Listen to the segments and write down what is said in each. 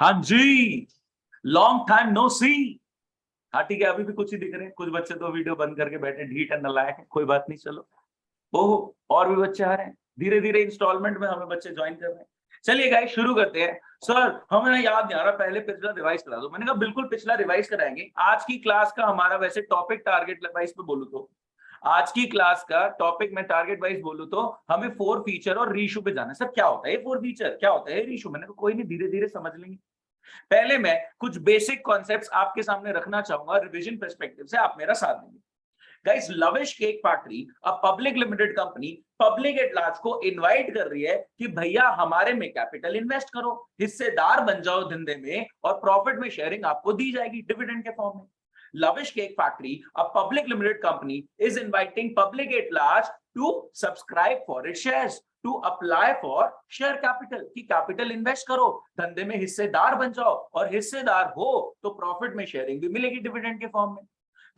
हाँ जी, long time no सी। हाँ ठीक है, अभी भी कुछ ही दिख रहे हैं, कुछ बच्चे तो वीडियो बंद करके बैठे ढीठ नलायक है, कोई बात नहीं, चलो। ओह, और भी बच्चे आ रहे हैं, धीरे धीरे इंस्टॉलमेंट में हमें बच्चे ज्वाइन कर रहे हैं। चलिए गाइस, शुरू करते हैं। सर हमें याद नहीं आ रहा, पहले पिछला रिवाइज करा दो। मैंने कहा बिल्कुल पिछला रिवाइज कराएंगे। आज की क्लास का हमारा वैसे टॉपिक टारगेट वाइज पे बोलूं तो आज की क्लास का टॉपिक में टारगेट वाइज बोलूं तो हमें फोर फीचर और रीशू पे जाना है। सर क्या होता है ये फोर फीचर, क्या होता है रीशू? मैंने कहा कोई नहीं, धीरे धीरे समझ लेंगे। पहले मैं कुछ बेसिक कॉन्सेप्ट्स आपके सामने रखना चाहूंगा, रिवीजन पर्सपेक्टिव से आप मेरा साथ देंगे। Guys, lavish cake factory a public limited company public at large को इनवाइट कर रही है कि भैया हमारे में कैपिटल इन्वेस्ट करो, हिस्सेदार बन जाओ धंधे में, और प्रॉफिट में शेयरिंग आपको दी जाएगी डिविडेंड के फॉर्म में। Lavish cake factory a public limited company is inviting public at large to subscribe for its shares, to apply for share capital, की कैपिटल इन्वेस्ट करो, धंधे में हिस्सेदार बन जाओ, और हिस्सेदार हो तो प्रॉफिट में शेयरिंग भी मिलेगी डिविडेंड के फॉर्म में।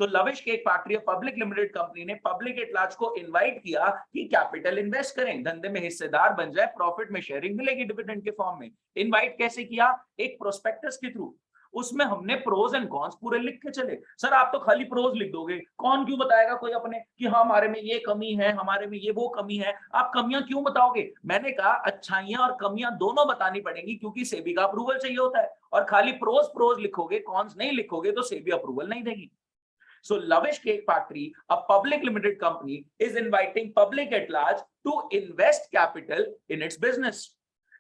तो lavish cake factory public limited company ने पब्लिक एट लार्ज को इनवाइट किया कि कैपिटल इन्वेस्ट करें, धंधे में हिस्सेदार बन जाए, प्रॉफिट में शेयरिंग मिलेगी डिविडेंड के फॉर्म में। इनवाइट कैसे किया? एक प्रोस्पेक्टस के थ्रू। उसमें हमने प्रोज एंड कॉन्स पूरे लिख के चले। सर आप तो खाली प्रोज लिख दोगे, कौन क्यों बताएगा कोई अपने कि हाँ हमारे में ये कमी है, हमारे में ये वो कमी है, आप कमियां क्यों बताओगे? मैंने कहा अच्छाइयां और कमियां दोनों बतानी पड़ेंगी, क्योंकि सेबी का अप्रूवल चाहिए होता है, और खाली प्रोज प्रोज लिखोगे, कॉन्स नहीं लिखोगे तो सेबी अप्रूवल नहीं देगी। So Lavish Cake Factory, a public limited company, is inviting public at large to invest capital in its business.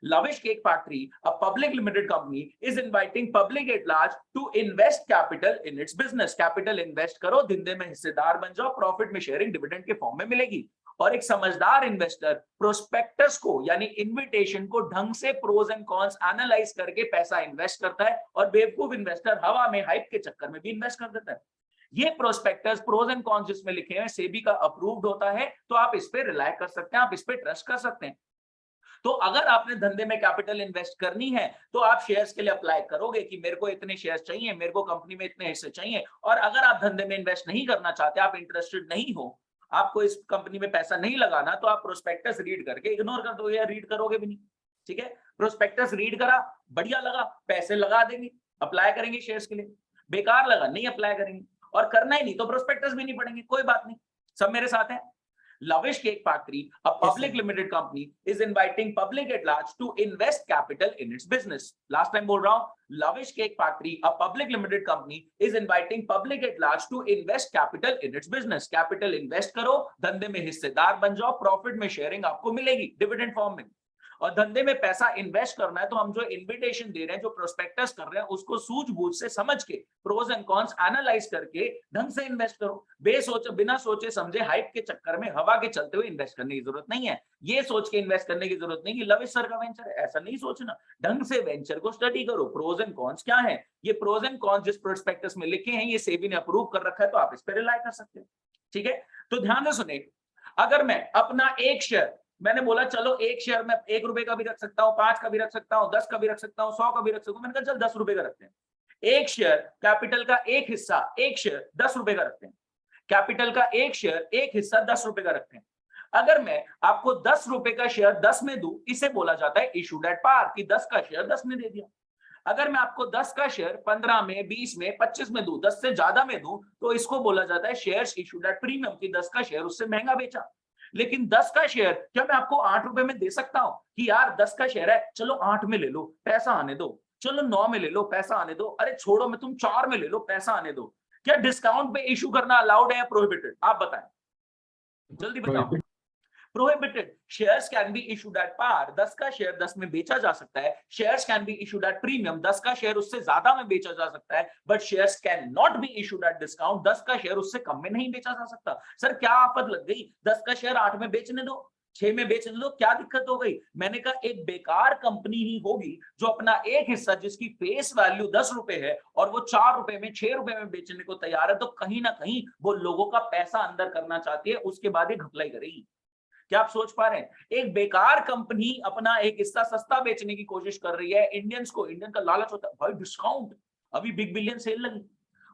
Lavish Cake Factory, a public limited company, is inviting public at large to invest capital in its business. Capital invest करो, धंधे में हिस्सेदार बन जाओ, profit में sharing dividend के form में मिलेगी। और एक समझदार इन्वेस्टर प्रोस्पेक्टस को यानी इनविटेशन को ढंग से प्रोज एंड कॉन्स एनालाइज करके पैसा इन्वेस्ट करता है, और बेवकूफ इन्वेस्टर हवा में हाइप के चक्कर में भी इन्वेस्ट कर देता है। ये प्रोस्पेक्टस प्रोज एंड कॉन्स जिसमें लिखे हैं सेबी का अप्रूव्ड होता है, तो आप इस पे रिलाय कर सकते हैं, आप इस पे ट्रस्ट कर सकते हैं। तो अगर आपने धंधे में कैपिटल इन्वेस्ट करनी है तो आप शेयर्स के लिए अप्लाई करोगे कि मेरे को इतने शेयर्स चाहिए, मेरे को कंपनी में इतने हिस्से चाहिए। और अगर आप धंधे में इन्वेस्ट नहीं करना चाहते, आप इंटरेस्टेड नहीं हो, आपको इस कंपनी में पैसा नहीं लगाना, तो आप प्रोस्पेक्टस रीड करके इग्नोर कर दो, या रीड करोगे भी नहीं। ठीक है, प्रोस्पेक्टस रीड करा, बढ़िया लगा, पैसे लगा देंगे, अप्लाई करेंगे शेयर्स के लिए। बेकार लगा, नहीं अप्लाई करेंगे, और करना ही नहीं तो प्रोस्पेक्टस भी नहीं पढ़ेंगे, कोई बात नहीं। सब मेरे साथ हैं? Lavish Cake Factory, a public limited company, is inviting public at large to invest capital in its business. Last time बोल रहा हूँ, Lavish Cake Factory, a public limited company, is inviting public at large to invest capital in its business. Capital invest करो, धंधे में हिस्सेदार बन जाओ, profit में शेयरिंग आपको मिलेगी डिविडेंड फॉर्म में। और धंधे में पैसा इन्वेस्ट करना है तो हम जो इन्विटेशन दे रहे हैं, जो प्रोस्पेक्टस कर रहे हैं, उसको सूझबूझ से समझ के, प्रोज एंड कॉन्स एनालाइज करके ढंग से इन्वेस्ट करो। बिना सोचे समझे हाइप के चक्कर में हवा के चलते हुए इन्वेस्ट करने की जरूरत नहीं है। ये सोच के इन्वेस्ट करने की जरूरत नहीं कि लविश सर का वेंचर है, ऐसा नहीं सोचना। ढंग से वेंचर को स्टडी करो, प्रोज एंड कॉन्स क्या है, ये प्रोज एंड कॉन्स जिस प्रोस्पेक्टस में लिखे हैं ये सेबी ने अप्रूव कर रखा है, तो आप इस पर रिलाय कर सकते हो। ठीक है, तो ध्यान से सुने। अगर मैं अपना एक शेयर, मैंने बोला चलो एक शेयर में 1 रुपए का भी रख सकता हूं, 5 का भी रख सकता हूं, 10 का भी रख सकता हूं, 100 का भी रख सकता हूं, मैंने कहा चल 10 रुपए का रखते हैं। एक शेयर कैपिटल का एक हिस्सा, एक शेयर 10 रुपए का रखते हैं। कैपिटल का एक शेयर एक हिस्सा 10 रुपए का रखते हैं। अगर मैं आपको 10 रुपए का शेयर 10 में दूं, इसे बोला जाता है इशूड एट पार, कि 10 का शेयर 10 में दे दिया। अगर मैं आपको 10 का शेयर 15 में, 20 में, 25 में दूं, 10 से ज्यादा में दूं, तो इसको बोला जाता है शेयर्स इशूड एट प्रीमियम, कि 10 का शेयर उससे महंगा बेचा। लेकिन 10 का शेयर क्या मैं आपको 8 रुपए में दे सकता हूं कि यार 10 का शेयर है, चलो 8 में ले लो, पैसा आने दो, चलो 9 में ले लो, पैसा आने दो, अरे छोड़ो मैं तुम 4 में ले लो, पैसा आने दो। क्या डिस्काउंट पे इशू करना अलाउड है या प्रोहिबिटेड? आप बताएं, जल्दी बताओ। Prohibited. Shares can be issued at par, 10 का शेयर 10 में बेचा जा सकता है। Shares can be issued at premium, 10 का शेयर उससे ज्यादा में बेचा जा सकता है। But shares can not be issued at discount, 10 का शेयर उससे कम में नहीं बेचा जा सकता। सर क्या आफत लग गई, 10 का शेयर 8 में बेचने दो, 6 में बेचने दो, क्या दिक्कत हो गई? मैंने कहा एक बेकार कंपनी ही होगी जो अपना एक हिस्सा जिसकी फेस वैल्यू 10 रुपए है और वो 4 रुपए में, 6 रुपए में बेचने को तैयार है, तो कहीं ना कहीं वो लोगों का पैसा अंदर करना चाहती है, उसके बाद ये घपलाई करेगी। क्या आप सोच पा रहे हैं? एक बेकार कंपनी अपना एक हिस्सा सस्ता बेचने की कोशिश कर रही है। इंडियंस को, इंडियन का लालच होता है भाई डिस्काउंट, अभी बिग बिलियन सेल लगी,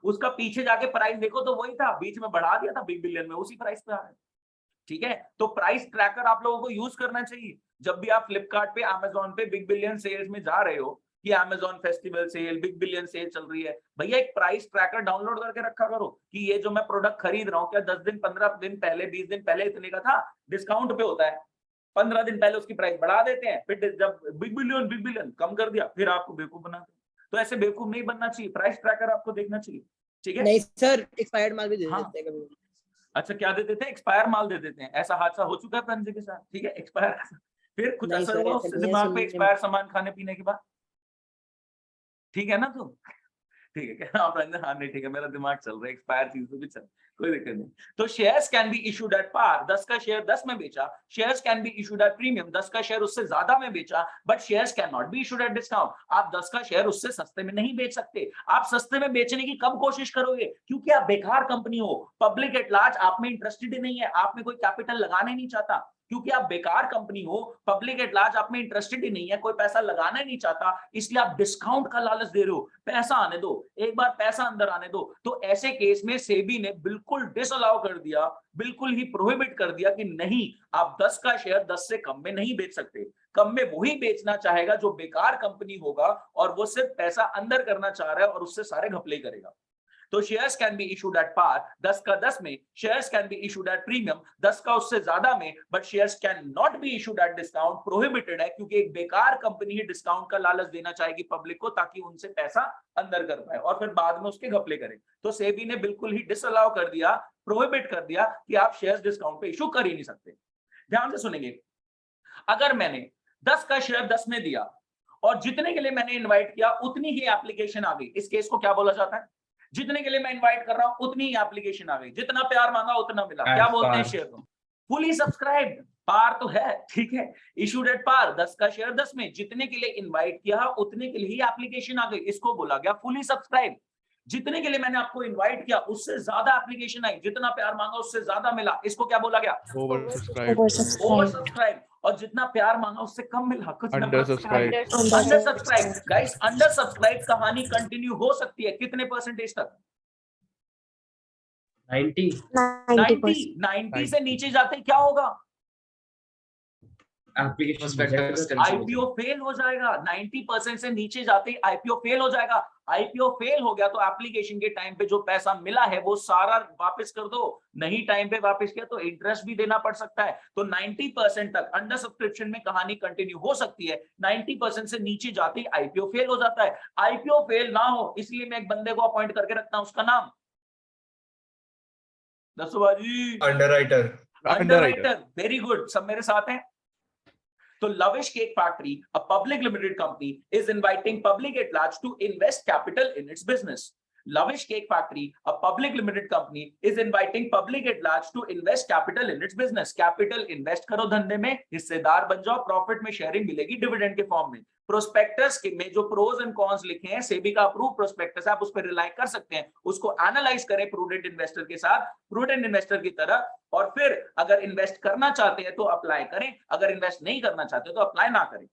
उसका पीछे जाके प्राइस देखो तो वही था, बीच में बढ़ा दिया था बिग बिलियन में, उसी प्राइस पे आ रहा है। ठीक है, तो प्राइस ट्रैकर आप लोगों को यूज करना चाहिए। जब भी आप फ्लिपकार्ट पे, अमेजोन पे बिग बिलियन सेल्स में जा रहे हो, कि Amazon festival sale, big billion sale चल रही है, भैया एक प्राइस ट्रैकर डाउनलोड करके रखा करो कि ये जो मैं प्रोडक्ट खरीद रहा हूँ क्या 10 दिन 15 दिन पहले 20 दिन पहले इतने का था, डिस्काउंट पे होता है, 15 दिन पहले उसकी प्राइस बढ़ा देते हैं, फिर जब बिग बिलियन कम कर दिया फिर आपको बेवकूफ बनाते हैं। तो ऐसे बेवकूफ नहीं बनना चाहिए, प्राइस ट्रैकर आपको देखना चाहिए, ठीक है। नहीं सर, एक्सपायर्ड माल भी दे हाँ। देते हैं कभी। अच्छा क्या दे देते हैं? एक्सपायर माल दे देते हैं, ऐसा हादसा हो चुका है प्रणजी के साथ, ठीक है। एक्सपायर फिर कुछ नहीं असर सर, हुआ ऐसा उससे नहीं है, दिमाग पे सुनने एक्सपायर सामान खाने पीने के बाद? ठीक है ना तुम? ठीक है क्या आप रंजन? हाँ नहीं ठीक है, मेरा दिमाग चल रहा है, एक्सपायर चीज भी चल, कोई दिक्कत नहीं। तो shares can be issued at par, 10 का शेयर 10 में बेचा, shares can be issued at premium, 10 का शेयर उससे ज्यादा में बेचा, but shares can not be issued at discount. आप 10 का शेयर उससे सस्ते में नहीं बेच सकते। आप सस्ते में बेचने की कब कोशिश करोगे? क्योंकि आप बेकार कंपनी हो, पब्लिक एट लार्ज आप में इंटरेस्टेड ही नहीं है, आप में कोई कैपिटल लगाना ही नहीं चाहता, क्योंकि आप बेकार कंपनी हो, पब्लिक एट लार्ज आप में इंटरेस्टेड ही नहीं है, कोई पैसा लगाना ही नहीं चाहता, इसलिए आप डिस्काउंट का लालच दे रहे हो। पैसा आने दो, एक बार पैसा अंदर आने दो। तो ऐसे केस में सेबी ने बिल्कुल डिसअलाउ कर दिया, बिल्कुल ही प्रोहिबिट कर दिया कि नहीं, आप 10 का शेयर 10 से कम में नहीं बेच सकते। कम में वही बेचना चाहेगा जो बेकार कंपनी होगा और वो सिर्फ पैसा अंदर करना चाह रहा है और उससे सारे घपले करेगा। तो shares can be issued at par, 10 का 10 में, shares can be issued at premium, 10 का उससे ज्यादा में, but shares can not be issued at discount, prohibited है, क्योंकि एक बेकार कंपनी ही डिस्काउंट का लालच देना चाहेगी पब्लिक को ताकि उनसे पैसा अंदर कर पाए और फिर बाद में उसके घपले करे। तो सेबी ने बिल्कुल ही डिसअलाउ कर दिया, प्रोहिबिट कर दिया कि आप शेयर्स डिस्काउंट पे इशू कर ही नहीं सकते। ध्यान से सुनेंगे, अगर मैंने 10 का शेयर 10 में दिया और जितने के लिए मैंने इनवाइट किया उतनी ही एप्लीकेशन आ गई, इस केस को क्या बोला जाता है? जितने के लिए मैं इनवाइट कर रहा हूं उतनी ही एप्लीकेशन आ गई, जितना प्यार मांगा उतना मिला, क्या बोलते हैं शेयर को? Fully subscribed. पार तो है, ठीक है, इशूड एट पार, 10 का शेयर 10 में, जितने के लिए इनवाइट किया उतने के लिए ही एप्लीकेशन आ गई, इसको बोला गया फुली सब्सक्राइब। जितने के लिए मैंने आपको इनवाइट किया उससे ज्यादा एप्लीकेशन आई, जितना प्यार मांगा उससे ज्यादा मिला, इसको क्या बोला गया? Over subscribe. और जितना प्यार मांगा उससे कम मिला, कुछ under subscribe. Guys under subscribe कहानी कंटिन्यू हो सकती है कितने परसेंटेज तक? 90 से नीचे जाते क्या होगा? आईपीओ फेल हो जाएगा। 90% से नीचे जाते ही आईपीओ फेल हो जाएगा। आईपीओ फेल हो गया तो एप्लीकेशन के टाइम पे जो पैसा मिला है वो सारा वापस कर दो, नहीं टाइम पे वापस किया तो इंटरेस्ट भी देना पड़ सकता है। तो 90% तक अंडर सब्सक्रिप्शन में कहानी कंटिन्यू हो सकती है, 90% से नीचे जाते ही आईपीओ फेल हो जाता है। आईपीओ फेल ना हो इसलिए मैं एक बंदे को अपॉइंट करके रखता हूं, उसका नाम दसो बाजी, अंडरराइटर। वेरी गुड, सब मेरे साथ हैं। So Lavish Cake Factory, a public limited company, is inviting public at large to invest capital in its business. Lavish Cake Factory, a public limited company, is inviting public at large to invest capital in its business. Capital invest करो धंधे में, हिस्सेदार बन जाओ, profit में sharing मिलेगी dividend के form में। प्रोस्पेक्टस में जो प्रोज एंड कॉन्स लिखे हैं, सेबी का अप्रूव प्रोस्पेक्टस है, आप उस पर रिलाई कर सकते हैं, उसको एनालाइज करें प्रूडेंट इन्वेस्टर के साथ, प्रूडेंट इन्वेस्टर की तरह, और फिर अगर इन्वेस्ट करना चाहते हैं तो अप्लाई करें, अगर इन्वेस्ट नहीं करना चाहते तो अप्लाई ना करें।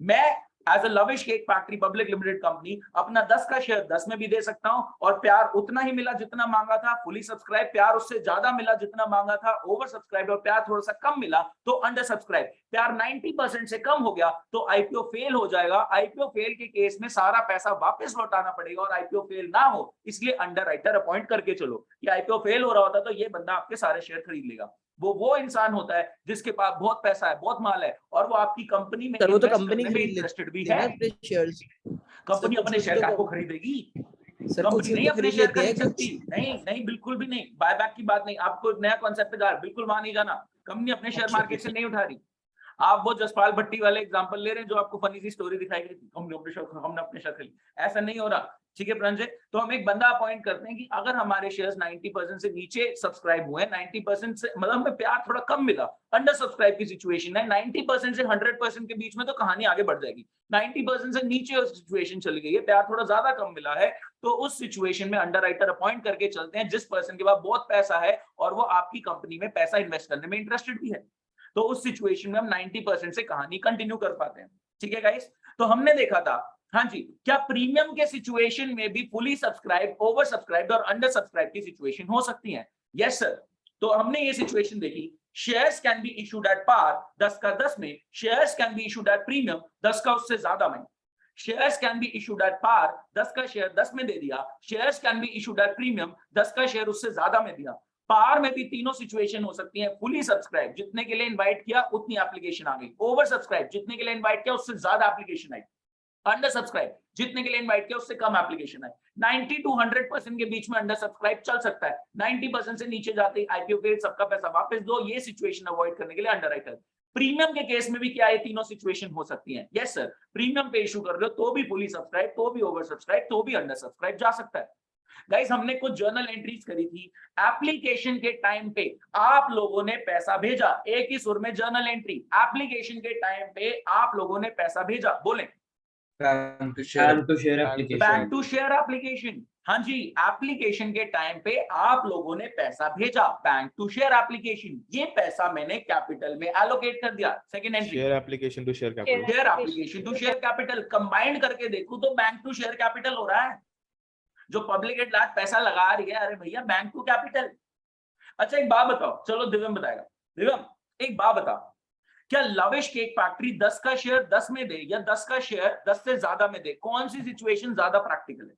मैं as a lavish cake factory public limited company अपना 10 का शेयर 10 में भी दे सकता हूं, और प्यार उतना ही मिला जितना मांगा था, फुली सब्सक्राइब, प्यार उससे ज्यादा मिला जितना मांगा था, ओवर सब्सक्राइब, और प्यार थोड़ा सा कम मिला तो अंडर सब्सक्राइब। प्यार 90% से कम हो गया तो आईपीओ फेल हो जाएगा। आईपीओ फेल के केस में सारा पैसा वापस लौटाना पड़ेगा, और आईपीओ फेल ना हो इसलिए अंडरराइटर अपॉइंट करके चलो कि आईपीओ फेल हो रहा होता तो ये बंदा आपके सारे शेयर खरीद लेगा। वो इंसान होता है जिसके पास बहुत पैसा है, बहुत माल है, और वो आपकी कंपनी में सर वो तो कंपनी में इंटरेस्टेड भी है। कंपनी अपने शेयर को खरीदेगी, कंपनी नहीं अपने शेयर खरीद सकती, नहीं बिल्कुल भी नहीं। बायबैक की बात नहीं, आपको नया कॉन्सेप्ट जा रहा है, बिल्कुल वहां नहीं जाना। कंपनी अपने शेयर मार्केट से नहीं उठा रही। आप वो जसपाल भट्टी वाले एग्जांपल ले रहे हैं जो आपको फनी सी स्टोरी दिखाई गई थी, हमने अपने शेयर खरीद, ऐसा नहीं हो रहा, ठीक है प्रंजय। तो हम एक बंदा अपॉइंट करते हैं कि अगर हमारे शेयर्स 90% से नीचे सब्सक्राइब हुए, 90% से मतलब हमें प्यार थोड़ा कम मिला, अंडर सब्सक्राइब की सिचुएशन है, 90% से 100% के बीच में तो कहानी आगे बढ़ जाएगी। 90% से नीचे सिचुएशन चली गई है, प्यार थोड़ा ज्यादा कम मिला है, तो उस सिचुएशन में अंडरराइटर अपॉइंट करके चलते हैं जिस पर्सन के पास बहुत पैसा है और वो आपकी कंपनी में पैसा इन्वेस्ट करने में इंटरेस्टेड भी है। तो उस सिचुएशन में हम 90% से कहानी कंटिन्यू कर पाते हैं, ठीक है गाइस। तो हमने देखा था, हाँ जी, क्या प्रीमियम के सिचुएशन में भी फुली सब्सक्राइब, ओवर सब्सक्राइब और अंडर सब्सक्राइब की सिचुएशन हो सकती है? Yes sir. तो हमने ये सिचुएशन देखी, shares can be issued at par, 10 का 10 में, shares can be issued at premium, 10 का उससे ज्यादा में, shares can be issued at par, 10 का शेयर 10 में दे दिया, shares can be issued at premium, 10 का शेयर उससे ज्यादा में दिया। पार में भी तीनों सिचुएशन हो सकती है, फुली सब्सक्राइब जितने के लिए इनवाइट किया उतनी एप्लीकेशन आ गई, ओवर सब्सक्राइब जितने के लिए इनवाइट किया उससे ज्यादा एप्लीकेशन आई, अंडर सब्सक्राइब जितने के लिए इनवाइट किया उससे कम एप्लीकेशन है। 90 to 100% के बीच में अंडर सब्सक्राइब चल सकता है, 90% से नीचे जाते ही आईपीओ पे सबका पैसा वापस दो, ये सिचुएशन अवॉइड करने के लिए अंडरराइटर। प्रीमियम के केस में भी क्या ये तीनों सिचुएशन हो सकती हैं? यस सर, प्रीमियम पे इशू कर रहे हो तो भी फुली सब्सक्राइब, तो भी ओवर सब्सक्राइब, तो भी अंडर सब्सक्राइब जा सकता है। गाइस हमने कुछ जर्नल एंट्रीज करी थी, एप्लीकेशन के टाइम पे आप लोगों ने पैसा भेजा, एक ही सुर में जर्नल एंट्री, एप्लीकेशन के टाइम पे आप लोगों ने पैसा भेजा, बोले बैंक टू शेयर एप्लीकेशन। हाँ जी, एप्लीकेशन के टाइम पे आप लोगों ने पैसा भेजा, बैंक टू शेयर एप्लीकेशन, ये पैसा मैंने कैपिटल में एलोकेट कर दिया। Second entry share application to share capital, share application to share capital, combined करके देखूं तो बैंक टू शेयर कैपिटल हो रहा है। जो पब्लिक एट लार्ज पैसा लगा रही है, अरे भैया बैंक टू कैपिटल। अच्छा एक बात बताओ, चलो दिव्यम बताएगा, दिव्यम एक बात बताओ, क्या लविश केक फैक्ट्री 10 का शेयर 10 में दे या 10 का शेयर 10 से ज्यादा में दे, कौन सी सिचुएशन ज्यादा प्रैक्टिकल है?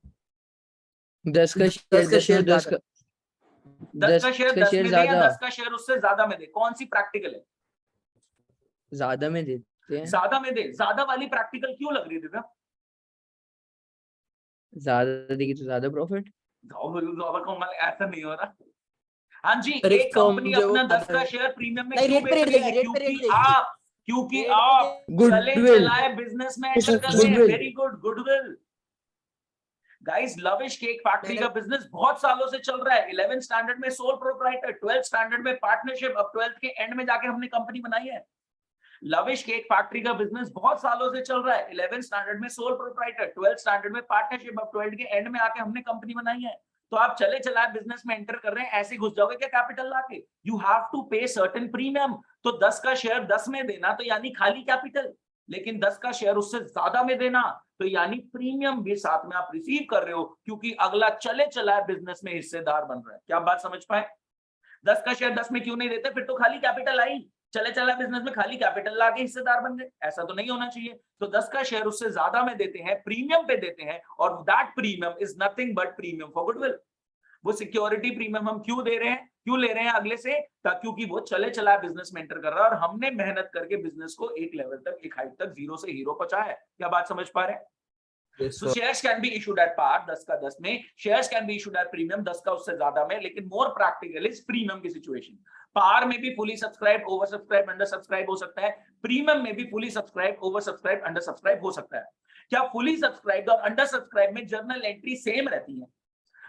10 का शेयर 10 का शेयर 10 का 10 का शेयर 10 में दे या 10 का शेयर उससे ज्यादा में दे, कौन सी प्रैक्टिकल है? ज्यादा में देते हैं, ज्यादा में दे, ज्यादा वाली प्रैक्टिकल क्यों लग रही है दिव्या? ज्यादा देगी तो ज्यादा प्रॉफिट। ऐसा नहीं हो रहा। हाँ जी, अरे एक कंपनी कम अपना जो 10 का शेयर प्रीमियम में नहीं, क्यों रेट पे बेच रेट रही है? देगी, रेट पे रेट क्योंकि रेट आप चले गुडविल चलाए बिजनेस में एंटर कर रहे हैं। Goodwill. Very good, goodwill. Guys lavish cake factory का बिजनेस बहुत सालों से चल रहा है, 11th स्टैंडर्ड में सोल प्रोप्राइटर, 12th स्टैंडर्ड में पार्टनरशिप, अब 12th के एंड में जाके हमने कंपनी बनाई है। लविश केक फैक्ट्री का बिजनेस बहुत सालों से चल रहा है, 11th स्टैंडर्ड में सोल प्रोप्राइटर, 12th स्टैंडर्ड में पार्टनरशिप, अब 12th के एंड में आके हमने कंपनी बनाई है। तो आप चले चलाए बिजनेस में एंटर कर रहे हैं, ऐसे घुस जाओगे क्या कैपिटल लाके? यू हैव टू पे सर्टेन प्रीमियम। तो 10 का शेयर 10 में देना तो यानी खाली कैपिटल, लेकिन 10 का शेयर उससे ज्यादा में देना तो यानी प्रीमियम भी साथ में आप रिसीव कर रहे हो, क्योंकि अगला चले चलाए बिजनेस में हिस्सेदार बन रहा है। क्या बात समझ पाए? 10 का शेयर 10 में क्यों नहीं देते? फिर तो खाली कैपिटल आई, चले चला बिजनेस में खाली कैपिटल लाके हिस्सेदार बन गए, ऐसा तो नहीं होना चाहिए। तो 10 का शेयर उससे ज्यादा में देते हैं, प्रीमियम पे देते हैं, और that premium is nothing but premium for goodwill. वो सिक्योरिटी प्रीमियम हम क्यों दे रहे हैं, क्यों ले रहे हैं अगले से? क्योंकि वो चले चला बिजनेस में एंटर कर रहा है और हमने मेहनत करके बिजनेस को एक लेवल तक, एक हाइट तक, जीरो से हीरो पहुंचाया है। क्या बात समझ पा रहे हैं? So shares can be issued at par 10 का 10 में, shares can be issued at premium 10 का उससे ज्यादा में, लेकिन more practical is premium की situation। par में भी fully subscribe, over subscribe, under subscribe हो सकता है, premium में भी fully subscribe, over subscribe, under subscribe हो सकता है। क्या fully subscribed और under subscribe में जर्नल एंट्री सेम रहती है?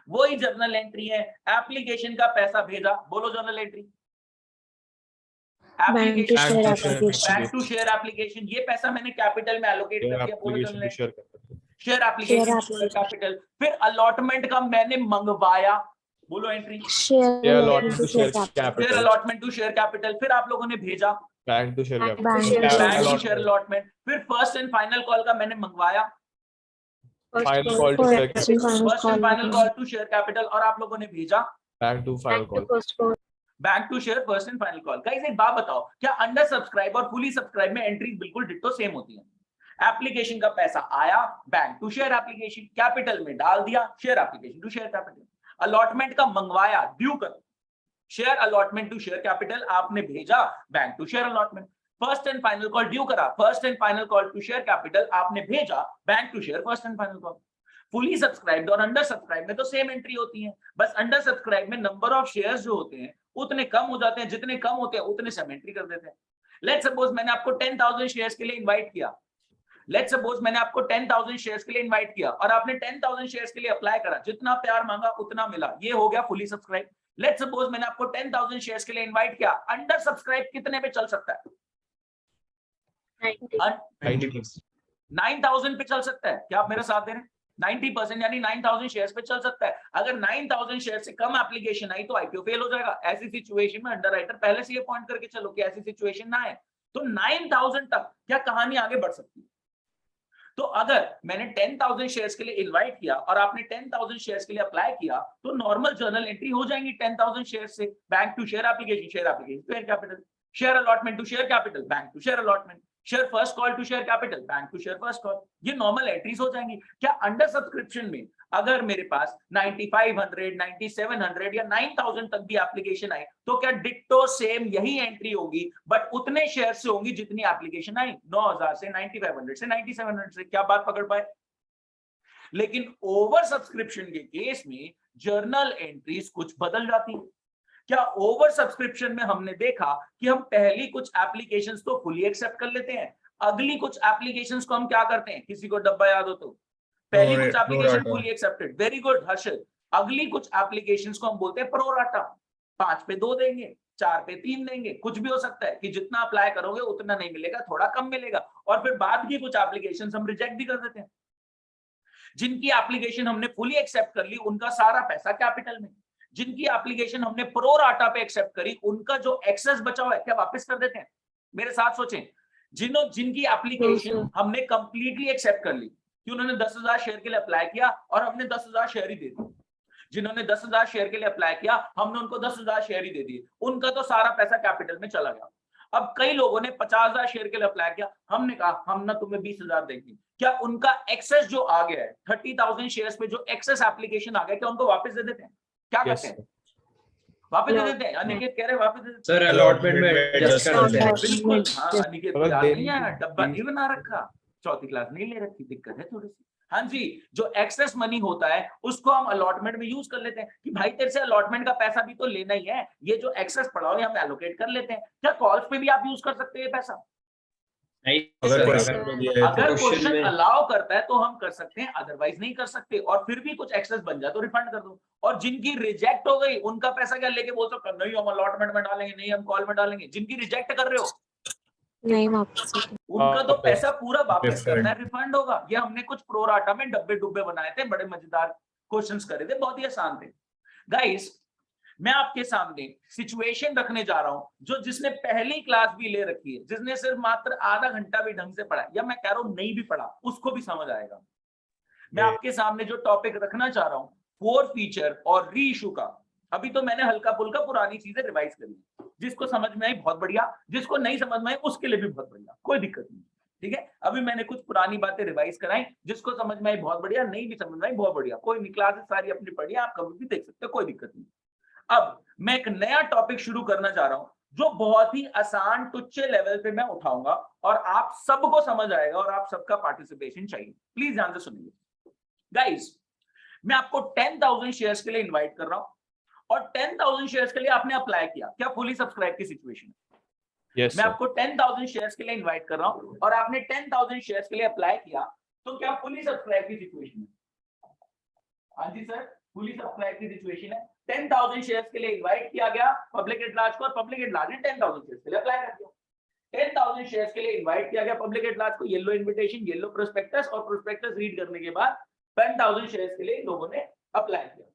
वही जर्नल एंट्री है, एप्लीकेशन का पैसा भेजा, बोलो journal entry, bank to share application, ये पैसा मैंने कैपिटल में एलोकेट कर दिया, बोलो journal entry, share application share capital. फिर अलॉटमेंट का मैंने मंगवाया, बोलो entry, share allotment to share capital, share allotment to share capital. फिर आप लोगों ने भेजा bank to share bank to share allotment. फिर फर्स्ट एंड फाइनल कॉल का मैंने मंगवाया, final call to share first and final call to share capital, और आप लोगों ने भेजा bank to final call, bank to share first and final call. Guys एक बात बताओ, क्या अंडर सब्सक्राइब और फुली सब्सक्राइब में एंट्रीज बिल्कुल डिट्टो सेम होती हैं? एप्लीकेशन का पैसा आया, bank to share application, capital में डाल दिया, share application to share capital. Allotment का मंगवाया, ड्यू कर, share allotment to share capital, आपने भेजा bank to share allotment. First and final call due करा, first and final call to share capital, आपने भेजा bank to share first and final call. Fully subscribed और under subscribe में तो same entry होती है, बस अंडर सब्सक्राइब में नंबर ऑफ शेयर्स जो होते हैं उतने कम हो जाते हैं, जितने कम होते हैं उतने सेम एंट्री कर देते हैं। लेट्स सपोज मैंने आपको 10,000 शेयर्स के लिए इनवाइट किया, लेट्स सपोज मैंने आपको 10,000 शेयर्स के लिए इनवाइट किया और आपने 10,000 शेयर्स के लिए अप्लाई करा, जितना प्यार मांगा उतना मिला, ये हो गया फुली सब्सक्राइब। लेट्स सपोज मैंने आपको 10,000 शेयर्स के लिए इनवाइट किया, अंडर सब्सक्राइब कितने पे चल सकता है? 9,000 पे चल सकता है। क्या आप मेरे साथ दे रहे हैं? 90% यानी 9,000 शेयर्स पे चल सकता है। अगर 9,000 शेयर से कम एप्लीकेशन आई तो आईपीओ फेल हो जाएगा। ऐसी सिचुएशन में अंडरराइटर पहले से ये पॉइंट करके चलो कि ऐसी सिचुएशन ना आए, तो 9,000 तक क्या कहानी आगे बढ़ सकती है? तो अगर मैंने 10,000 शेयर्स के लिए इनवाइट किया और आपने 10,000 शेयर्स के लिए अप्लाई किया, तो नॉर्मल जर्नल एंट्री हो जाएंगी 10,000 शेयर्स से, bank to share application, share application share capital, share allotment to share capital, bank to share allotment. Share first call to share capital, bank to share first call, ये normal entries हो जाएंगी। क्या under subscription में अगर मेरे पास 9500, 9700 या 9000 तक भी एप्लीकेशन आई तो क्या डिट्टो सेम यही एंट्री होगी, बट उतने शेयर से होंगी जितनी एप्लीकेशन आई, 9000 से 9500 से 9700 से। क्या बात पकड़ पाए? लेकिन ओवर सब्सक्रिप्शन के केस में जर्नल एंट्रीज कुछ बदल जाती है। क्या ओवर सब्सक्रिप्शन में हमने देखा कि हम पहली कुछ एप्लीकेशंस तो फुली एक्सेप्ट कर लेते हैं, अगली कुछ एप्लीकेशंस को हम क्या करते हैं, किसी को डब्बा याद हो तो, पहली कुछ application fully accepted, very good Harshad, अगली कुछ एप्लीकेशंस को हम बोलते हैं प्रोराटा, 5 पे 2 देंगे, 4 पे 3 देंगे, कुछ भी हो सकता है कि जितना अप्लाई करोगे उतना नहीं मिलेगा, थोड़ा कम मिलेगा। और फिर बाद की कुछ एप्लीकेशंस हम रिजेक्ट भी कर देते हैं। जिनकी एप्लीकेशन हमने फुली एक्सेप्ट कर ली उनका सारा पैसा कैपिटल में, जिनकी एप्लीकेशन हमने प्रो राटा पे एक्सेप्ट करी उनका जो एक्सेस बचा हुआ है क्या वापस कर देते हैं? मेरे साथ सोचें, जिनकी एप्लीकेशन हमने कंप्लीटली एक्सेप्ट कर ली कि उन्होंने 10,000 शेयर के लिए अप्लाई किया और हमने 10,000 शेयर ही दे दिए, जिन्होंने 10,000 शेयर के लिए अप्लाई किया हमने उनको 10,000 शेयर ही दे दिए, उनका तो सारा पैसा कैपिटल में चला गया। अब कई लोगों ने 50,000 शेयर के लिए अप्लाई किया, हमने कहा हम ना तुम्हें 20,000 देंगे, क्या उनका एक्सेस जो आ गया है 30,000 शेयर्स पे जो एक्सेस एप्लीकेशन आ गया क्या उनको वापस दे देते हैं? क्या करते हैं? वापस दे देते हैं। अनिकेत कह रहे वापस दे देते हैं सर अलॉटमेंट में एडजस्ट कर देते हैं। बिल्कुल। हाँ अनिकेत को याद अगर नहीं आया, डब्बा नहीं बना रखा, चौथी क्लास नहीं ले रखी, दिक्कत है थोड़ी सी। हाँ जी, जो एक्सेस मनी होता है उसको हम अलॉटमेंट में यूज कर लेते हैं कि भाई तेरे से अलॉटमेंट का पैसा भी तो लेना ही है, ये जो एक्सेस पड़ा हो हम एलोकेट कर लेते हैं। क्या कॉल्स पे भी आप यूज कर सकते हैं पैसा? अगर क्वेश्चन अलाउ करता है तो हम कर सकते हैं, अदरवाइज नहीं कर सकते। और फिर भी कुछ एक्सेस बन जाए तो रिफंड कर दो। और जिनकी रिजेक्ट हो गई उनका पैसा क्या लेके बोल सकते नहीं हम अलॉटमेंट में डालेंगे, नहीं हम कॉल में डालेंगे। जिनकी रिजेक्ट कर रहे हो नहीं वापस, उनका तो पैसा पूरा वापस करना है, रिफंड होगा। ये हमने कुछ प्रोराटा में डब्बे डुब्बे बनाए थे, बड़े मजेदार क्वेश्चंस करे थे, बहुत ही आसान थे। गाइस मैं आपके सामने सिचुएशन रखने जा रहा हूं जिसने पहली क्लास भी ले रखी है, जिसने सिर्फ मात्र आधा घंटा भी ढंग से पढ़ा, या मैं कह रहा हूं नहीं भी पढ़ा, उसको भी समझ आएगा। मैं आपके सामने जो टॉपिक रखना चाह रहा हूं, 4 फीचर और री इशू का। अभी तो मैंने हल्का फुल्का पुरानी चीजें रिवाइज करी, जिसको समझ में आई बहुत बढ़िया, जिसको नहीं समझ में आई उसके लिए भी बहुत बढ़िया, कोई दिक्कत नहीं। ठीक है, अभी मैंने कुछ पुरानी बातें रिवाइज कराई, जिसको समझ में आई बहुत बढ़िया, नहीं भी समझ में आई बहुत बढ़िया, कोई नहीं, क्लासेस सारी अपनी पढ़ी, आप कभी भी देख सकते हो, कोई दिक्कत नहीं। अब मैं एक नया टॉपिक शुरू करना चाह रहा हूं जो बहुत ही आसान टुच्चे लेवल पे मैं उठाऊंगा और आप सबको समझ आएगा और आप सबका पार्टिसिपेशन चाहिए। प्लीज ध्यान से सुनिए गाइस, मैं आपको 10,000 शेयर्स के लिए इनवाइट कर रहा हूं और 10,000 शेयर्स के लिए आपने अप्लाई किया। क्या फुली सब्सक्राइब की सिचुएशन है? yes, मैं आपको 10,000 शेयर्स के लिए इनवाइट कर रहा हूं और आपने 10,000 शेयर्स के लिए अप्लाई किया, तो क्या फुली सब्सक्राइब की सिचुएशन है? हाँ जी सर, फुली सब्सक्राइब की सिचुएशन है। 10,000 शेयर्स के लिए इनवाइट किया गया पब्लिक एट लार्ज को और पब्लिक एट लार्ज ने 10,000 शेयर्स के लिए अप्लाई कर दिया। 10,000 शेयर्स के लिए इनवाइट किया गया पब्लिक एट लार्ज को, येलो इनविटेशन, येलो प्रोस्पेक्टस, और प्रोस्पेक्टस रीड करने के बाद 10,000 शेयर्स के लिए लोगों ने अप्लाई किया।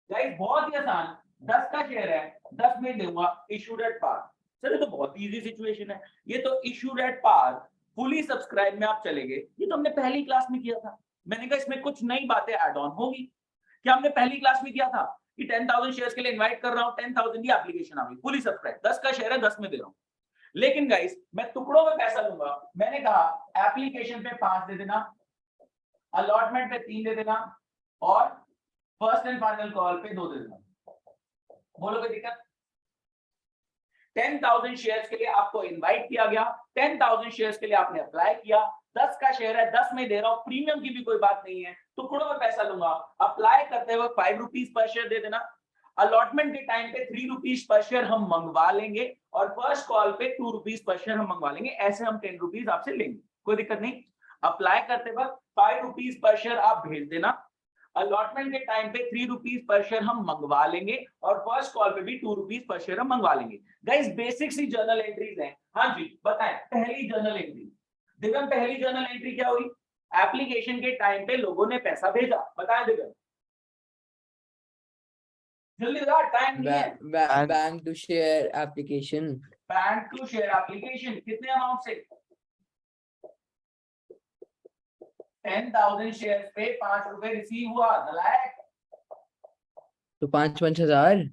गाइस बहुत ही आसान, 10 का शेयर है, 10 में दूंगा इशूड एट पार। सर ये तो बहुत इजी सिचुएशन है, ये तो issued at par fully subscribe में आप चलेंगे, ये तो हमने पहली क्लास में किया था। मैंने कहा इसमें कुछ नई बातें ऐड ऑन होगी। क्या हमने पहली क्लास में किया था कि 10,000 शेयर्स के लिए इनवाइट कर रहा हूं, 10,000 की एप्लीकेशन आ गई, फुली सब्सक्राइब, 10 का शेयर है, 10 में दे रहा हूं। लेकिन गाइस मैं टुकड़ों में पैसा लूंगा। मैंने कहा एप्लीकेशन पे 5 दे देना, अलॉटमेंट पे 3 दे देना और फर्स्ट एंड फाइनल कॉल पे 2 दे देना। बोलो कोई दिक्कत? 10,000 शेयर्स के लिए आपको इनवाइट किया गया, 10,000 शेयर्स के लिए आपने अप्लाई किया, 10 का शेयर है, 10 में दे रहा हूं, प्रीमियम की भी कोई बात नहीं है, टुकड़ों में पैसा लूंगा। अप्लाई करते वक्त 5 रुपीज पर शेयर दे देना, अलॉटमेंट के टाइम पे 3 रुपीज पर शेयर हम मंगवा लेंगे और फर्स्ट कॉल पे 2 रुपीज पर शेयर हम मंगवा लेंगे। ऐसे हम 10 रुपीज आपसे लेंगे, कोई दिक्कत नहीं। अप्लाई करते वक्त 5 रुपीज पर शेयर आप भेज देना, अलॉटमेंट के टाइम पे 3 रुपीज पर शेयर हम मंगवा लेंगे और फर्स्ट कॉल पे भी 2 रुपीज पर शेयर हम मंगवा लेंगे। गाइस बेसिक सी जर्नल एंट्रीज हैं। हाँ जी बताएं, पहली जर्नल एंट्री, दिगम पहली जर्नल एंट्री क्या हुई? एप्लीकेशन के टाइम पे लोगों ने पैसा भेजा, बताएं दिगम जल्दी बता, टाइम नहीं है। Bank to share application, bank to share application कितने अमाउंट से? 10,000 शेयर्स पे 5 रुपए रिसीव हुआ, नलायक। तो 5,000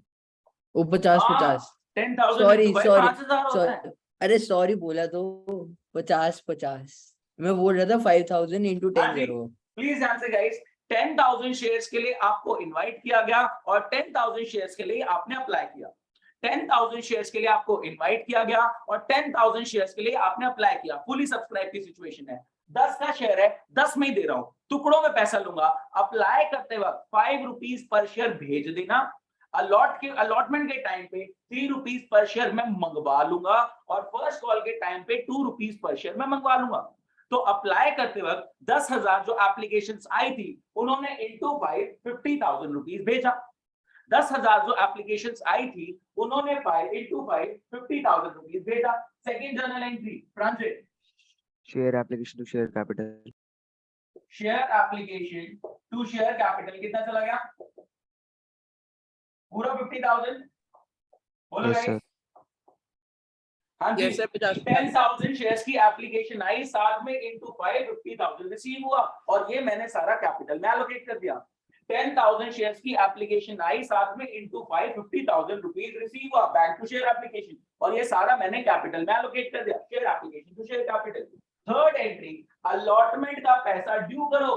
वो 50 हाँ, 50 10,000 सॉरी into 5, सॉरी 5,000 होता है। अरे सॉरी बोला तो 50 मैं बोल रहा था 5000 into 10 हाँ जी। करो। Please answer guys. 10,000 शेयर्स के लिए आपको इनवाइट किया गया और 10,000 शेयर्स के लिए आपने अप्लाई किया। 10,000 शेयर्स के लिए आपको इनवाइट किया गया और 10,000 शेयर्स के लिए आपने अप्लाई किया। फुली सब्सक्राइब की सिचुएशन है, 10 का शेयर है, 10 में ही दे रहा हूं, टुकड़ों में पैसा लूंगा। अप्लाई करते वक्त 5 रुपीज पर शेयर भेज देना। अलॉटमेंट के टाइम पे 3 रुपीज पर शेयर मैं मंगवा लूंगा और फर्स्ट कॉल के टाइम पे 2 रुपीज पर शेयर मैं मंगवा लूंगा। तो अप्लाई करते वक्त 10,000 जो एप्लीकेशंस आई थी उन्होंने इंटू 5 50,000 रुपीज भेजा। 10,000 जो एप्लीकेशंस आई थी उन्होंने 5 इंटू 5 50,000 रुपीज भेजा। Second journal entry transit share application to share capital. Share application to share capital कितना चला गया? पूरा 50,000। बोलो Yes, गाइस। sir. हाँ जी। Yes, sir, 50,000 10,000 शेयर्स की एप्लीकेशन आई, साथ में इंटू 5 50,000 रिसीव हुआ और ये मैंने सारा कैपिटल में एलोकेट कर दिया। 10,000 शेयर्स की एप्लीकेशन आई, साथ में इंटू 5 50,000 रुपीज रिसीव हुआ बैंक टू शेयर एप्लीकेशन और ये सारा मैंने कैपिटल में एलोकेट कर दिया। Share application to share capital. Third entry allotment का पैसा ड्यू करो।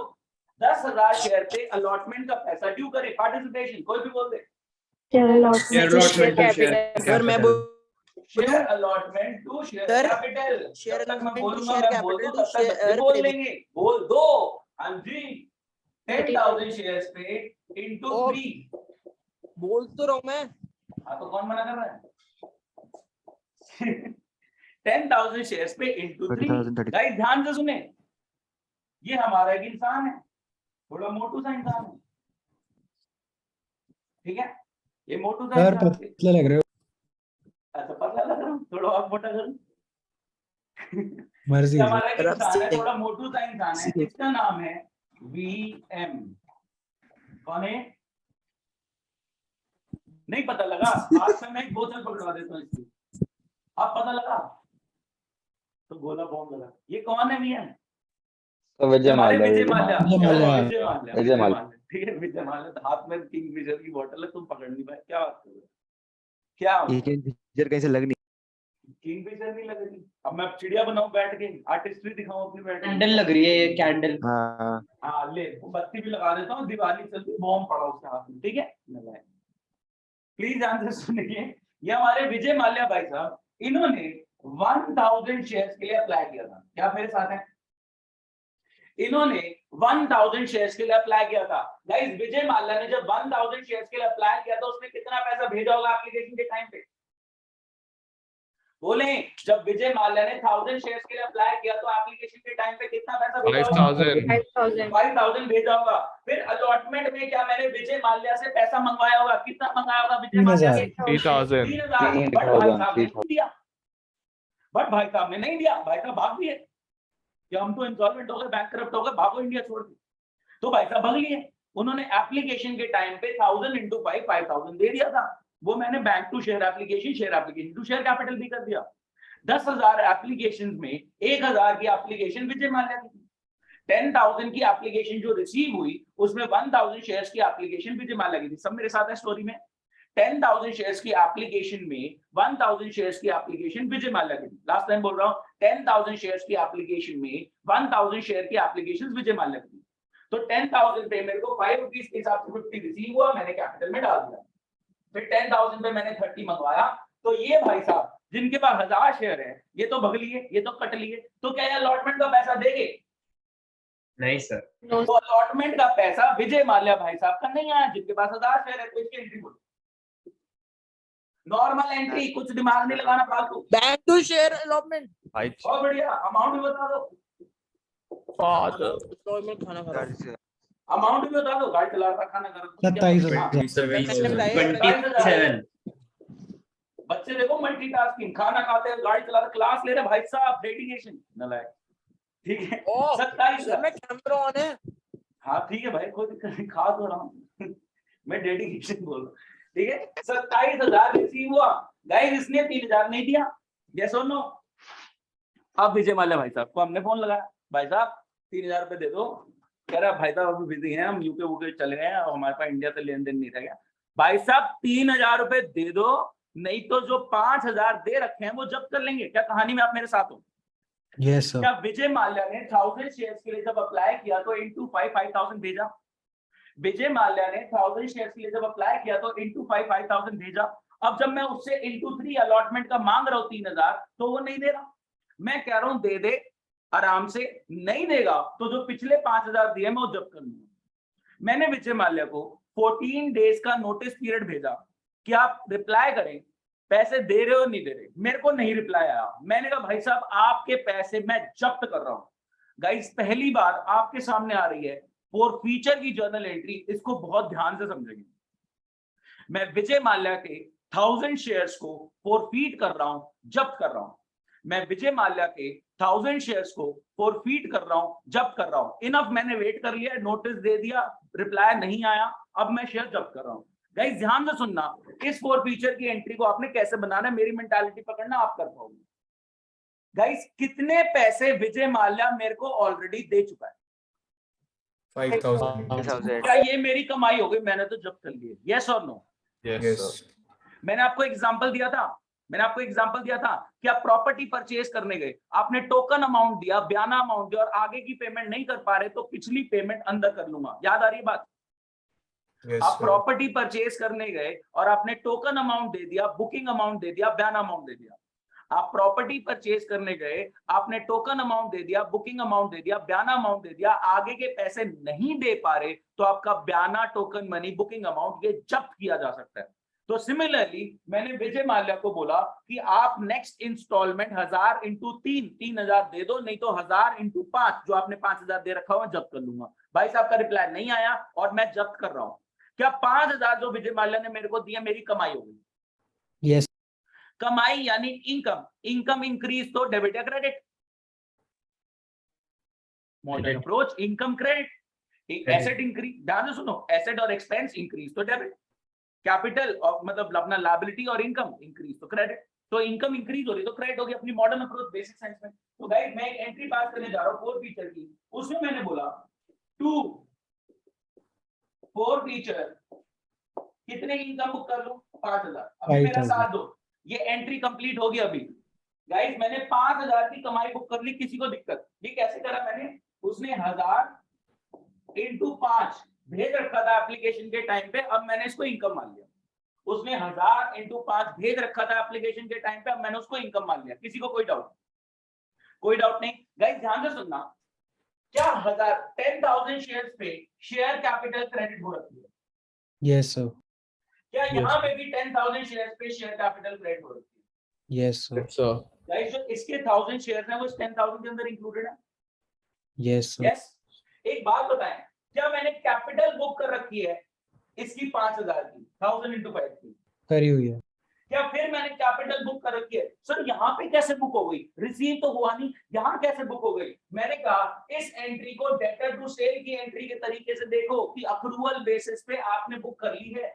10,000 शेयर पे अलॉटमेंट का पैसा ड्यू करे। पार्टिसिपेशन कोई भी बोल दे। Share Share allotment. allotment to share sir मैं capital. Share allotment to share Sir, capital. share जब तक मैं allotment to बोलूंगा share मैं बोल दूं capital तब to तक बच्चे share बोल credit. लेंगे। बोल दो। हाँ जी। 10,000 शेयर्स पे इंटू ओ। 3। बोल तो रहा हूं मैं। हाँ तो कौन मना कर रहा है? 10,000 शेयर्स पे इंटू 3। 30,000, गाइस ध्यान से सुने, ये हमारा एक इंसान है, थोड़ा मोटू सा इंसान है, ठीक है? ये मोटू सा यार इंसान है। पतले लग रहे हो। अच्छा पतला लग रहा हूँ, थोड़ा और मोटा करूं। मर्जी ये है। हमारा एक रफ इंसान है, से- थोड़ा मोटू सा इंसान है, इसका नाम है VM। कौन है? नहीं पता लगा? आज से मैं एक बोतल पकड़वा देता हूँ इसकी। अब पता लगा तो गोला बॉम्ब लगा। ये कौन है VM? विजय हमारे माल्या। विजय माल्या। विजय माल्या। विजय माल्या। विजय माल्या। ठीक है विजय माल्या। तो हाथ में किंगफिशर की बोतल है, तुम पकड़ नहीं पाए, क्या बात कर रहे हो? क्या एक पिक्चर कहीं से लग नहीं। किंगफिशर नहीं लग रही। अब मैं चिड़िया बनाऊं बैठ के, आर्टिस्ट्री दिखाऊं अपनी बैठ के। कैंडल लग रही है ये कैंडल। हाँ हाँ ले बत्ती भी लगा देता हूँ, दिवाली चलती, बॉम्ब पड़ा उसके हाथ में, ठीक है? प्लीज आंसर सुनिए। ये हमारे विजय माल्या भाई साहब, इन्होंने 1,000 शेयर्स के लिए अप्लाई किया था। क्या आप मेरे साथ हैं? इन्होंने 1,000 शेयर्स के लिए अप्लाई किया था। गाइस विजय माल्या ने जब 1,000 शेयर्स के लिए अप्लाई किया तो उसने कितना पैसा भेजा होगा एप्लीकेशन के टाइम पे? बोले जब विजय माल्या ने 1,000 शेयर्स के लिए अप्लाई किया तो एप्लीकेशन के टाइम पे कितना पैसा भेजा होगा? 5,000 5,000. 5,000 भेजा होगा। फिर अलॉटमेंट में क्या मैंने विजय माल्या से पैसा मंगवाया होगा? कितना मंगाया होगा विजय माल्या से? 3,000 3,000। बट भाई साहब ने नहीं दिया। बट भाई साहब ने नहीं दिया। भाई साहब भाग लिए कि हम तो इंसॉल्वेंट हो गए, बैंकरप्ट हो गए, भागो इंडिया छोड़ के। तो भाई साहब भाग लिए। उन्होंने एप्लीकेशन के टाइम पे 1,000 इंटू 5 5,000 दे दिया था। वो मैंने bank to share application to share capital भी कर दिया। 10,000 एप्लीकेशन में 1,000 की एप्लीकेशन विजय माल्या की थी। 10,000 की एप्लीकेशन जो रिसीव हुई उसमें 1,000 शेयर्स की एप्लीकेशन विजय माल्या की थी। सब मेरे साथ है स्टोरी में। 10,000 शेयर्स की एप्लीकेशन में 1,000 शेयर्स की एप्लीकेशन विजय माल्या की थी। लास्ट टाइम बोल रहा हूं, 10,000 शेयर्स की एप्लीकेशन में 1,000 शेयर की एप्लीकेशन विजय माल्या की थी। तो 10,000 पे मेरे को 5 रुपीज के हिसाब से 50 रिसीव हुआ, मैंने कैपिटल में डाल दिया। फिर 10,000 पे मैंने 30 मंगवाया। तो ये भाई साहब जिनके पास 1,000 शेयर है, ये तो भग लिए, ये तो कट लिए, तो क्या ये अलॉटमेंट का पैसा देंगे? नहीं सर। No. तो अलॉटमेंट का पैसा विजय माल्या भाई साहब का नहीं आया। जिनके पास 1,000 शेयर है तो इसकी एंट्री बोलो। नॉर्मल एंट्री, कुछ दिमाग नहीं लगाना फालतू। Bank to share allotment. बहुत बढ़िया। अमाउंट भी बता दो। नॉर्मल खाना खा रहा हूं। अमाउंट भी बता दो। गाड़ी चला रहा, खाना खा रहा। 27,000। 27। बच्चे देखो मल्टीटास्किंग, खाना खाते हैं, गाड़ी चला रहे, क्लास ले रहे, भाई साहब डेडिकेशन नलायक, ठीक है? 27 सर मैं कैमरा ऑन है। हाँ ठीक है भाई, कोई दिक्कत नहीं, खा तो रहा हूँ। मैं डेडिकेशन बोल रहा हूँ, ठीक है? 27,000 रिसीव हुआ। गाइस इसने 3,000 नहीं दिया। यस और नो? अब विजय माल्या भाई साहब को हमने फोन लगाया, भाई साहब 3,000 रुपए दे दो। कह रहा भाई साहब अभी बिजी हैं, हम यूके वूके चले गए और हमारे पास इंडिया से लेन देन नहीं रह गया। भाई साहब 3,000 रुपए दे दो, नहीं तो जो 5,000 दे रखे हैं वो जब्त कर लेंगे। क्या कहानी में आप मेरे साथ हो? Yes, sir. क्या विजय माल्या ने 1000 शेयर्स के लिए जब अप्लाई किया तो इनटू 5000 भेजा? विजय माल्या ने 1000 शेयर्स के लिए जब अप्लाई किया तो इनटू 5000 भेजा। अब जब मैं उससे इनटू 3 अलॉटमेंट का मांग रहा हूं 3000, तो वो नहीं दे रहा। मैं कह रहा हूं दे दे आराम से, नहीं देगा तो जो पिछले 5000 दिए मैं वो जब्त कर लूंगा। मैंने विजय माल्या को 14 डेज का नोटिस पीरियड भेजा कि आप रिप्लाई करें, पैसे दे रहे हो नहीं दे रहे। मेरे को नहीं रिप्लाई आया। मैंने कहा भाई साहब आपके पैसे मैं जब्त कर रहा हूं। गाइस पहली बार आपके सामने आ रही है फॉर फ्यूचर की जर्नल एंट्री, इसको बहुत ध्यान से समझेंगे। मैं विजय माल्या के 1000 शेयर्स को फॉरफीट कर रहा हूं, जब्त कर रहा हूं। मैं विजय माल्या के 1000 शेयर्स को फॉरफीट कर रहा हूं, जब्त कर रहा हूं। इनफ मैंने वेट कर लिया, नोटिस दे दिया, रिप्लाई नहीं आया, अब मैं शेयर जब्त कर रहा हूं। गाइस ध्यान से सुनना, इस फॉरफीचर की एंट्री को आपने कैसे बनाना है, मेरी मेंटालिटी पकड़ना, आप कर पाओगे। गाइस कितने पैसे विजय माल्या मेरे को ऑलरेडी दे चुका है? 5000. क्या ये मेरी कमाई हो गई? मैंने तो जब्त कर लिए। यस और नो? Yes. मैंने आपको एग्जांपल दिया था कि आप प्रॉपर्टी परचेज करने गए, आपने टोकन अमाउंट दिया, बयाना अमाउंट दिया और आगे की पेमेंट नहीं कर पा रहे तो पिछली पेमेंट अंदर कर लूंगा। याद आ रही है बात? आप प्रॉपर्टी परचेज करने गए और आपने टोकन अमाउंट दे दिया, बुकिंग अमाउंट दे दिया, बयाना अमाउंट दे दिया। आप प्रॉपर्टी परचेज करने गए, आपने टोकन अमाउंट दे दिया, बुकिंग अमाउंट दे दिया, बयाना अमाउंट दे दिया, आगे के पैसे नहीं दे पा रहे तो आपका बयाना, टोकन मनी, बुकिंग अमाउंट ये जब्त किया जा सकता है। तो सिमिलरली मैंने विजय माल्या को बोला कि आप नेक्स्ट इंस्टॉलमेंट 1000 इंटू 3000 दे दो, नहीं तो 1000 इंटू 5 जो आपने 5000 दे रखा हुआ जब्त कर लूंगा। भाई साहब का रिप्लाई नहीं आया और मैं जब्त कर रहा हूं। क्या 5000 जो विजय माल्या ने मेरे को दिया मेरी कमाई हो गई? Yes. कमाई यानी इनकम। इनकम इंक्रीज तो डेबिट या credit? Modern approach, income credit. Asset increase, ध्यान से सुनो, एसेट और एक्सपेंस इंक्रीज तो डेबिट, कैपिटल और मतलब अपना लायबिलिटी और इनकम इंक्रीज तो क्रेडिट। तो इनकम इंक्रीज हो रही तो क्रेडिट होगी अपनी मॉडर्न अप्रोच बेसिक साइंस में। तो गाइस मैं एक एंट्री पास करने जा रहा हूं फोर फीचर की, उसमें मैंने बोला टू फोर फीचर कितने की इनकम बुक कर लूं? 5000। अभी मेरा 5000। साथ दो, ये एंट्री कंप्लीट होगी अभी। गाइस मैंने 5000 की कमाई बुक कर ली, किसी को दिक्कत? ये कैसे करा मैंने? उसने 1000 इंटू 5 भेज रखा था एप्लीकेशन के टाइम पे, अब मैंने इसको इनकम मान लिया। उसने 1000 इंटू 5 भेज रखा था एप्लीकेशन के टाइम पे, अब मैंने उसको इनकम मान लिया। किसी को कोई डाउट? कोई डाउट नहीं। गाइस ध्यान से सुनना, क्या 10,000 शेयर्स पे शेयर कैपिटल क्रेडिट हो रखी है? Yes, sir. क्या यहाँ पे भी 10,000 शेयर्स पे शेयर कैपिटल क्रेडिट हो रखी है? Yes, sir. Yes, sir. Guys जो इसके 1000 शेयर्स हैं वो इस 10,000 के अंदर इंक्लूडेड है? Yes, sir. यस। एक बात बताएं, क्या मैंने कैपिटल बुक कर रखी है इसकी 5000 की, 1000 इंटू 5 की? करी हुई है। क्या फिर मैंने कैपिटल बुक कर रखी है? सर यहाँ पे कैसे बुक हो गई? रिसीव तो हुआ नहीं, यहाँ कैसे बुक हो गई? मैंने कहा इस एंट्री को डेटर टू सेल की एंट्री के तरीके से देखो कि अक्रूवल बेसिस पे आपने बुक कर ली है,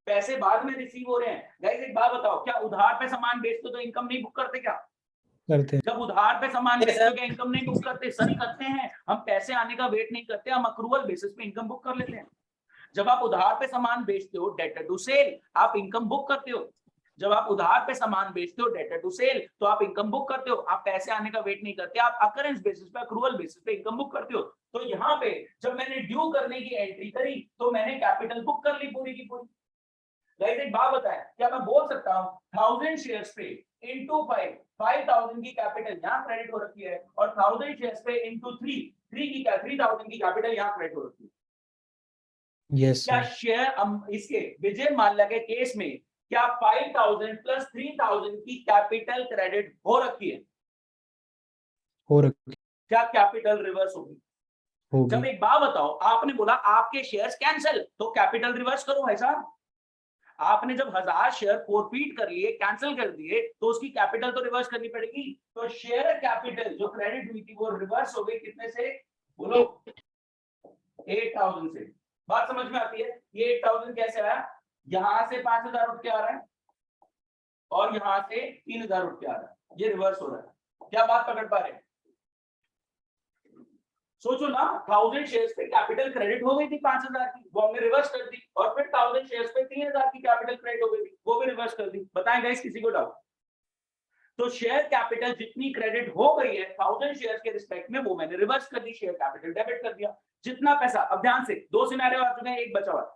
पैसे बाद में रिसीव हो रहे हैं। गाइस एक बात बताओ, क्या उधार पे सामान बेचते तो इनकम नहीं बुक करते क्या? करते। जब उधार पे सामान बेचते हो क्या इनकम नहीं बुक करते? सर करते हैं, हम पैसे आने का वेट नहीं करते, हम अक्रूवल बेसिस पे इनकम बुक कर लेते हैं। जब आप उधार पे सामान बेचते हो डेटर टू सेल, आप इनकम बुक करते हो। जब आप उधार पे सामान बेचते हो डेटर टू सेल, तो आप इनकम बुक करते हो, आप पैसे आने का वेट नहीं करते, आप अकरेंस बेसिस पे, अक्रूवल बेसिस पे इनकम बुक करते हो। तो यहाँ पे जब मैंने ड्यू करने की एंट्री करी तो मैंने कैपिटल बुक कर ली पूरी की पूरी। गाइस एक बात बताएं, क्या मैं बोल सकता हूँ 1000 शेयर्स पे इंटू 5000 की कैपिटल यहाँ क्रेडिट हो रखी है और 1000 शेयर्स पे इंटू 3000 की कैपिटल यहाँ क्रेडिट हो रखी है? Yes, क्या sir. शेयर इसके विजय माल्या के केस में क्या 5000 प्लस 3000 की कैपिटल क्रेडिट हो रखी है? हो रखी क्या कैपिटल रिवर्स होगी? जब होगी। एक बात बताओ, आपने बोला आपके शेयर्स कैंसिल, तो कैपिटल रिवर्स करो भाई साहब। आपने जब 1000 शेयर फॉरफीट कर लिए, कैंसिल कर दिए, तो उसकी कैपिटल तो रिवर्स करनी पड़ेगी। तो शेयर कैपिटल जो क्रेडिट हुई थी वो रिवर्स हो गई कितने से? बोलो 8000 से। बात समझ में आती है? ये 8000 कैसे आया? यहां से 5000 उठ के आ रहा है और यहां से 3000 उठ के आ रहा है, ये रिवर्स हो रहा है। क्या बात पकड़ पा रहे हैं? सोचो ना, 1000 शेयर्स पे कैपिटल क्रेडिट हो गई थी 5000 की, वो हमने रिवर्स कर दी, और फिर 1000 शेयर्स पे 3000 की कैपिटल क्रेडिट हो गई थी, वो भी रिवर्स कर दी। बताएं गाइस, किसी को डाउट? तो शेयर कैपिटल जितनी क्रेडिट हो गई है 1000 शेयर्स के रिस्पेक्ट में, वो मैंने रिवर्स कर दी, शेयर कैपिटल डेबिट कर दिया। जितना पैसा, अब ध्यान से 2 सिनेरियो आ चुके हैं, एक बचा हुआ।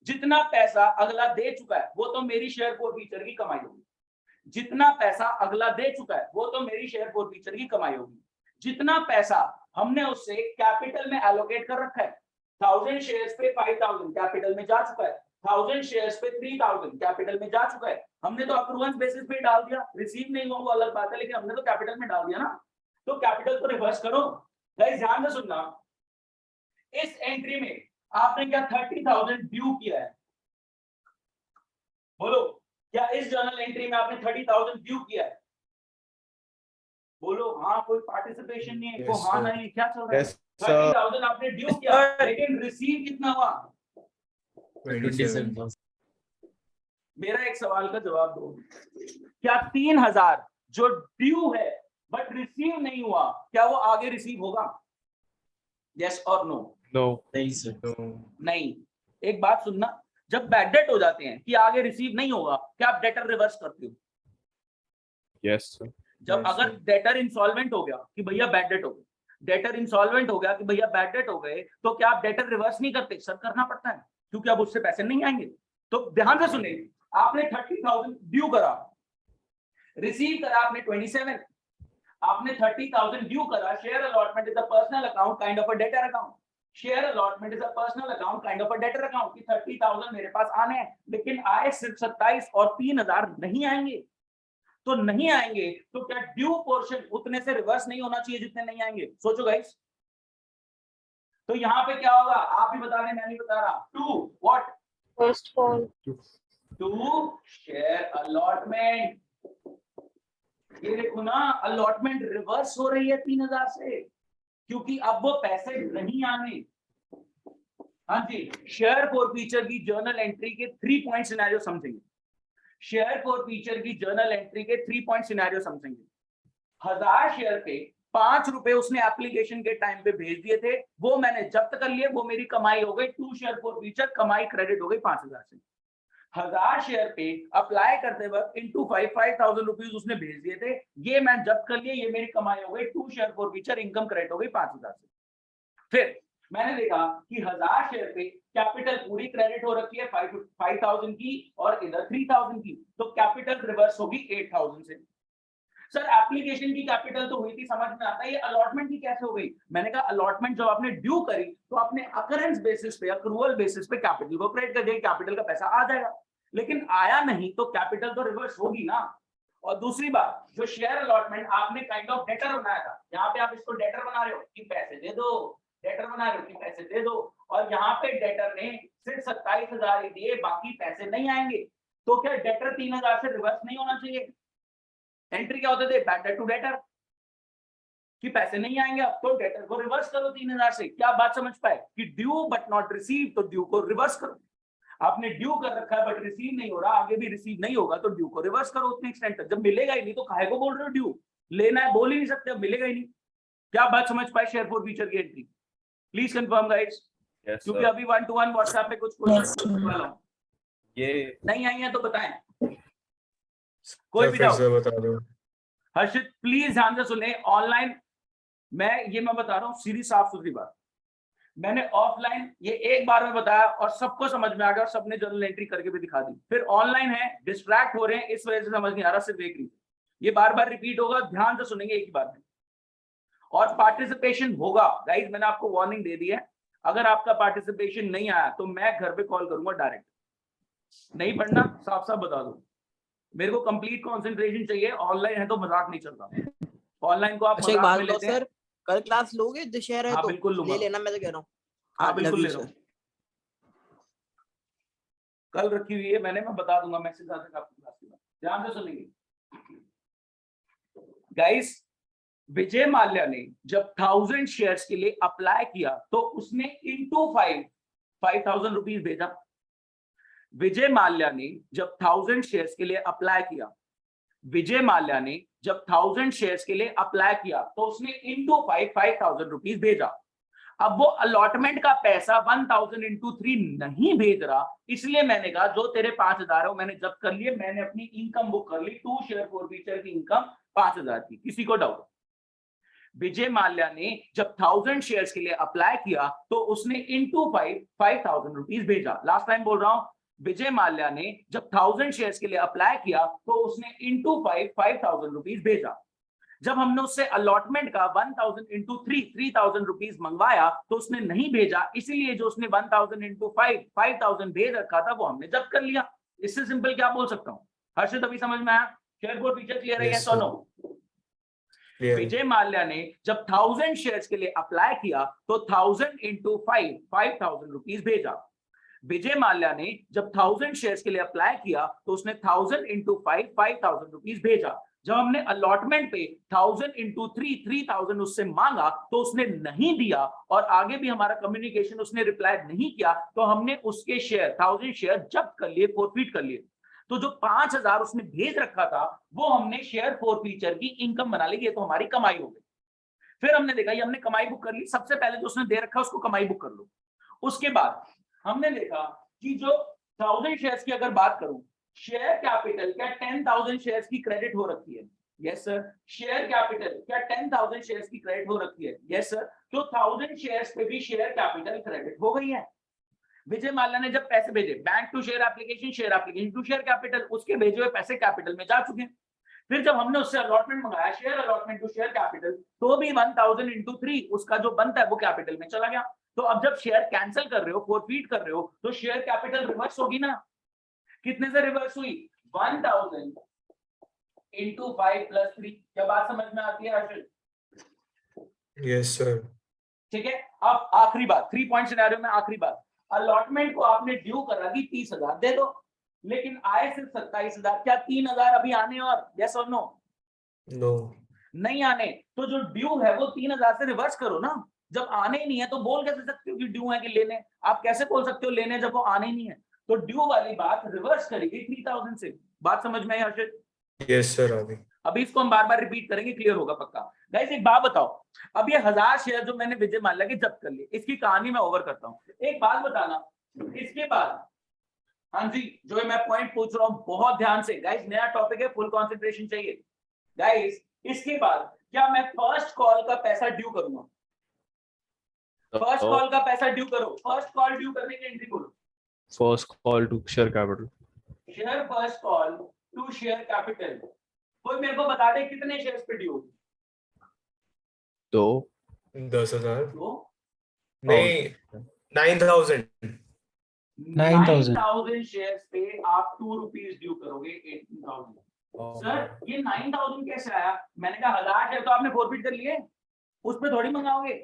जितना पैसा अगला दे चुका है वो तो मेरी शेयर फोरफीचर की कमाई होगी। जितना पैसा अगला दे चुका है वो तो मेरी शेयर फोरफीचर की कमाई होगी। जितना पैसा हमने उससे कैपिटल में एलोकेट कर रखा है, 1000 शेयर्स पे 5000 कैपिटल में जा चुका है, 1000 शेयर्स पे 3000 कैपिटल में जा चुका है। हमने तो अक्रूवेंस बेसिस पे डाल दिया, रिसीव नहीं हुआ वो अलग बात है, लेकिन हमने तो कैपिटल में डाल दिया ना, तो कैपिटल को रिवर्स करो। गाइस ध्यान से सुनना, इस एंट्री में आपने क्या 30,000 ड्यू किया है? बोलो, क्या इस जर्नल एंट्री में आपने 30,000 ड्यू किया है? बोलो हाँ, कोई पार्टिसिपेशन नहीं है, Yes, को हाँ sir. नहीं, क्या चल रहा है? Yes, sir. 30,000 आपने ड्यू किया, लेकिन रिसीव कितना हुआ? 27. मेरा एक सवाल का जवाब दो, क्या 3,000 जो ड्यू है बट रिसीव नहीं हुआ, क्या वो आगे रिसीव होगा? यस और नो? No. नहीं सर। No. नहीं। एक बात सुनना, जब बैड डेट हो जाते हैं कि आगे रिसीव नहीं होगा, क्या आप डेटर रिवर्स करते हो? Yes, sir. जब Yes, अगर sir. डेटर इंसॉल्वेंट हो गया कि भैया बैड डेट हो गई, डेटर इंसॉल्वेंट हो गया कि भैया बैड डेट हो गए, तो क्या आप डेटर रिवर्स नहीं करते? सर करना पड़ता है, क्योंकि अब उससे पैसे नहीं आएंगे। तो ध्यान से सुनिए, आपने 30,000 ड्यू करा, रिसीव करा आपने 27, आपने 30,000 ड्यू करा। Share allotment is a personal account, kind of a debtor account. Share allotment is a personal account, kind of a debtor account की 30,000 मेरे पास आने हैं, लेकिन आए सिर्फ 27 और 3,000 नहीं आएंगे। तो नहीं आएंगे तो क्या ड्यू पोर्शन उतने से रिवर्स नहीं होना चाहिए जितने नहीं आएंगे? सोचो गाइस। तो यहाँ पे क्या होगा आप ही बता रहे, मैं नहीं बता रहा। To what? First call. To share allotment. ये देखो ना, अलॉटमेंट रिवर्स हो रही है 3,000 से, क्योंकि अब वो पैसे नहीं आने। हाँ जी, शेयर फोरफीचर की जर्नल एंट्री के 3 पॉइंट सिनेरियो समझेंगे। शेयर फोरफीचर की जर्नल एंट्री के 3 पॉइंट सिनेरियो समझेंगे। 1000 शेयर पे 5 रुपए उसने एप्लीकेशन के टाइम पे भेज दिए थे, वो मैंने जब्त कर लिए, वो मेरी कमाई हो गई। 2 शेयर फोरफीचर कमाई क्रेडिट हो गई 5,000 से। 1000 शेयर पे अप्लाई करते वक्त इनटू 5,000 रुपीज उसने भेज दिए थे, ये मैं जब्त कर लिए, ये मेरी कमाई हो गई। 2 शेयर फोरफीचर इनकम क्रेडिट हो गई 5,000 से। फिर मैंने देखा कि 1000 शेयर पे कैपिटल पूरी क्रेडिट हो रखी है 5,000 की और इधर 3,000 की, तो कैपिटल रिवर्स होगी 8,000 से। सर एप्लीकेशन की कैपिटल तो हुई थी, समझ में आता है, ये अलॉटमेंट की कैसे हो गई? मैंने कहा अलॉटमेंट जब आपने ड्यू करी तो आपने अकरेंस बेसिस पे, अक्रूवल बेसिस पे कैपिटल को क्रेडिट कर दिया, कैपिटल का पैसा आ जाएगा, लेकिन आया नहीं तो कैपिटल तो रिवर्स होगी ना। और दूसरी बात, जो शेयर अलॉटमेंट आपने काइंड ऑफ डेटर बनाया था, यहाँ पे आप इसको डेटर बना रहे हो कि पैसे दे दो, डेटर बना रहे हो कि पैसे दे दो, और यहाँ पे डेटर ने सिर्फ 27,000 ही दिए, बाकी पैसे नहीं आएंगे, तो क्या डेटर 3,000 से रिवर्स नहीं होना चाहिए? एंट्री क्या होते थे? बैड डेट टू डेटर, कि पैसे नहीं आएंगे अब, तो डेटर को रिवर्स करो 3,000 से। क्या बात समझ पाए कि ड्यू बट नॉट रिसीव, तो ड्यू को रिवर्स करो। आपने ड्यू कर रखा है बट रिसीव नहीं हो रहा, आगे भी रिसीव नहीं होगा, तो ड्यू को रिवर्स करो उतने एक्सटेंट तक। जब मिलेगा ही नहीं तो काहे को बोल रहे हो ड्यू? लेना है बोल ही नहीं सकते, अब मिलेगा ही नहीं। क्या बात समझ पाए शेयर फोरफीचर की entry? Please confirm guys, Yes, क्योंकि sir. अभी 1-to-1 व्हाट्सएप पे कुछ क्वेश्चन वाला हूं। ये नहीं आई है तो बताएं, कोई भी फिर डाउट? से बता दो। हर्षित प्लीज ध्यान से सुने, ऑनलाइन मैं बता रहा हूँ सीधी साफ सुथरी बात, मैंने ऑफलाइन ये एक बार में बताया और सबको समझ में आ गया और सबने जर्नल एंट्री करके भी दिखा दी। फिर ऑनलाइन है, डिस्ट्रैक्ट हो रहे हैं, इस वजह से समझ नहीं आ रहा, सिर्फ एक रीजन। ये बार बार रिपीट होगा, ध्यान से सुनेंगे एक ही बार में। और पार्टिसिपेशन होगा गाइस, मैंने आपको वार्निंग दे दी है, अगर आपका पार्टिसिपेशन नहीं आया तो मैं घर पे कॉल करूंगा डायरेक्ट। नहीं पढ़ना, साफ साफ बता दो, मेरे को कंप्लीट कंसंट्रेशन चाहिए। ऑनलाइन है तो मजाक नहीं चल रहा, ऑनलाइन को आप अच्छा एक मजाक बात में बताओ लेते हैं। सर, कल क्लास लोगे दशहरा है हाँ तो बिल्कुल लूंगा, ले लेना, मैं तो कह रहा हूँ। हाँ love बिल्कुल you, ले लो, sir. कल रखी हुई है मैंने, मैं बता दूंगा मैसेज आ जाएगा आपकी क्लास के बाद, ध्यान से सुनेंगे गाइस। विजय माल्या ने जब 1000 शेयर्स के लिए अप्लाई किया तो उसने इनटू 5,000 रुपीज भेजा। विजय माल्या ने जब 1000 शेयर्स के लिए अप्लाई किया, विजय माल्या ने जब 1000 शेयर्स के लिए अप्लाई किया तो उसने इनटू 5,000 रुपीज भेजा। अब वो अलॉटमेंट का पैसा 1,000 इंटू 3 नहीं भेज रहा, इसलिए मैंने कहा जो तेरे 5,000 है वो मैंने जब्त कर लिए, मैंने अपनी इनकम बुक कर ली, 2 शेयर फोरफीचर की इनकम 5,000 की, किसी को डाउट? विजय माल्या ने जब 1000 शेयर्स के लिए अप्लाई किया तो उसने इनटू 5,000 रुपीज भेजा। लास्ट टाइम बोल रहा हूं, विजय माल्या ने जब 1000 शेयर्स के लिए अप्लाई किया तो उसने इनटू 5,000 रुपीज भेजा। जब हमने उससे अलॉटमेंट का 1000 इंटू 3,000 रुपीज मंगवाया तो उसने नहीं भेजा, इसीलिए जो उसने 1000 इंटू 5,000 भेज रखा था वो हमने जब्त कर लिया। इससे सिंपल क्या बोल सकता हूं? हर्षित अभी समझ में आया? शेयर बोर्ड फीचर क्लियर है? यस और नो? विजय माल्या ने जब 1000 शेयर्स के लिए अप्लाई किया तो 1000 इंटू 5,000 रुपीज भेजा। विजय माल्या ने जब 1000 शेयर्स के लिए अप्लाई किया तो उसने 1000 इंटू 5,000 रुपीज भेजा। जब हमने अलॉटमेंट पे 1000 इंटू 3,000 उससे मांगा तो उसने नहीं दिया और आगे भी हमारा कम्युनिकेशन उसने रिप्लाई नहीं किया तो हमने उसके शेयर 1000 शेयर जब्त कर लिए, फॉरफीट कर लिए। तो जो 5,000 उसने भेज रखा था वो हमने शेयर फॉरफीचर की इनकम बना ली, ये तो हमारी कमाई हो गई। फिर हमने देखा ये हमने कमाई बुक कर ली, सबसे पहले जो उसने दे रखा उसको कमाई बुक कर लो। उसके बाद हमने देखा कि जो 1000 शेयर्स की अगर बात करूं, शेयर कैपिटल क्या 10,000 शेयर्स की क्रेडिट हो रखी है? Yes sir. शेयर कैपिटल क्या 10,000 शेयर्स की क्रेडिट हो रखी है? Yes sir. तो 1000 शेयर्स पे भी शेयर कैपिटल क्रेडिट हो गई है। विजय माल्या ने जब पैसे भेजे, bank to share application to share capital, उसके भेजे हुए पैसे कैपिटल में जा चुके हैं। फिर जब हमने उससे अलॉटमेंट मंगाया, share allotment to share capital, तो भी 1000 इंटू 3 उसका जो बनता है वो कैपिटल में चला गया। तो अब जब शेयर कैंसिल कर रहे हो, फॉरफीट कर रहे हो, तो शेयर कैपिटल रिवर्स होगी ना? कितने से रिवर्स हुई? 1000 इंटू 5 प्लस 3। क्या बात समझ में आती है हर्षित? Yes sir. ठीक है। अब आखिरी बात, 3 पॉइंट सिनेरियो में आखिरी बात, अलॉटमेंट को आपने ड्यू करा कि 30,000 दे दो, लेकिन आए सिर्फ 27,000। क्या 3,000 अभी आने और? यस और नो? नो। नहीं आने। तो जो ड्यू है वो 3,000 से रिवर्स करो ना। जब आने ही नहीं है तो बोल कैसे सकते हो कि ड्यू है कि लेने? आप कैसे बोल सकते हो लेने जब वो आने ही नहीं है? तो ड्यू वाली बात रिवर्स करेगी 3,000 से। बात समझ में आई हर्षित? Yes sir. अभी इसको हम बार बार रिपीट करेंगे, क्लियर होगा पक्का। गाइस एक बात बताओ, अब ये 1000 शेयर जो मैंने विजय माल्या के जब्त कर लिए, इसकी कहानी मैं ओवर करता हूं। एक बात बताना, इसके बाद, हाँ जी, जो मैं पॉइंट पूछ रहा हूं बहुत ध्यान से गाइस, नया टॉपिक है, फुल कंसंट्रेशन चाहिए गाइस। इसके बाद क्या मैं फर्स्ट कॉल का पैसा ड्यू करूंगा? फर्स्ट कॉल का पैसा ड्यू करो। फर्स्ट कॉल ड्यू करने की एंट्री बोलो। First call to share capital. Share first call to share capital. कोई मेरे को बता दे कितने शेयर्स पे ड्यू? तो 10,000 तो नहीं 9,000 9,000 शेयर्स पे आप 2 रुपीज ड्यू करोगे 18,000। सर ये 9,000 कैसे आया? मैंने कहा 1000 शेयर तो आपने फॉरफीट कर लिए, उस पे थोड़ी मंगाओगे।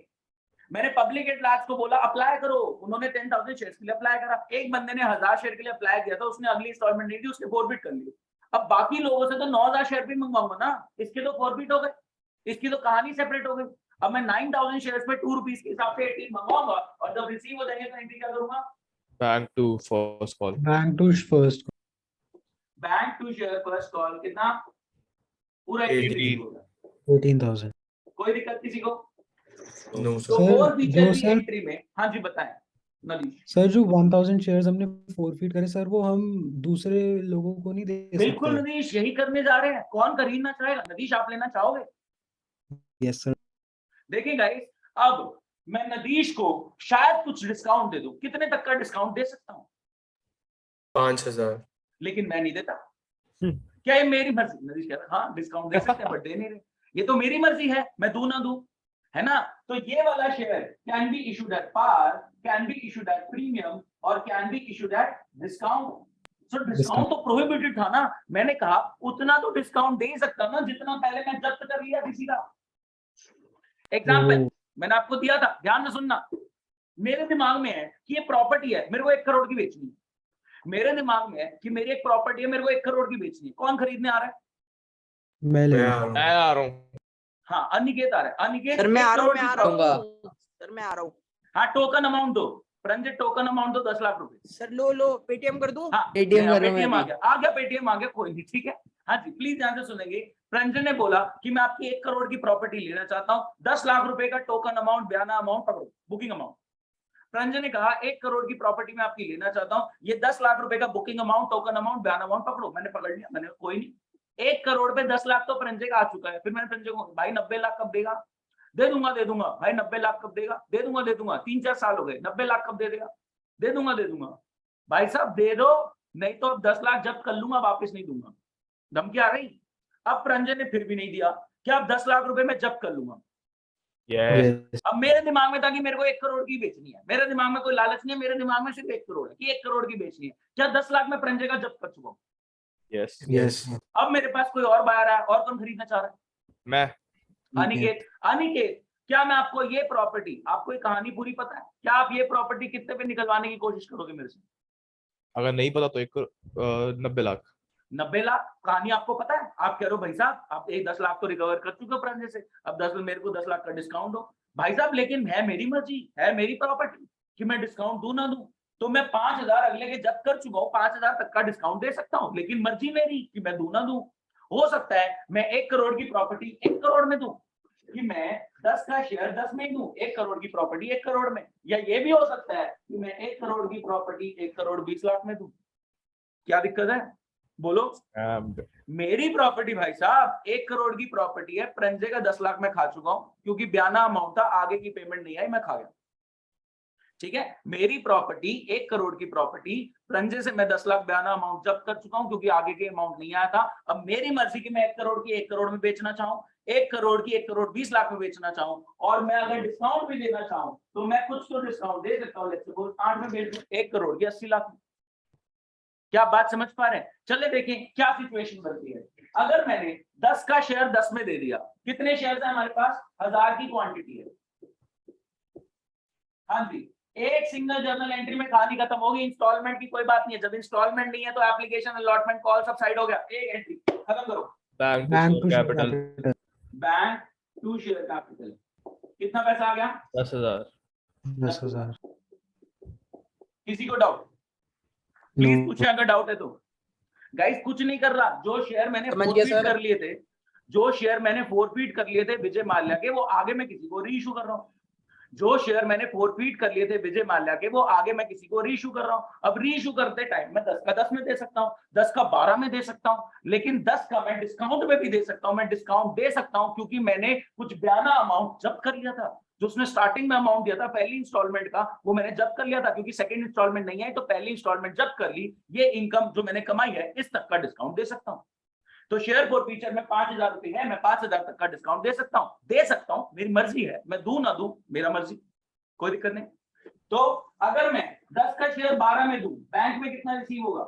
मैंने पब्लिक एट लार्ज को बोला अप्लाई करो, उन्होंने 10,000 शेयर्स के लिए अप्लाई करा। एक बंदे ने 1000 शेयर के लिए अप्लाई किया था, उसने अगली इंस्टॉलमेंट नहीं दी, उसके फॉरफीट कर लिए। अब बाकी लोगों से तो 9,000 शेयर भी मंगवाऊंगा ना, इसके तो फॉरफीट हो गए, इसकी तो कहानी सेपरेट हो गई। अब मैं 9,000 शेयर्स पे 2 रुपीज के हिसाब से 18 मंगवाऊंगा और जब रिसीव हो जाएंगे तो एंट्री क्या करूंगा? Bank to first call. Bank to first bank to share first call कितना? पूरा 18,000। कोई दिक्कत किसी को? नो तो सर। और फीचर जो की सर- एंट्री में, हाँ जी बताएं नदीश। सर जो 1000 शेयर्स हमने फॉरफीट करे सर, वो हम दूसरे लोगों को नहीं दे बिल्कुल सकते। नदीश, यही करने जा रहे हैं। कौन खरीदना चाहेगा? नदीश आप लेना चाहोगे? Yes sir. देखिए गाइस, अब मैं नदीश को शायद कुछ डिस्काउंट दे दूं। कितने तक का डिस्काउंट दे सकता हूं? 5,000। लेकिन मैं नहीं देता। क्या ये मेरी मर्जी? नदीश कह रहा हाँ डिस्काउंट दे सकते हैं बट दे नहीं रहे। ये तो मेरी मर्जी है, मैं दूं ना दूं, है ना? तो ये वाला share can be issued at par, can be issued at premium और can be issued at discount. So discount तो प्रोहिबिटेड था ना। मैंने कहा उतना तो डिस्काउंट दे सकता ना जितना पहले मैं जब्त कर लिया किसी का। एग्जाम्पल मैंने आपको दिया था, ध्यान से सुनना। मेरे दिमाग में है कि ये प्रॉपर्टी है, मेरे को 1 करोड़ की बेचनी है। मेरे दिमाग में है कि मेरी एक प्रॉपर्टी है, मेरे को 1 करोड़ की बेचनी है। कौन खरीदने आ रहा है? मैं ले मैं आ रहा हूँ। हाँ अनिकेत आ रहा है। अनिकेत सर मैं 1 आ रहा हूँ, करोड़ मैं की आ रहा property- हूँ सर, मैं आ रहा हूँ। हाँ टोकन अमाउंट दो प्रंजित, टोकन अमाउंट दो 10 लाख रुपए। सर लो पेटीएम कर दूं? हाँ पेटीएम कर रहा हूं पेटीएम मैं आ गया, आ गया पेटीएम आ गया, कोई नहीं, ठीक है। हाँ जी प्लीज ध्यान से सुनेंगे। प्रंजन ने बोला कि मैं आपकी 1 करोड़ की प्रॉपर्टी लेना चाहता हूँ, 10 लाख रुपए का टोकन अमाउंट, बयाना अमाउंट पकड़ो, बुकिंग अमाउंट। प्रंजन ने कहा 1 करोड़ की प्रॉपर्टी मैं आपकी लेना चाहता हूँ, ये 10 लाख रुपए का बुकिंग अमाउंट, टोकन अमाउंट, बयाना अमाउंट पकड़ो। मैंने पकड़ लिया, मैंने कोई नहीं 1 करोड़ पे 10 लाख तो प्रंजय का आ चुका है। फिर मैंने प्रंजय को भाई 90 लाख कब देगा? दे दूंगा भाई 90 लाख कब देगा? दे दूंगा 3-4 साल हो गए, 90 लाख कब दे देगा? दे दूंगा भाई साहब दे दो, नहीं तो अब 10 लाख जब्त कर लूंगा, वापस नहीं दूंगा। धमकी आ गई। अब प्रंजय ने फिर भी नहीं दिया, क्या अब 10 लाख रुपए में जब्त कर लूंगा। Yes. अब मेरे दिमाग में था कि मेरे को 1 करोड़ की बेचनी है, मेरे दिमाग में कोई लालच नहीं है, मेरे दिमाग में सिर्फ 1 करोड़ है कि 1 करोड़ की बेचनी है। क्या 10 लाख में प्रंजय का जब्त कर चुका हूं? Yes. यस अब मेरे पास कोई और बायर है, और कौन खरीदना चाह रहा है? मैं अनिकेत, क्या मैं आपको ये प्रॉपर्टी, आपको ये कहानी पूरी पता है? क्या आप ये प्रॉपर्टी कितने पे निकलवाने की कोशिश करोगे मेरे से? अगर नहीं पता तो 90 लाख। 90 लाख कहानी आपको पता है? आप कह रहे हो भाई साहब आप 10 लाख तो रिकवर कर चुके हो प्रंजय से, अब 10 मेरे को 10 लाख का डिस्काउंट दो। भाई साहब लेकिन है मेरी मर्जी, है मेरी प्रॉपर्टी कि मैं डिस्काउंट दूं ना दूं। तो मैं 5,000 अगले के जब्त कर चुका हूँ, 5,000 तक का डिस्काउंट दे सकता हूँ, लेकिन मर्जी मेरी कि मैं दूं ना दूं। हो सकता है मैं 1 करोड़ की प्रॉपर्टी 1 करोड़ में दूं, कि मैं 10 का शेयर 10 में ही दूं, 1 करोड़ की प्रॉपर्टी 1 करोड़ में, या ये भी हो सकता है कि मैं 1 करोड़ की प्रॉपर्टी 1 करोड़ 20 लाख में दूं। क्या दिक्कत है बोलो? मेरी प्रॉपर्टी भाई साहब 1 करोड़ की प्रॉपर्टी है, प्रंजय का 10 लाख में खा चुका हूं, क्योंकि बयाना अमाउंट था, आगे की पेमेंट नहीं आई, मैं खा गया। ठीक है, मेरी प्रॉपर्टी 1 करोड़ की प्रॉपर्टी, प्रंजय से मैं 10 लाख बयाना अमाउंट जब्त कर चुका हूं, क्योंकि आगे के अमाउंट नहीं आया था। अब मेरी मर्जी कि मैं 1 करोड़ की 1 करोड़ में बेचना चाहूं, 1 करोड़ की 1 करोड़ 20 लाख में बेचना चाहूं, और मैं अगर डिस्काउंट भी देना चाहूं तो मैं कुछ तो डिस्काउंट दे सकता हूं। लेट्स सपोज 8 में बेच दूं 1 करोड़ की 80 लाख में। क्या बात समझ पा रहे हैं? चले देखें क्या सिचुएशन बनती है। अगर मैंने 10 का शेयर 10 में दे दिया, कितने शेयर है हमारे पास? 1000 की क्वांटिटी है। हाँ जी, एक सिंगल जर्नल एंट्री में कहानी खत्म होगी, इंस्टॉलमेंट की कोई बात नहीं है। जब इंस्टॉलमेंट नहीं है तो एप्लीकेशन अलॉटमेंट कॉल सब साइड हो गया, एक एंट्री खत्म करो। Bank bank to to capital capital bank to share capital, कितना पैसा आ गया? 10,000। 10,000 किसी को डाउट? प्लीज पूछे अगर डाउट है तो। गाइस कुछ नहीं कर रहा, जो शेयर मैंने समझ गया फोरफीट सर। कर लिए थे, जो शेयर मैंने फोरफीट कर लिए थे विजय माल्या के, वो आगे मैं किसी को री इशू कर रहा हूँ। जो शेयर मैंने फोरफीट कर लिए थे विजय माल्या के, वो आगे मैं किसी को री इशू कर रहा हूँ। अब री इशू करते टाइम मैं 10 का 10 में दे सकता हूँ, 10 का 12 में दे सकता हूँ, लेकिन 10 का मैं डिस्काउंट में भी दे सकता हूँ। मैं डिस्काउंट दे सकता हूँ क्योंकि मैंने कुछ बयाना अमाउंट जब्त कर लिया था। जो उसने स्टार्टिंग में अमाउंट दिया था पहली इंस्टॉलमेंट का, वो मैंने जब्त कर लिया था, क्योंकि सेकंड इंस्टॉलमेंट नहीं आई तो पहली इंस्टॉलमेंट जब्त कर ली। ये इनकम जो मैंने कमाई है, इस तक का डिस्काउंट दे सकता हूँ। तो शेयर फोरफीचर में 5,000 रुपए है, मैं 5,000 तक का डिस्काउंट दे सकता हूँ, मेरी मर्जी है, मैं दूं ना दूं मेरा मर्जी, कोई दिक्कत नहीं। तो अगर मैं 10 का शेयर 12 में दूं, बैंक में कितना रिसीव होगा?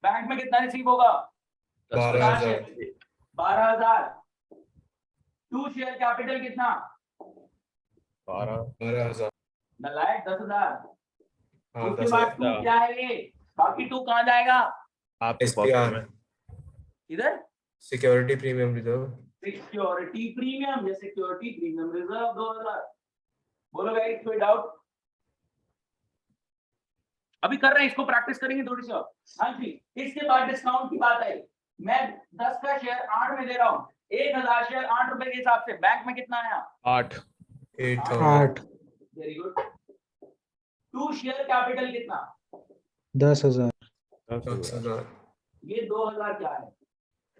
बैंक में कितना रिसीव होगा? 12,000। टू शेयर कैपिटल कितना? 12,000। नलायक 10,000। हाँ, उसके बाद 10,000। टू क्या है ये? बाकी 2 कहां जाएगा? आपके SPR पॉकेट में। इधर security premium reserve security premium या सिक्योरिटी प्रीमियम रिजर्व 2,000। बोलो गाइस कोई डाउट? अभी कर रहे हैं, इसको प्रैक्टिस करेंगे थोड़ी सी और। हाँ जी, इसके बाद डिस्काउंट की बात आई। मैं 10 का शेयर 8 में दे रहा हूँ, 1,000 शेयर 8 रुपए के हिसाब से। बैंक में कितना आया? 8। 8,000 very good. To share capital कितना? 10,000 10,000 ये 2,000 क्या है?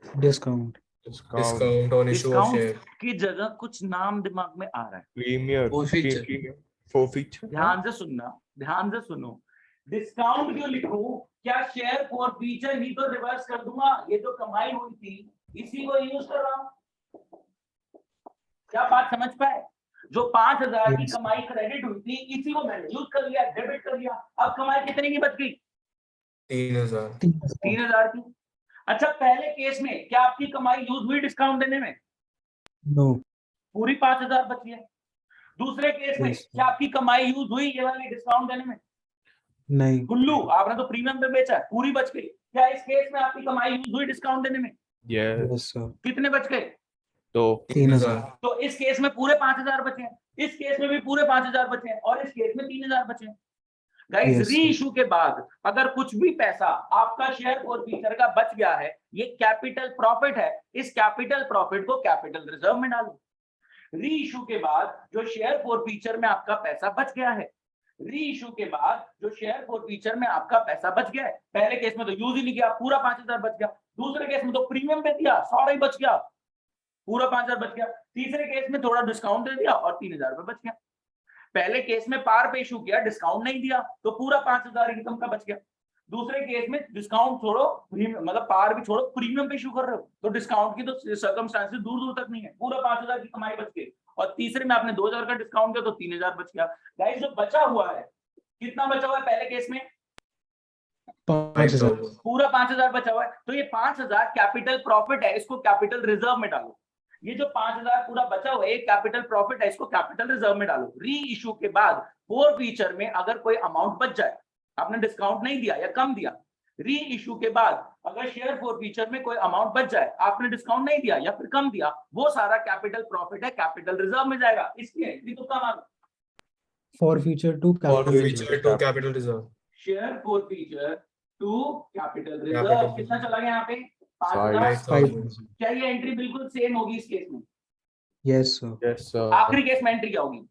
Discount discount on issue of discount share की जगह कुछ नाम दिमाग में आ रहा है, प्रीमियर फॉरफीचर। ध्यान से सुनना, ध्यान से सुनो। डिस्काउंट क्यों लिखूं? क्या शेयर फोरफीचर ही तो रिवर्स कर दूंगा? ये जो कमाई हुई थी इसी को यूज कर रहा हूं। क्या बात समझ पाए? जो 5,000 की कमाई क्रेडिट हुई थी, इसी को मैंने यूज कर लिया, डेबिट कर लिया। अब कमाई कितने की बच गई? 3,000 3,000 की। अच्छा, पहले केस में क्या आपकी कमाई यूज हुई डिस्काउंट देने में? नो पूरी 5,000 बची है। दूसरे केस में Yes. क्या आपकी कमाई यूज हुई ये वाली डिस्काउंट देने में? नहीं गुल्लू आपने तो प्रीमियम पे बेचा है, पूरी बच गई। क्या इस केस में आपकी कमाई यूज हुई डिस्काउंट देने में? यस। सर कितने बच गए? तो 3,000 तो इस केस में पूरे 5,000 बचे हैं, इस केस में भी पूरे 5,000 बचे हैं, और इस केस में 3,000 बचे हैं। गाइस Yes, री इशू के बाद अगर कुछ भी पैसा आपका शेयर फोरफीचर का बच गया है, ये कैपिटल प्रॉफिट है, इस कैपिटल प्रॉफिट को कैपिटल रिजर्व में डालो। री इशू के बाद जो शेयर फोरफीचर में आपका पैसा बच गया है, री इशू के बाद जो शेयर फोरफीचर में आपका पैसा बच गया है, पहले केस में तो यूज ही नहीं किया, पूरा 5,000 बच गया। दूसरे केस में तो प्रीमियम पे दिया, सारा ही बच गया, पूरा 5,000 बच गया। तीसरे केस में थोड़ा डिस्काउंट दे दिया और 3,000 रुपए बच गया। पहले केस में पार पे इशू किया, डिस्काउंट नहीं दिया, तो पूरा 5,000 इनकम का बच गया। दूसरे केस में डिस्काउंट छोड़ो, मतलब पार भी छोड़ो, प्रीमियम पे इशू कर रहे हो, तो डिस्काउंट की तो सर्कमस्टेंसेस दूर दूर तक नहीं है, पूरा 5,000 की कमाई बच गई। और तीसरे में आपने 2,000 का डिस्काउंट दिया तो 3,000 बच गया। गाइस जो बचा हुआ है, कितना बचा हुआ है पहले केस में? 5,000। पूरा 5,000 बचा हुआ है। तो ये 5,000 कैपिटल प्रॉफिट है, इसको कैपिटल रिजर्व में डालो। ये जो 5,000 पूरा बचा हुआ है, एक कैपिटल प्रॉफिट है, इसको कैपिटल रिजर्व में डालो। री इशू के बाद फॉरफीचर में अगर कोई अमाउंट बच जाए, आपने डिस्काउंट नहीं दिया या कम दिया, री इशू के बाद अगर शेयर फॉरफीचर में कोई अमाउंट बच जाए, आपने डिस्काउंट नहीं दिया या फिर कम दिया, वो सारा कैपिटल प्रॉफिट है, कैपिटल रिजर्व में जाएगा। इसकी एंट्री तो कम आ गई। Forfeiture to Forfeiture to capital reserve. Share forfeiture to capital reserve Capital. कितना चला गया यहाँ पे? 5,000. 5,000। क्या ये एंट्री बिल्कुल सेम होगी इस केस में? Yes sir, yes sir. आखिरी केस में एंट्री क्या होगी?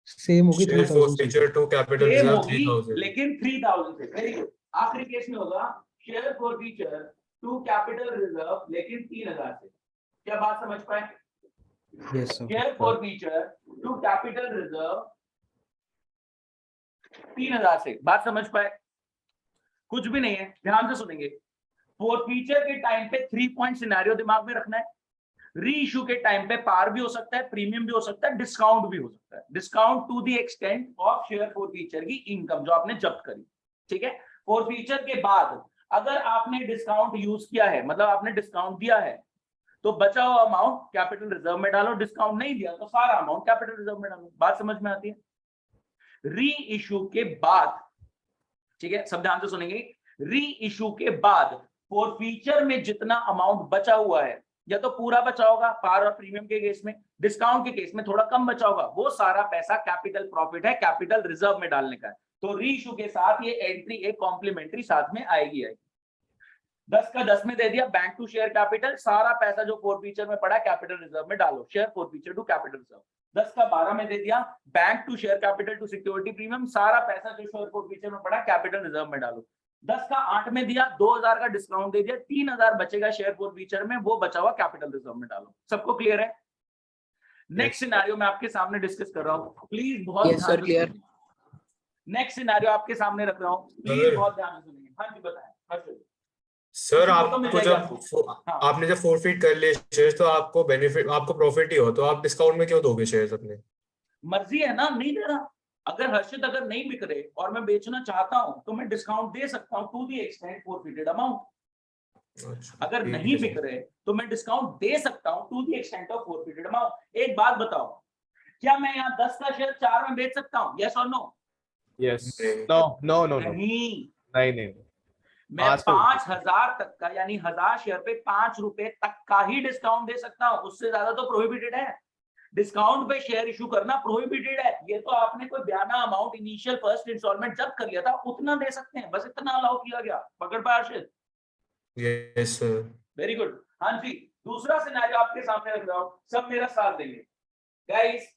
सेम होगी Share 3,000 forfeiture to capital same reserve होगी 3,000. लेकिन 3,000 से। Very good. आखिरी केस में होगा share forfeiture to capital reserve लेकिन 3,000 से। क्या बात समझ पाए? Yes sir. Share forfeiture to capital reserve 3,000 से। बात समझ पाए? कुछ भी नहीं है, ध्यान से सुनेंगे। फॉरफीचर के टाइम पे 3 पॉइंट सिनेरियो दिमाग में रखना है। री इशू के टाइम पे पार भी हो सकता है, प्रीमियम भी हो सकता है, डिस्काउंट भी हो सकता है। Discount to the extent of share forfeiture की इनकम जो आपने जब्त करी, ठीक है। फॉरफीचर के बाद अगर आपने डिस्काउंट यूज किया है, मतलब आपने डिस्काउंट दिया है, तो बचा हुआ अमाउंट कैपिटल रिजर्व में डालो। डिस्काउंट नहीं दिया तो सारा अमाउंट कैपिटल रिजर्व में डालो। बात समझ में आती है? री इशू के बाद, ठीक है, सब ध्यान से सुनेंगे। री इशू के बाद फॉरफीचर में जितना अमाउंट बचा हुआ है, या तो पूरा बचा होगा पार और प्रीमियम के केस में, डिस्काउंट के केस में थोड़ा कम बचा होगा, वो सारा पैसा कैपिटल प्रॉफिट है, कैपिटल रिजर्व में डालने का है। तो री इशू के साथ ये एंट्री एक कॉम्प्लीमेंट्री साथ में आएगी। 10 का 10 में दे दिया बैंक टू शेयर कैपिटल, सारा पैसा जो फॉरफीचर में पड़ा कैपिटल रिजर्व में डालो। Share forfeiture to capital reserve. 10 का 12 में दे दिया bank to share capital to security premium, सारा पैसा जो शेयर फॉरफीचर में पड़ा कैपिटल रिजर्व में डालो। 10 का 8 में दिया, 2,000 का डिस्काउंट दे दिया, 3,000 बचेगा शेयर फॉरफीचर में, वो बचा हुआ कैपिटल रिजर्व में डालो। सबको क्लियर है? नेक्स्ट सिनेरियो मैं आपके सामने डिस्कस कर रहा हूँ, प्लीज बहुत ध्यान से सुनिए। नेक्स्ट सिनेरियो आपके सामने रख रहा हूँ, प्लीज बहुत ध्यान से सुनिए। हाँ जी बताएं। सर किसी को तो मिल आपको जाएगा जब आपको। हाँ। आपने जब फोरफिट कर लिए शेयर, तो आपको बेनिफिट, आपको प्रॉफिट ही हो, तो आप डिस्काउंट में क्यों दोगे शेयर्स अपने? मर्जी है ना, नहीं दे रहा। अगर हर्षित अगर नहीं बिक रहे और मैं बेचना चाहता हूं तो मैं डिस्काउंट दे सकता हूं to the extent forfeited amount. अगर नहीं बिक रहे तो मैं डिस्काउंट दे सकता हूं to the extent of forfeited amount. एक बात बताओ, क्या मैं यहाँ 10 का शेयर 4 में बेच सकता हूँ? यस और no? Yes. No no no no. नहीं। नहीं। मैं 5,000 तक का, यानी 1,000 शेयर पे 5 रुपए तक का ही डिस्काउंट दे सकता हूँ, उससे ज्यादा तो प्रोहिबिटेड है। डिस्काउंट पे शेयर इशू करना प्रोहिबिटेड है। ये तो आपने कोई बयाना अमाउंट इनिशियल फर्स्ट इंस्टॉलमेंट जब कर लिया था उतना दे सकते हैं, बस इतना अलाउ किया गया। पकड़ पाया Harshit? Yes sir. Very good. हाँ जी, दूसरा सिनेरियो आपके सामने रख रहा हूं, सब मेरा साथ देंगे गाइस।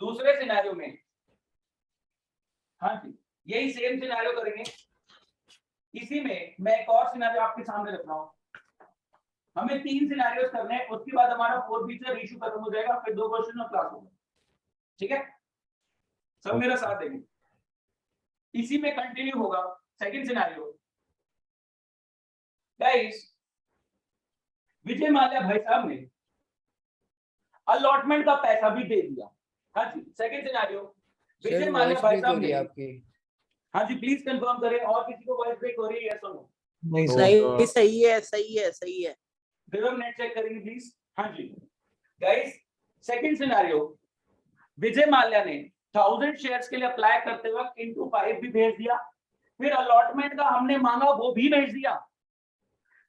दूसरे सिनेरियो में, हाँ जी, यही सेम सिनेरियो करेंगे। इसी में मैं एक और सिनेरियो आपके सामने रख रहा हूं। हमें 3 सिनेरियोस करने हैं, उसके बाद हमारा फॉरफीचर इशू खत्म हो जाएगा, फिर 2 क्वेश्चन और क्लास होगा। ठीक है, सब मेरा साथ देंगे। इसी में कंटिन्यू होगा second scenario. Guys, Vijay Mallya भाई साहब ने अलॉटमेंट का पैसा भी दे दिया। हाँ जी, सेकंड सिनेरियो, विजय माल्या भाई साहब ने आपकी, हाँ जी प्लीज कंफर्म करें। और किसी को वॉइस ब्रेक हो रही है? यस और नो? नहीं सर। नहीं, सही है सही है सही है। फिर हम नेट चेक करेंगे प्लीज। हाँ जी guys, second scenario, Vijay Mallya ने 1000 शेयर्स के लिए अप्लाई करते वक्त इनटू 5 भी भेज दिया, फिर अलॉटमेंट का हमने मांगा वो भी भेज दिया।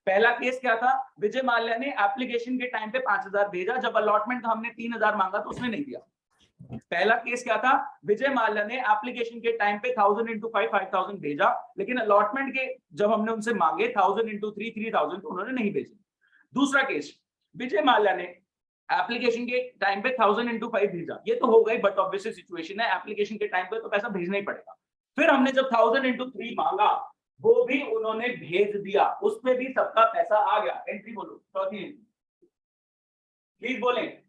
पहला केस क्या था? विजय माल्या ने एप्लीकेशन के टाइम पे 5,000 भेजा, जब अलॉटमेंट का हमने 3,000 मांगा तो उसने नहीं दिया। पहला केस क्या था? विजय माल्या ने एप्लीकेशन के टाइम पे 1000 इंटू 5,000 भेजा, लेकिन अलॉटमेंट के जब हमने उनसे मांगे 1000 इंटू 3,000 तो उन्होंने नहीं भेजे। दूसरा केस, विजय माल्या ने एप्लीकेशन के टाइम पे 1000 इंटू 5 भेजा, ये तो हो गई बट ऑब्वियस सिचुएशन है, एप्लीकेशन के टाइम पे तो पैसा भेजना ही पड़ेगा। फिर हमने जब 1000 इंटू 3 मांगा वो भी उन्होंने भेज दिया, उसमें भी सबका पैसा आ गया। एंट्री बोलो, चौथी एंट्री प्लीज बोलें।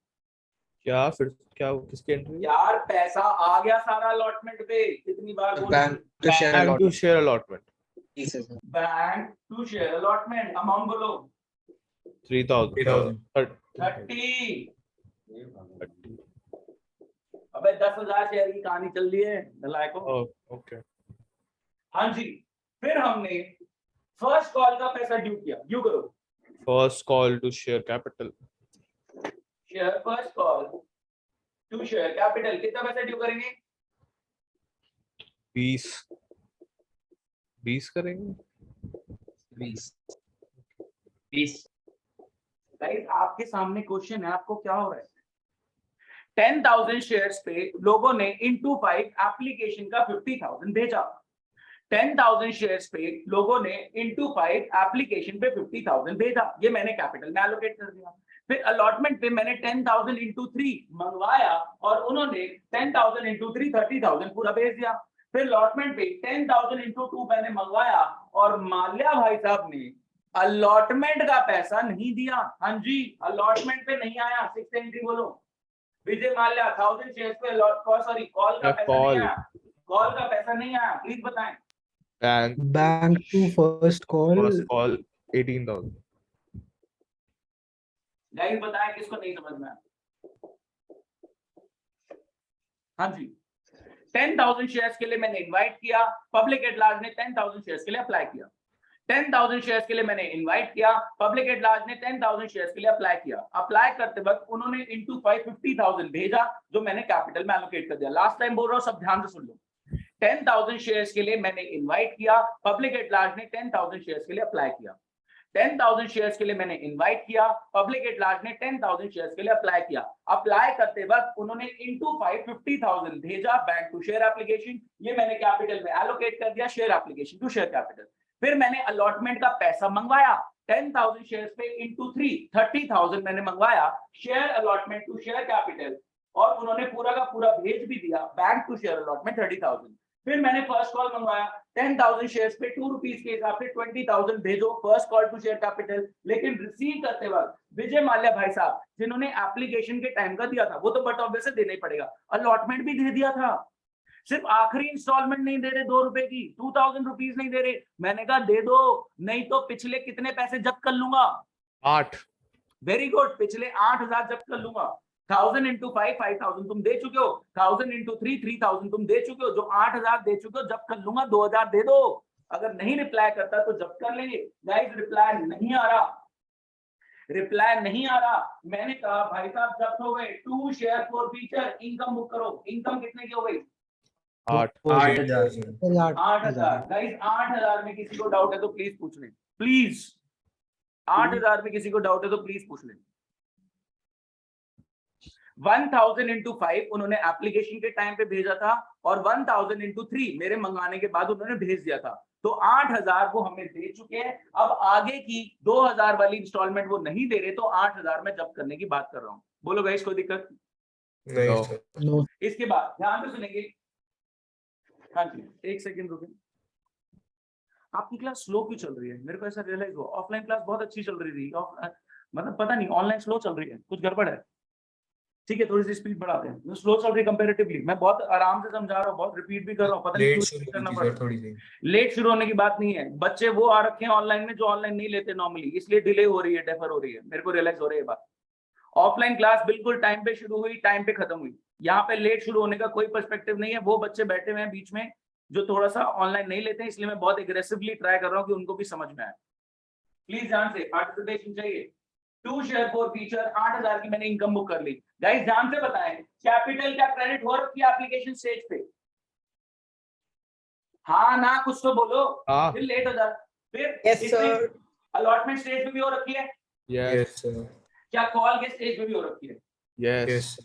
क्या फिर क्या किसकी एंट्री? यार पैसा आ गया सारा अलॉटमेंट पे, कितनी बार बोले? Bank to share bank to allotment share allotment bank to share allotment, amount बोलो 3000 30। अबे 10,000 शेयर की कहानी चल रही है नलायको। ओके। हाँ जी, फिर हमने फर्स्ट कॉल का पैसा ड्यू किया, ड्यू करो। First call to share capital, share first call to share capital, कितना पैसा ड्यू करेंगे? 20 करेंगे। 20 गाइस आपके सामने क्वेश्चन है, आपको क्या हो रहा है? 10,000 शेयर्स पे लोगों ने इनटू 5 एप्लीकेशन का 50,000 भेजा। 10,000 शेयर्स पे लोगों ने इनटू 5 एप्लीकेशन पे 50,000 भेजा, ये मैंने कैपिटल में एलोकेट कर दिया। फिर अलॉटमेंट पे मैंने 10,000 इंटू 3 मंगवाया और उन्होंने 10,000 इंटू 3 30,000 पूरा भेज दिया। फिर अलॉटमेंट पे 10,000 इंटू 2 मैंने मंगवाया और माल्या भाई साहब ने अलॉटमेंट का पैसा नहीं दिया। हाँ जी, अलॉटमेंट पे नहीं आया। 6 एंट्री बोलो। विजय माल्या 1000 शेयर्स पे सॉरी कॉल का पैसा नहीं आया, कॉल का पैसा नहीं आया, प्लीज बताएं। Bank to first call first call 18,000। Guys बताएं किसको नहीं समझ में आया। हाँ जी, 10,000 शेयर्स के लिए मैंने इनवाइट किया, पब्लिक एट लार्ज ने 10,000 शेयर्स के लिए अप्लाई किया। 10,000 शेयर्स के लिए मैंने इनवाइट किया, पब्लिक एट लार्ज ने 10,000 शेयर्स के लिए अप्लाई किया। अप्लाई करते वक्त उन्होंने इनटू 5 50,000 भेजा, जो मैंने कैपिटल में एलोकेट कर दिया। लास्ट टाइम बोल रहा हूं, सब ध्यान से सुन लो। 10,000 शेयर्स के लिए मैंने इनवाइट किया, पब्लिक एट लार्ज ने 10,000 शेयर्स के लिए अप्लाई किया। 10,000 शेयर्स के लिए मैंने इनवाइट किया, पब्लिक एट लार्ज ने 10,000 शेयर्स के लिए अप्लाई किया। अप्लाई करते वक्त उन्होंने इनटू 5 50,000 भेजा बैंक टू शेयर एप्लीकेशन, ये मैंने कैपिटल में एलोकेट कर दिया, share application to share capital. फिर मैंने अलॉटमेंट का पैसा मंगवाया, 10,000 शेयर्स पे इनटू 3 30,000 मैंने मंगवाया, share allotment to share capital, और उन्होंने पूरा का पूरा भेज भी दिया, बैंक टू शेयर अलॉटमेंट 30,000। फिर मैंने फर्स्ट कॉल मंगवाया, 10,000 शेयर्स पे 2 रुपीज के हिसाब से 20,000 भेजो, first call to share capital. लेकिन रिसीव करते वक्त विजय माल्या भाई साहब जिन्होंने एप्लीकेशन के टाइम का दिया था, वो तो बट ऑब्वियस से देना ही पड़ेगा, अलॉटमेंट भी दे दिया था, सिर्फ आखिरी इंस्टॉलमेंट नहीं दे रहे 2 रुपए की, 2,000 रुपीज नहीं दे रहे। मैंने कहा दे दो, नहीं तो पिछले कितने पैसे जब्त कर लूंगा? 8। वेरी गुड, पिछले 8,000 जब्त कर लूंगा। 1000 इंटू 5 5,000 तुम दे चुके हो, 1000 इंटू 3 3,000 तुम दे चुके हो, जो 8,000 दे चुके हो जब्त कर लूंगा, 2,000 दे दो। अगर नहीं रिप्लाई करता तो जब्त कर लेंगे। गाइस रिप्लाई नहीं आ रहा, रिप्लाई नहीं आ रहा। मैंने कहा भाई साहब जब्त हो गए, 2 share for feature, income book करो। इनकम कितने की हो गई? 8। 8,000। गाइस 8,000 में किसी को डाउट है तो प्लीज पूछ लें, प्लीज। 8,000 में किसी को डाउट है तो प्लीज पूछ लें। 1,000 इंटू 5 उन्होंने एप्लीकेशन के टाइम पे भेजा था, और 1,000 इंटू 3 मेरे मंगाने के बाद उन्होंने भेज दिया था। तो 8,000 वो हमें दे चुके हैं। अब आगे की 2,000 वाली इंस्टॉलमेंट वो नहीं दे रहे, तो 8,000 में जब्त करने की बात कर रहा हूं। बोलो गाइस कोई दिक्कत? नहीं सर। नो इसके बाद ध्यान से सुनेंगे। हाँ जी, एक सेकंड रुके। आपकी क्लास स्लो क्यों चल रही है? मेरे को ऐसा रियलाइज हुआ, ऑफलाइन क्लास बहुत अच्छी चल रही थी, मतलब पता नहीं ऑनलाइन स्लो चल रही है, कुछ गड़बड़ है। ठीक है, थोड़ी सी स्पीड बढ़ाते हैं। स्लो चल रही है कंपैरेटिवली, मैं बहुत आराम से समझा रहा हूँ, बहुत रिपीट भी कर रहा हूँ, पता नहीं लेट क्यों शुरू करना की पड़ सर रहा थोड़ी सी। है। लेट शुरू होने की बात नहीं है, बच्चे वो आ रखे हैं ऑनलाइन में जो ऑनलाइन नहीं लेते नॉर्मली, इसलिए डिले हो रही है, डेफर हो रही है। मेरे को रियलाइज हो रही है बात। ऑफलाइन क्लास बिल्कुल टाइम पे शुरू हुई, टाइम पे खत्म हुई। यहाँ पे लेट शुरू होने का कोई पर्सपेक्टिव नहीं है। वो बच्चे बैठे हुए हैं बीच में जो थोड़ा सा ऑनलाइन नहीं लेते हैं, इसलिए मैं बहुत एग्रेसिवली ट्राई कर रहा हूँ कि उनको भी समझ में आए। प्लीज ध्यान से, पार्टिसिपेशन चाहिए। 2 शेयर फॉर फीचर, 8,000 की मैंने इनकम बुक कर ली। गाइस ध्यान से बताएं, कैपिटल क्या क्रेडिट हो रखी है एप्लीकेशन स्टेज पे? हाँ ना, कुछ तो बोलो, हाँ। फिर लेट हो जा। फिर यस सर। अलॉटमेंट स्टेज पे भी हो रखी है, यस सर। क्या कॉल के स्टेज पे भी हो रखी है? यस।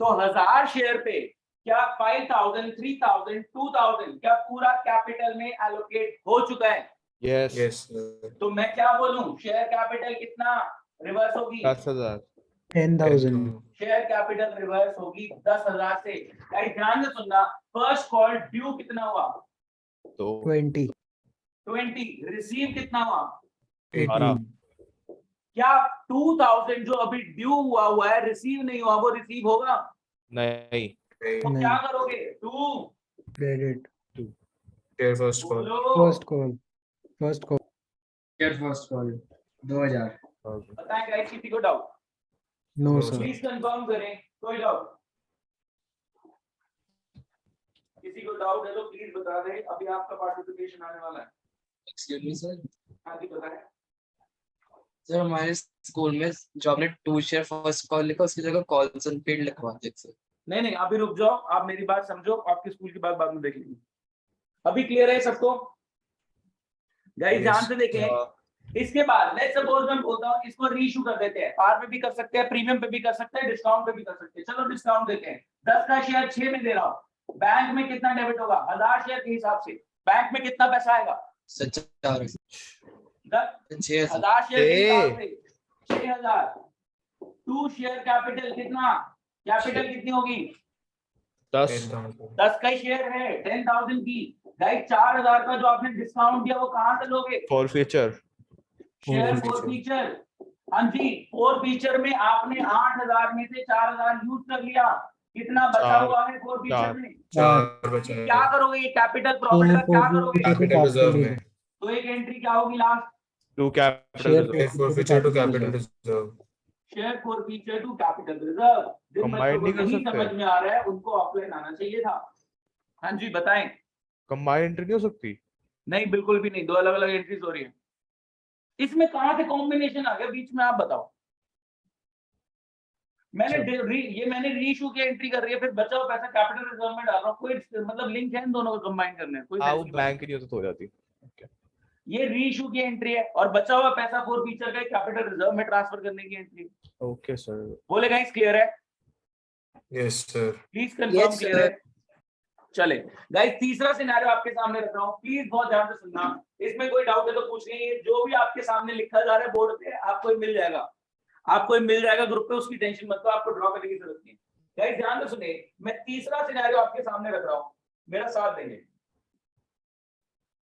तो 1,000 शेयर पे क्या 5,000 3,000 2,000 क्या पूरा कैपिटल में एलोकेट हो चुका है? यस। Yes sir. तो मैं क्या बोलूं, शेयर कैपिटल कितना रिवर्स होगी? 10,000। 10,000 शेयर कैपिटल रिवर्स होगी 10,000 से। गाइस ध्यान से सुनना, फर्स्ट कॉल ड्यू कितना हुआ? 2। 20 20 रिसीव कितना हुआ? 18 क्या 2000 जो अभी ड्यू हुआ है रिसीव नहीं हुआ, वो रिसीव होगा? नहीं तो नहीं। क्या करोगे? 2 credit share first call first call share first call 2000 बताएं गाइस, किसी को doubt? No No, sir. Please confirm करें, कोई डाउट? किसी को डाउट है तो प्लीज बता दें, अभी आपका पार्टिसिपेशन आने वाला है। Excuse me sir. हाँ जी बताएं। सर हमारे स्कूल में जो आपने 2 शेयर फर्स्ट कॉल लिखा उसकी जगह कॉल्स अनपेड लिखवा दे सर। नहीं नहीं अभी रुक जाओ, आप मेरी बात समझो, आपके स्कूल की बात बाद में देख लेंगे। अभी क्लियर है सबको? गाइस ध्यान से देखें। इसके बाद लेट्स सपोज मैं बोलता हूँ इसको रीइश्यू कर देते हैं, पार पे भी कर सकते हैं, प्रीमियम पे भी कर सकते हैं, डिस्काउंट पे भी कर सकते हैं। चलो डिस्काउंट देते हैं, 10 का शेयर 6 में दे रहा हूँ। बैंक में कितना डेबिट होगा? 1000 शेयर के हिसाब से बैंक में कितना पैसा आएगा? 4 10 6000 1000 शेयर के हिसाब से 6000। 2 शेयर कैपिटल कितना? कैपिटल कितनी होगी? 10 10 का ही शेयर है 10,000 की। गाइस 4000 का जो आपने डिस्काउंट दिया वो कहां से लोगे? For feature share for feature. हाँ जी, फॉर फीचर में आपने 8000 में से 4000 यूज कर लिया, कितना बचा चार। हुआ है फॉर फीचर में? 4 बचा है क्या करोगे? ये कैपिटल प्रॉफिट का क्या करोगे? कैपिटल रिजर्व में। तो एक एंट्री क्या होगी last? To capital share forfeiture to capital reserve. Share forfeiture to capital reserve. जिन Combine बच्चों को नहीं कर नहीं सकते? समझ में आ रहा है उनको ऑफलाइन आना चाहिए था। हाँ जी बताएं। कंबाइंड एंट्री नहीं हो सकती? नहीं बिल्कुल भी नहीं, दो अलग अलग एंट्रीज हो रही है। इसमें कहां से कॉम्बिनेशन आ गया बीच में, आप बताओ। मैंने रीइश्यू की एंट्री कर रही है, फिर बचा हुआ पैसा कैपिटल रिजर्व में डाल रहा हूँ। कोई मतलब लिंक है इन दोनों को कंबाइन करने में? कोई हाँ sense वो नहीं। बैंक नहीं होता तो हो जाती। ये रीइश्यू की एंट्री है और बचा हुआ पैसा फॉर फीचर का कैपिटल रिजर्व में ट्रांसफर करने की एंट्री। Okay sir. बोले गाइस क्लियर है? Yes sir. Please confirm Yes, clear है? चले गाइस, तीसरा सिनेरियो आपके सामने रख रहा हूं, प्लीज बहुत ध्यान से सुनना। इसमें कोई डाउट है तो पूछ लेंगे। जो भी आपके सामने लिखा जा रहा है बोर्ड पे आपको ही मिल जाएगा, आपको ही मिल जाएगा ग्रुप पे, उसकी टेंशन मत लो, आपको ड्रॉ करने की जरूरत नहीं। गाइस ध्यान से सुनिए, मैं तीसरा सिनेरियो आपके सामने रख रहा हूं, मेरा साथ देंगे।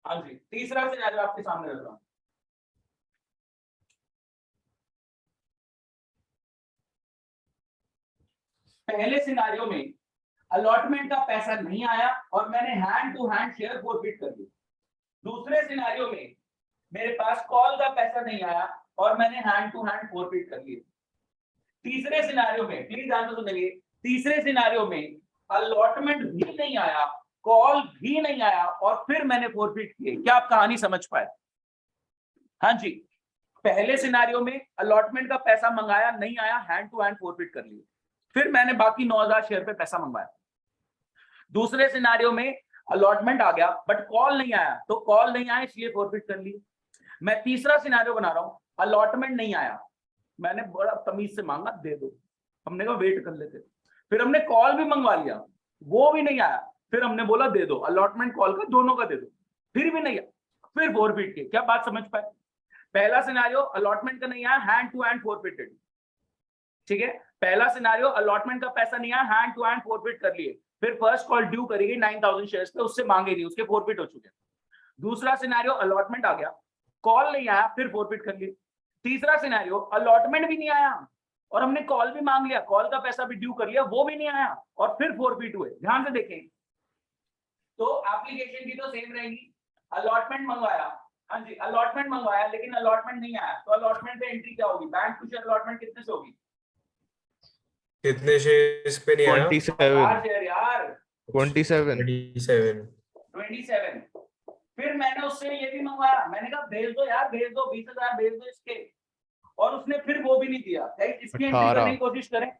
हाँ जी, तीसरा सिनेरियो आपके सामने रख रहा हूं। पहले सिनेरियो में अलॉटमेंट का पैसा नहीं आया और मैंने hand to hand share forfeit कर दी। दूसरे सिनेरियो में मेरे पास कॉल का पैसा नहीं आया और मैंने हैंड टू हैंड फॉरफिट कर लिया। तीसरे सिनेरियो में प्लीज ध्यान से सुनिए, तीसरे सिनेरियो में अलॉटमेंट भी नहीं आया, कॉल भी नहीं आया और फिर मैंने फॉरफिट किए। क्या आप कहानी समझ पाए? हाँ जी, पहले सिनेरियो में अलॉटमेंट का पैसा मंगाया, नहीं आया, हैंड टू हैंड फॉरफिट कर लिए, फिर मैंने बाकी 9000 शेयर पे पैसा मंगवाया। दूसरे सिनेरियो में अलॉटमेंट आ गया बट कॉल नहीं आया, तो कॉल नहीं आया इसलिए फॉरफिट कर ली। मैं तीसरा सिनेरियो बना रहा हूं, अलॉटमेंट नहीं आया, मैंने बड़ा तमीज से मांगा दे दो, हमने कहा वेट कर लेते, फिर हमने कॉल भी मंगवा लिया, वो भी नहीं आया, फिर हमने बोला दे दो, अलॉटमेंट कॉल का दोनों का दे दो, फिर भी नहीं आया, फिर फॉरफिट किए। क्या बात समझ पाए? पहला सिनेरियो अलॉटमेंट का नहीं आया, हैंड टू हैंड फॉरफिटेड, ठीक है। पहला सिनेरियो अलॉटमेंट का पैसा नहीं आया, हैंड टू हैंड फॉरफिट कर लिए, फिर फर्स्ट कॉल ड्यू करेगी 9000 शेयर्स पे, उससे मांगे नहीं, उसके फॉरफिट हो चुके। दूसरा सिनेरियो अलॉटमेंट आ गया, कॉल नहीं आया, फिर फॉरफिट कर लिए। तीसरा सिनेरियो अलॉटमेंट भी नहीं आया और हमने कॉल भी मांग लिया, कॉल का पैसा भी ड्यू कर लिया, वो भी नहीं आया और फिर फॉरफिट हुए। ध्यान से देखें, तो एप्लीकेशन की तो सेम रहेगी। अलॉटमेंट मंगवाया, हाँ जी अलॉटमेंट मंगवाया लेकिन अलॉटमेंट नहीं आया, तो अलॉटमेंट पे एंट्री क्या होगी? बैंक टू शेयर अलॉटमेंट कितने से होगी? कितने शेयर्स पे नहीं आया? 27 शेयर यार, 27 27। फिर मैंने उससे ये भी मंगवाया, मैंने कहा भेज दो यार, भेज दो 20,000 भेज दो इसके, और उसने फिर वो भी नहीं दिया। इसकी एंट्री 18 करने की कोशिश करें,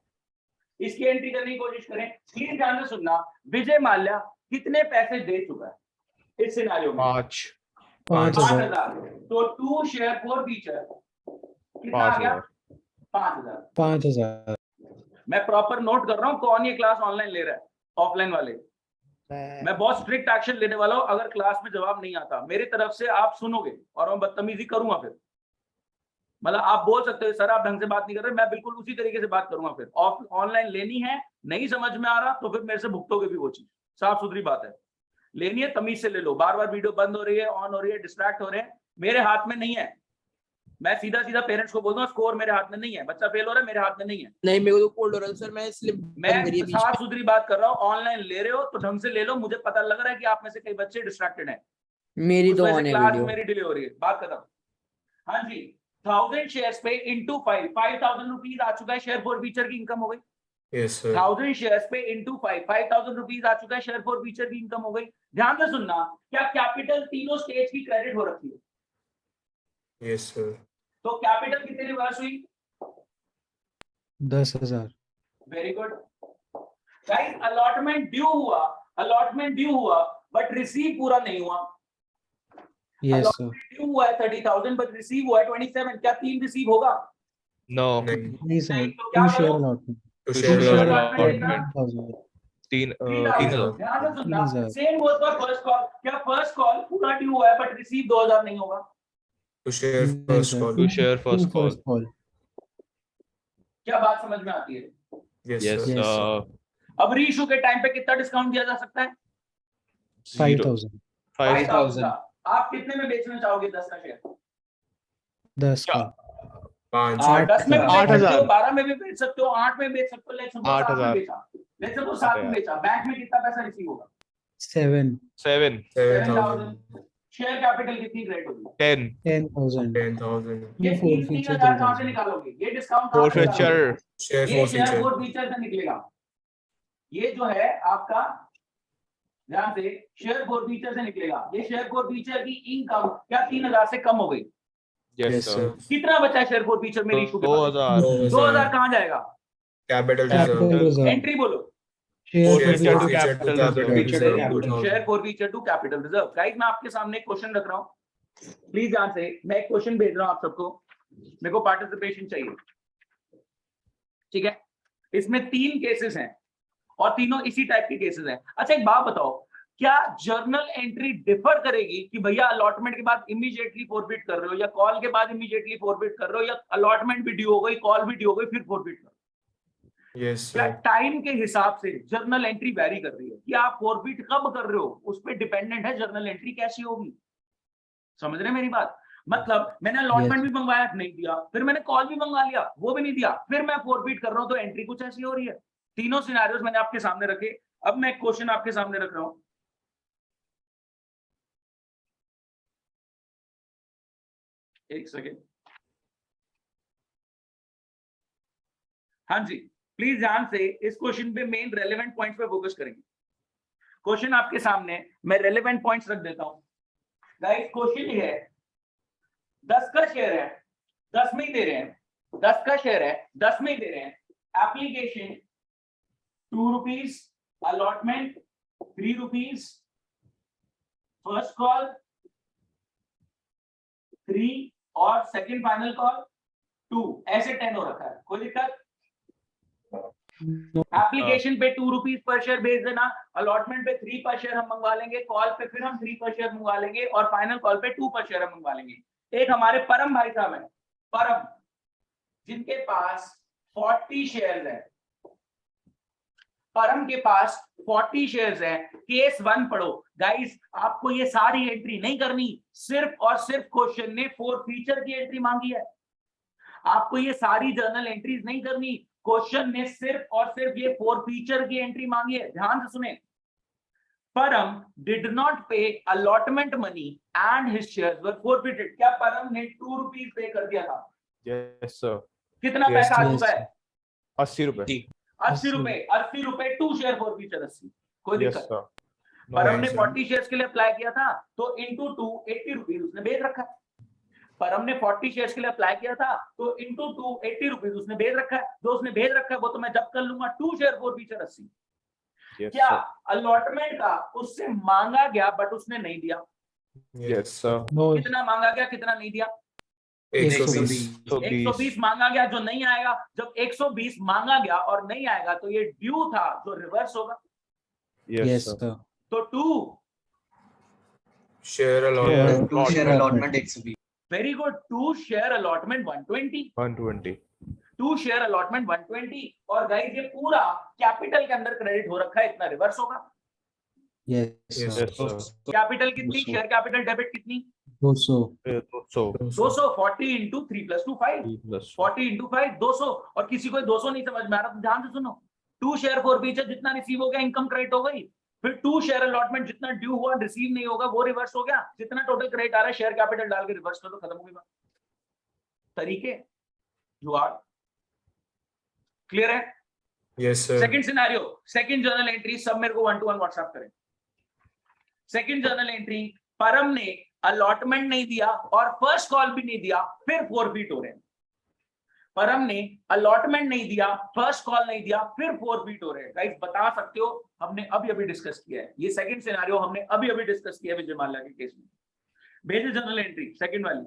इसकी एंट्री करने की कोशिश करें। प्लीज ध्यान से सुनना, विजय माल्या कितने पैसे दे चुका है इस सिनेरियो में? 5,000 तो 2 शेयर फॉर फीचर कितना आ गया? 5,000। 5,000 मैं प्रॉपर नोट कर रहा हूँ कौन ये क्लास ऑनलाइन ले रहा है, ऑफलाइन वाले। मैं बहुत स्ट्रिक्ट एक्शन लेने वाला हूँ, अगर क्लास में जवाब नहीं आता मेरी तरफ से आप सुनोगे और मैं बदतमीजी करूंगा, फिर मतलब आप बोल सकते हो सर आप ढंग से बात नहीं कर रहे, मैं बिल्कुल उसी तरीके से बात करूंगा। फिर ऑनलाइन लेनी है, नहीं समझ में आ रहा तो फिर मेरे से भुगतोगे भी वो चीज, साफ सुथरी बात है। लेनी है तमीज से ले लो। बार बार वीडियो बंद हो रही है, ऑन हो रही है, डिस्ट्रैक्ट हो रहे हैं, मेरे हाथ में नहीं है। मैं सीधा सीधा पेरेंट्स को बोलता हूँ स्कोर मेरे हाथ में नहीं है, बच्चा फेल हो रहा है मेरे हाथ में नहीं है। नहीं मेरे को तो कोल्ड हो रहा है सर, मैं इसलिए मैं बंद करिए बीच साफ में। सुथरी बात कर रहा हूँ, ऑनलाइन ले रहे हो तो ढंग से ले लो। मुझे पता लग रहा है कि आप में से कई बच्चे डिस्ट्रैक्टेड हैं, मेरी तो उसमें से ऑन है क्लास वीडियो। मेरी डिले हो रही है। बात खत्म। हाँ जी, 1000 शेयर्स पे इंटू 5000 रुपीज आ चुका है, शेयर फॉर फीचर की इनकम हो गई। यस सर 1000 शेयर्स पे इंटू 5000 रुपीज आ चुका है, शेयर फॉर फीचर की इनकम हो गई। ध्यान से सुनना, क्या कैपिटल तीनों स्टेज की क्रेडिट हो रखी है? यस सर तो कैपिटल कितनी रिवर्स हुई? 10,000। Very good guys. Allotment due हुआ बट रिसीव पूरा नहीं हुआ। Yes sir. अलॉटमेंट ड्यू हुआ है 30,000 बट रिसीव हुआ है 27। क्या 3 रिसीव होगा? नो नहीं नहीं सर, नहीं, तो क्या 2 शेयर करो? Allotment. To to share share allotment allotment 3,000। 3,000। ध्यान से सुनना, 3,000। Same goes for first call. क्या फर्स्ट कॉल पूरा ड्यू हुआ है बट रिसीव 2,000 नहीं होगा? टू शेयर नहीं first sir, call to share first call. First call. क्या बात समझ में आती है? Yes yes sir Yes, sir. अब रीइशू के टाइम पे कितना डिस्काउंट दिया जा सकता है? 5,000। 5,000। आप कितने में बेचना चाहोगे 10 का शेयर? 10 का। 5 आठ 10 में भी बेच 8,000। सकते हो, 12 में भी बेच सकते हो, 8 में बेच सकते हो, लेकिन 7 में 8,000। बेचा, लेकिन तो 7 में बेचा। बैंक में कितना पैसा रिसीव होगा? 7। 7 7,000 शेयर कैपिटल कितनी क्रेडिट होगी? 10 10,000। 10,000 ये ये फोर 3,000 फीचर कहाँ से 3,000। निकालोगे? ये डिस्काउंट कहाँ से निकालोगे? forfeiture शेयर ये for share feature for feature से निकलेगा। ये जो है आपका, ध्यान से, शेयर फॉर फीचर से निकलेगा। ये शेयर फॉर फीचर की इनकम क्या 3,000 से कम हो गई? यस यस सर सर कितना बचा है शेयर फॉर फीचर में इशू के बाद? 2,000 2,000 कहाँ जाएगा? Capital capital reserve reserve. Entry बोलो। Share Forfeiture for to feature. capital capital reserve. Reserve share forfeiture to capital reserve. Guys मैं आपके सामने एक क्वेश्चन रख रहा हूँ, प्लीज ध्यान से। मैं एक क्वेश्चन भेज रहा हूँ आप सबको, मेरे को पार्टिसिपेशन चाहिए, ठीक है? इसमें 3 केसेस हैं और तीनों इसी टाइप के केसेस हैं। अच्छा एक बात बताओ, क्या जर्नल एंट्री डिफर करेगी कि भैया अलॉटमेंट के बाद इमीडिएटली फॉरफिट कर रहे हो, या कॉल के बाद इमीडिएटली फॉरफिट कर रहे हो, या अलॉटमेंट भी ड्यू हो गई, कॉल भी ड्यू हो गई, फिर फॉरफिट कर रहे हो? यस क्या सर टाइम के हिसाब से जर्नल एंट्री वेरी कर रही है कि आप फॉरफिट कब कर रहे हो? उस पर डिपेंडेंट है जर्नल एंट्री कैसी होगी। समझ रहे हैं मेरी बात? मतलब मैंने अलॉटमेंट Yes. भी मंगवाया, नहीं दिया, फिर मैंने कॉल भी मंगवा लिया, वो भी नहीं दिया, फिर मैं फॉरफिट कर रहा हूं, तो एंट्री कुछ ऐसी हो रही है। तीनों सिनेरियोस मैंने आपके सामने रखे। अब मैं एक क्वेश्चन आपके सामने रख रहा हूं, एक सेकेंड। हाँ जी, प्लीज ध्यान से इस क्वेश्चन पे मेन रेलेवेंट पॉइंट्स पे फोकस करेंगे। क्वेश्चन आपके सामने, मैं रेलेवेंट पॉइंट्स रख देता हूं। गाइस क्वेश्चन ये है, 10 का शेयर है, 10 में ही दे रहे हैं, 10 का शेयर है, 10 में ही दे रहे हैं। Application 2 rupees, allotment 3 rupees, first call 3 और सेकंड फाइनल कॉल 2, ऐसे 10 हो रखा है। कोई दिक्कत? एप्लीकेशन पे 2 रुपीज पर शेयर भेज देना, अलॉटमेंट पे 3 पर शेयर हम मंगवा लेंगे, कॉल पे फिर हम 3 पर शेयर मंगवा लेंगे, और फाइनल कॉल पे 2 पर शेयर हम मंगवा लेंगे। एक हमारे परम भाई साहब हैं, परम, जिनके पास 40 शेयर्स है। परम के पास 40 शेयर्स है। केस 1 पढ़ो गाइस, आपको ये सारी एंट्री नहीं करनी, सिर्फ और सिर्फ क्वेश्चन ने फॉर फीचर की एंट्री मांगी है। आपको ये सारी जर्नल एंट्रीज नहीं करनी, क्वेश्चन ने सिर्फ और सिर्फ ये फॉर फीचर की एंट्री मांगी है। ध्यान से सुने, परम डिड नॉट पे allotment money and his shares were forfeited. क्या परम ने 2 रुपीज पे कर दिया था? यस सर कितना Yes, पैसा आ yes, चुका है? 80 रुपए 80 रुपए। 80 रुपए 2 शेयर फॉर फीचर 80। कोई यस दिक्कत? सर परम ने sir. 40 शेयर्स के लिए अप्लाई किया था, तो इंटू 2 80 रुपीज उसने भेज रखा है। परम ने 40 शेयर्स के लिए अप्लाई किया था, तो इंटू 2 80 रुपीज उसने भेज रखा है। जो उसने भेज रखा है वो तो मैं जब कर लूंगा, 2 शेयर फॉर फीचर 80। यस क्या सर अलॉटमेंट का उससे मांगा गया बट उसने नहीं दिया? यस सर नो कितना मांगा गया, कितना नहीं दिया? 120 120 मांगा गया, जो नहीं आएगा। जब 120 मांगा गया और नहीं आएगा तो ये ड्यू था, जो रिवर्स होगा। Yes yes sir sir. तो 2 share Share. Allotment 2 share allotment 120। Very good, 2 share allotment 120, 120 2 share allotment 120। और गाइस ये पूरा कैपिटल के अंदर क्रेडिट हो रखा है, इतना रिवर्स होगा। Yes yes sir. Yes, sir. Capital कितनी, 200। शेयर कैपिटल डेबिट कितनी, 200। 200 200, 40 इंटू 3 + 2 5, 3 + 40 इंटू 5 200। और किसी को 200 नहीं समझ में आ रहा तो ध्यान से सुनो, 2 शेयर फॉर फीचर जितना रिसीव हो गया इनकम क्रेडिट हो गई, फिर 2 शेयर अलॉटमेंट जितना ड्यू हुआ रिसीव नहीं होगा वो रिवर्स हो गया, जितना टोटल क्रेडिट आ रहा है शेयर कैपिटल डाल के रिवर्स कर दो, खत्म हो गई बात। तरीके जुगाड़ क्लियर है। Yes sir. Second scenario, second journal entry, सब मेरे को 1 to 1 व्हाट्सएप करें। सेकंड जर्नल एंट्री, परम ने अलॉटमेंट नहीं दिया और फर्स्ट कॉल भी नहीं दिया, फिर फोरफीट हो रहे हैं। परम ने अलॉटमेंट नहीं दिया, फर्स्ट कॉल नहीं दिया, फिर फोरफीट हो रहे हैं। गाइस बता सकते हो, हमने अभी अभी डिस्कस किया है ये सेकंड सिनेरियो, हमने अभी अभी डिस्कस किया है विजय माल्या के केस में। भेजे जर्नल एंट्री सेकंड वाली।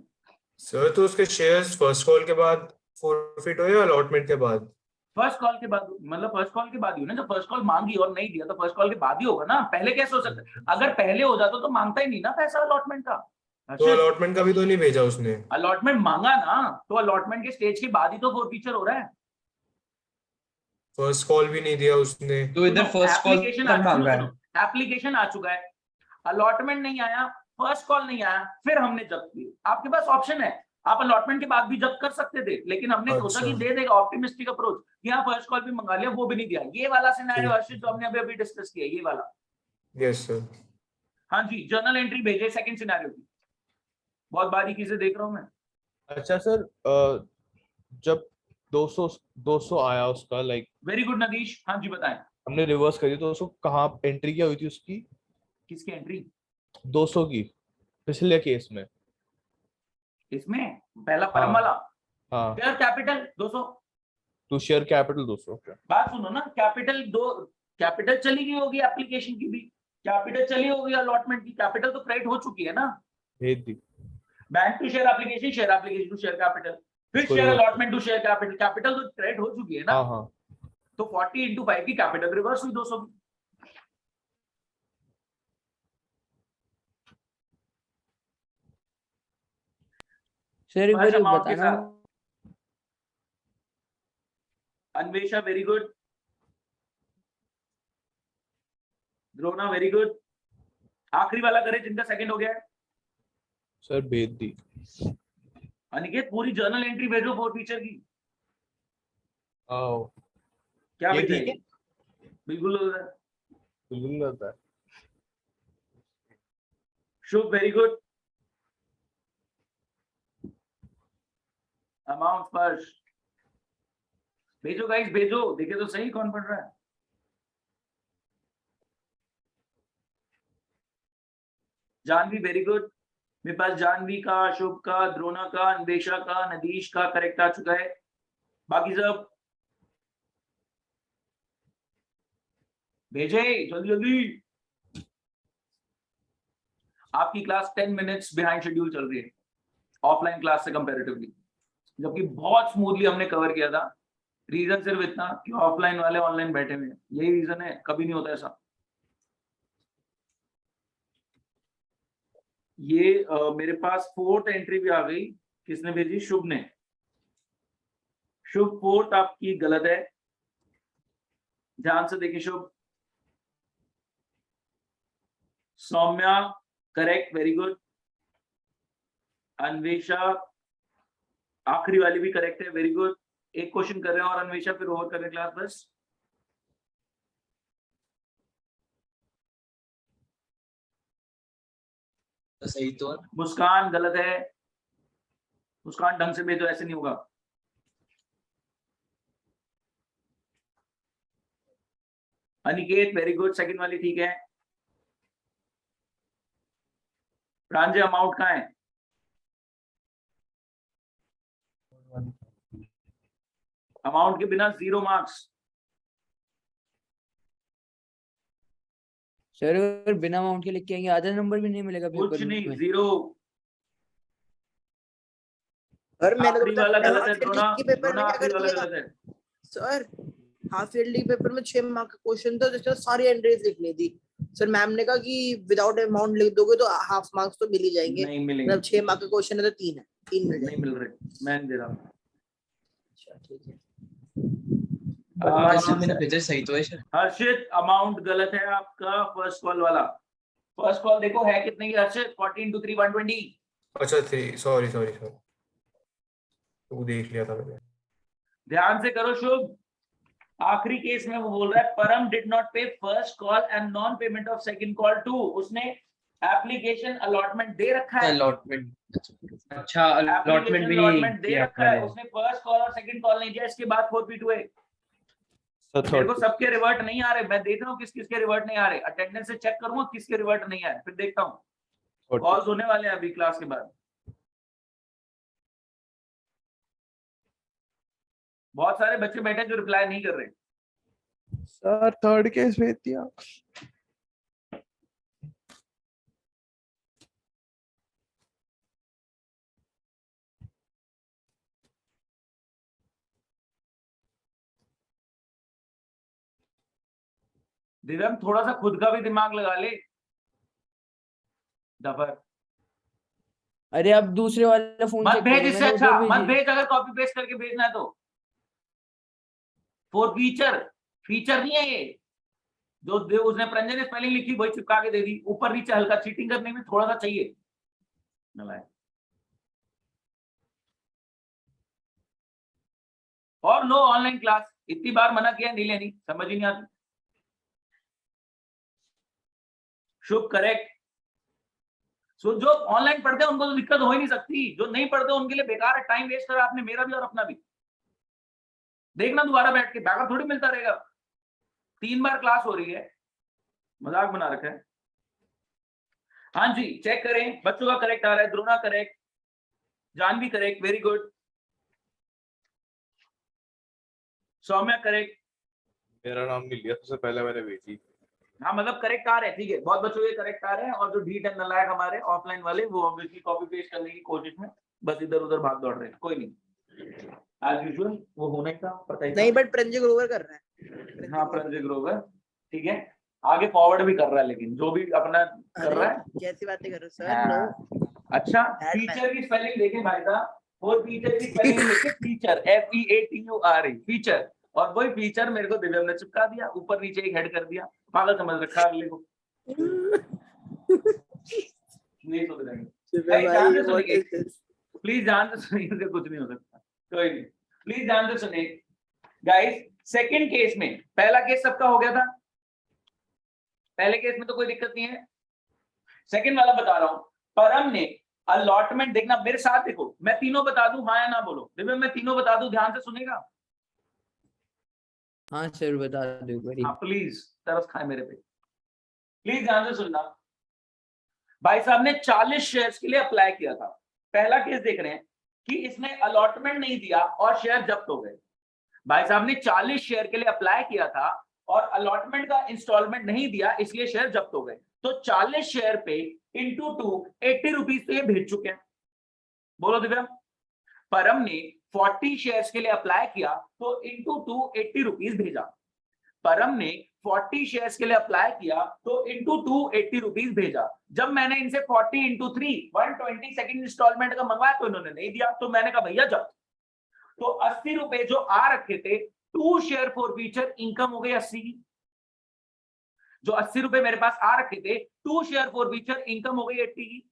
सर तो उसके शेयर्स फर्स्ट कॉल के बाद फॉरफिट हुए या अलॉटमेंट के बाद? फर्स्ट कॉल के बाद, मतलब फर्स्ट कॉल के बाद ही हो ना, जब फर्स्ट कॉल मांगी और नहीं दिया तो फर्स्ट कॉल के बाद ही होगा ना, पहले कैसे हो सकता है? अगर पहले हो जाता तो मांगता ही नहीं ना पैसा अलॉटमेंट का। तो अलॉटमेंट का भी तो नहीं भेजा उसने। अलॉटमेंट मांगा ना, तो अलॉटमेंट के स्टेज के बाद ही तो फोरफीचर हो रहा है। फर्स्ट कॉल भी नहीं दिया उसने। तो इधर फर्स्ट कॉल एप्लीकेशन कब मांगा है? एप्लीकेशन आ चुका है, अलॉटमेंट नहीं आया, फर्स्ट कॉल नहीं आया, फिर हमने जब्त की। आपके पास ऑप्शन है, आप अलॉटमेंट के बाद भी जब्त कर सकते थे, लेकिन हमने सोचा कि अच्छा। दे देगा ऑप्टिमिस्टिक अप्रोच, यहाँ फर्स्ट कॉल भी मंगा लिया, वो भी नहीं दिया। ये वाला सिनेरियो हर्षित जो हमने अभी अभी डिस्कस किया, ये वाला। Yes sir. हाँ जी, जर्नल एंट्री भेजे सेकंड सिनेरियो की, बहुत बारीकी से देख रहा हूं मैं। अच्छा सर, जब 200 आया उसका, लाइक वेरी गुड नदीश, हाँ जी बताएं। हमने रिवर्स करी तो उसको कहाँ एंट्री क्या हुई थी उसकी? किसकी एंट्री? 200 की, पिछले केस में। इसमें पहला परम हाँ। वाला, हाँ, share capital 200। To share capital 200। बात सुनो ना, कैपिटल कैपिटल चली गई होगी, एप्लीकेशन की भी कैपिटल चली होगी, अलॉटमेंट की कैपिटल तो क्रेडिट हो चुकी है ना। भेज दी। Bank to share application to share capital, फिर कोई शेयर बात allotment to share capital, capital तो क्रेडिट हो चुकी है ना। हाँ हाँ। तो 40 × 5 की कैपिटल रिवर्स हुई 200 की। सर एक फर्स्ट बार अमाउंट के बताना। साथ Anvesha very good, Drona very good, आखिरी वाला करे जिनका सेकंड हो गया है। सर भेज दी। अनिकेत पूरी जर्नल एंट्री भेजो फोर फीचर की। आओ, क्या ये भेजा ठीक है? बिल्कुल बिल्कुल रहता है। शुभ वेरी गुड, अमाउंट फर्स्ट भेजो गाइस, भेजो, देखे तो सही कौन पढ़ रहा है। जानवी वेरी गुड, मेरे पास जानवी का, शुभ का, द्रोणा का, अन्वेषा का, नदीश का करेक्ट आ चुका है। बाकी सब भेजे जल्दी जल्दी। आपकी क्लास 10 मिनट्स बिहाइंड शेड्यूल चल रही है ऑफलाइन क्लास से कंपैरेटिवली, जबकि बहुत स्मूथली हमने कवर किया था। रीजन सिर्फ इतना कि ऑफलाइन वाले ऑनलाइन बैठे हुए हैं, यही रीजन है, कभी नहीं होता ऐसा। ये मेरे पास फोर्थ एंट्री भी आ गई, किसने भेजी? शुभ ने। शुभ फोर्थ आपकी गलत है, ध्यान से देखिए। Shubh, Saumya correct, very good. Anvesha आखिरी वाली भी करेक्ट है, वेरी गुड। एक क्वेश्चन कर रहे हैं और अन्वेषा, फिर ओवर करें क्लास बस। तो सही तो है। मुस्कान गलत है, मुस्कान ढंग से भेजो, ऐसे नहीं होगा। अनिकेत वेरी गुड, सेकंड वाली ठीक है। प्रांजय अमाउंट कहाँ है? अमाउंट के बिना 0 मार्क्स। सर अगर बिना अमाउंट के लिख के आएंगे आधा नंबर भी नहीं मिलेगा कुछ पेपर नहीं, में। 0। सर मैंने तो आखिरी वाला गलत है, द्रोणा, के पेपर में द्रोणा क्या आखिरी कर वाला दिया गलत है। सर? हाफ ईयरली पेपर में 6 मार्क का क्वेश्चन था, जिसमें सारी एंट्रीज लिखनी थी। सर मैम ने कहा कि विदाउट अमाउंट लिख दोगे तो हाफ मार्क्स तो मिल ही जाएंगे। नहीं मिलेंगे, मतलब 6 मार्क का क्वेश्चन है तो 3 है, 3 मिल नहीं जाएंगे। मिल रहे, मैं नहीं दे रहा। अच्छा ठीक है। बदमाश मैंने भेजा सही तो है सर। हर्षित अमाउंट गलत है आपका, फर्स्ट कॉल वाला। फर्स्ट कॉल देखो है कितने की हर्षित, 40 into 3 120। अच्छा 3, सॉरी सॉरी सॉरी, तो देख लिया था मैंने। ध्यान से करो शुभ। आखिरी केस में वो बोल रहा है Param did not pay first call and non payment of second call too. उसने एप्लीकेशन अलॉटमेंट दे रखा है, अलॉटमेंट, अच्छा अलॉटमेंट एप्लीकेशन भी अलॉटमेंट दे किया रखा है। मैंने। उसने फर्स्ट कॉल और सेकंड कॉल नहीं दिया, इसके बाद 4P2 है। सर मेरे थर्ड को सबके रिवर्ट नहीं आ रहे, मैं देख रहा हूँ किस किस के रिवर्ट नहीं आ रहे। अटेंडेंस से चेक करूंगा किसके रिवर्ट नहीं आ रहे, फिर देखता हूँ। कॉल्स होने वाले हैं अभी क्लास के बाद। बहुत सारे बच्चे बैठे हैं जो रिप्लाई नहीं कर रहे। सर थर्ड केस भेज दिया। दिव्यम थोड़ा सा खुद का भी दिमाग लगा ले। दफर अरे आप दूसरे वाला फोन मत चेक भेज, करो, इससे मैंने अच्छा उधर मत भेजी। भेज अगर कॉपी पेस्ट करके भेजना है तो। फॉर फीचर, फीचर नहीं है ये। जो उसने प्रंजन ने स्पेलिंग लिखी वही चिपका के दे दी, ऊपर नीचे हल्का चीटिंग करने में थोड़ा सा चाहिए। नलायक। और नो ऑनलाइन क्लास, इतनी बार मना किया नहीं लेनी, समझ ही नहीं आती। शुभ करेक्ट। सो जो ऑनलाइन पढ़ते हैं उनको तो दिक्कत हो ही नहीं सकती, जो नहीं पढ़ते उनके लिए बेकार है, टाइम वेस्ट करा आपने, मेरा भी और अपना भी। देखना दोबारा बैठ के, बैकअप थोड़ी मिलता रहेगा। 3 बार क्लास हो रही है, मजाक बना रखा है। हाँ जी चेक करें, बच्चों का करेक्ट आ रहा है। Drona correct, Janvi correct, very good. Saumya correct. मेरा नाम नहीं लिया, सबसे पहले मैंने भेजी। हाँ मतलब करेक्ट आ रहे हैं, ठीक है, बहुत बच्चों के करेक्ट आ रहे हैं। और जो ढीठ एंड नालायक हमारे ऑफलाइन वाले, वो ऑब्वियसली कॉपी पेस्ट करने की कोशिश में बस इधर उधर भाग दौड़ रहे हैं। कोई नहीं, एज यूजुअल वो होने का पता ही नहीं था। बट प्रंजय ग्रोवर कर रहा है। हाँ प्रंजय ग्रोवर, ठीक है, आगे फॉरवर्ड भी कर रहा है, लेकिन जो भी अपना कर रहा है। कैसी बातें कर रहे हो सर? हाँ। नो। अच्छा That फीचर की स्पेलिंग देखें भाई साहब, और फीचर की स्पेलिंग लिखे फीचर, FEATURE फीचर। और वही फीचर मेरे को दिव्यम ने चिपका दिया, ऊपर नीचे एक हेड कर दिया। पागल समझ रखा है अगले को। नहीं सोच रहे भाई, ध्यान से सुनिए प्लीज, ध्यान से सुनिए, इससे कुछ नहीं हो सकता। कोई नहीं, प्लीज ध्यान से सुनिए गाइस। सेकंड केस में, पहला केस सबका हो गया था, पहले केस में तो कोई दिक्कत नहीं है। सेकंड वाला बता रहा हूं। परम ने अलॉटमेंट, देखना मेरे साथ, देखो मैं तीनों बता दूं, हाँ या ना बोलो। दिव्य मैं तीनों बता दूं, ध्यान से सुनेगा। हाँ सर बता दो एक बारी। हाँ प्लीज, तरस खाए मेरे पे, प्लीज ध्यान से सुनना। भाई साहब ने 40 शेयर्स के लिए अप्लाई किया था। पहला केस देख रहे हैं कि इसने अलॉटमेंट नहीं दिया और शेयर जब्त हो गए। भाई साहब ने 40 शेयर के लिए अप्लाई किया था और अलॉटमेंट का इंस्टॉलमेंट नहीं दिया, इसलिए शेयर जब्त हो गए। तो 40 शेयर पे इंटू 2 80 रुपीज तो ये भेज चुके हैं। बोलो दिव्या। परम ने 40 शेयर्स के लिए अप्लाई किया तो इंटू 2 80 रुपीज भेजा। परम ने 40 शेयर्स के लिए अप्लाई किया तो इंटू 2 80 रुपीज भेजा। जब मैंने इनसे 40 इंटू 3 120 सेकंड इंस्टॉलमेंट का मंगवाया तो इन्होंने नहीं दिया, तो मैंने कहा भैया जब्त। तो 80 रुपए जो आ रखे थे, 2 शेयर फॉर फ्यूचर इनकम हो गई 80 की। जो 80 रुपए मेरे पास आ रखे थे, 2 शेयर फॉर फ्यूचर इनकम हो गई 80 की।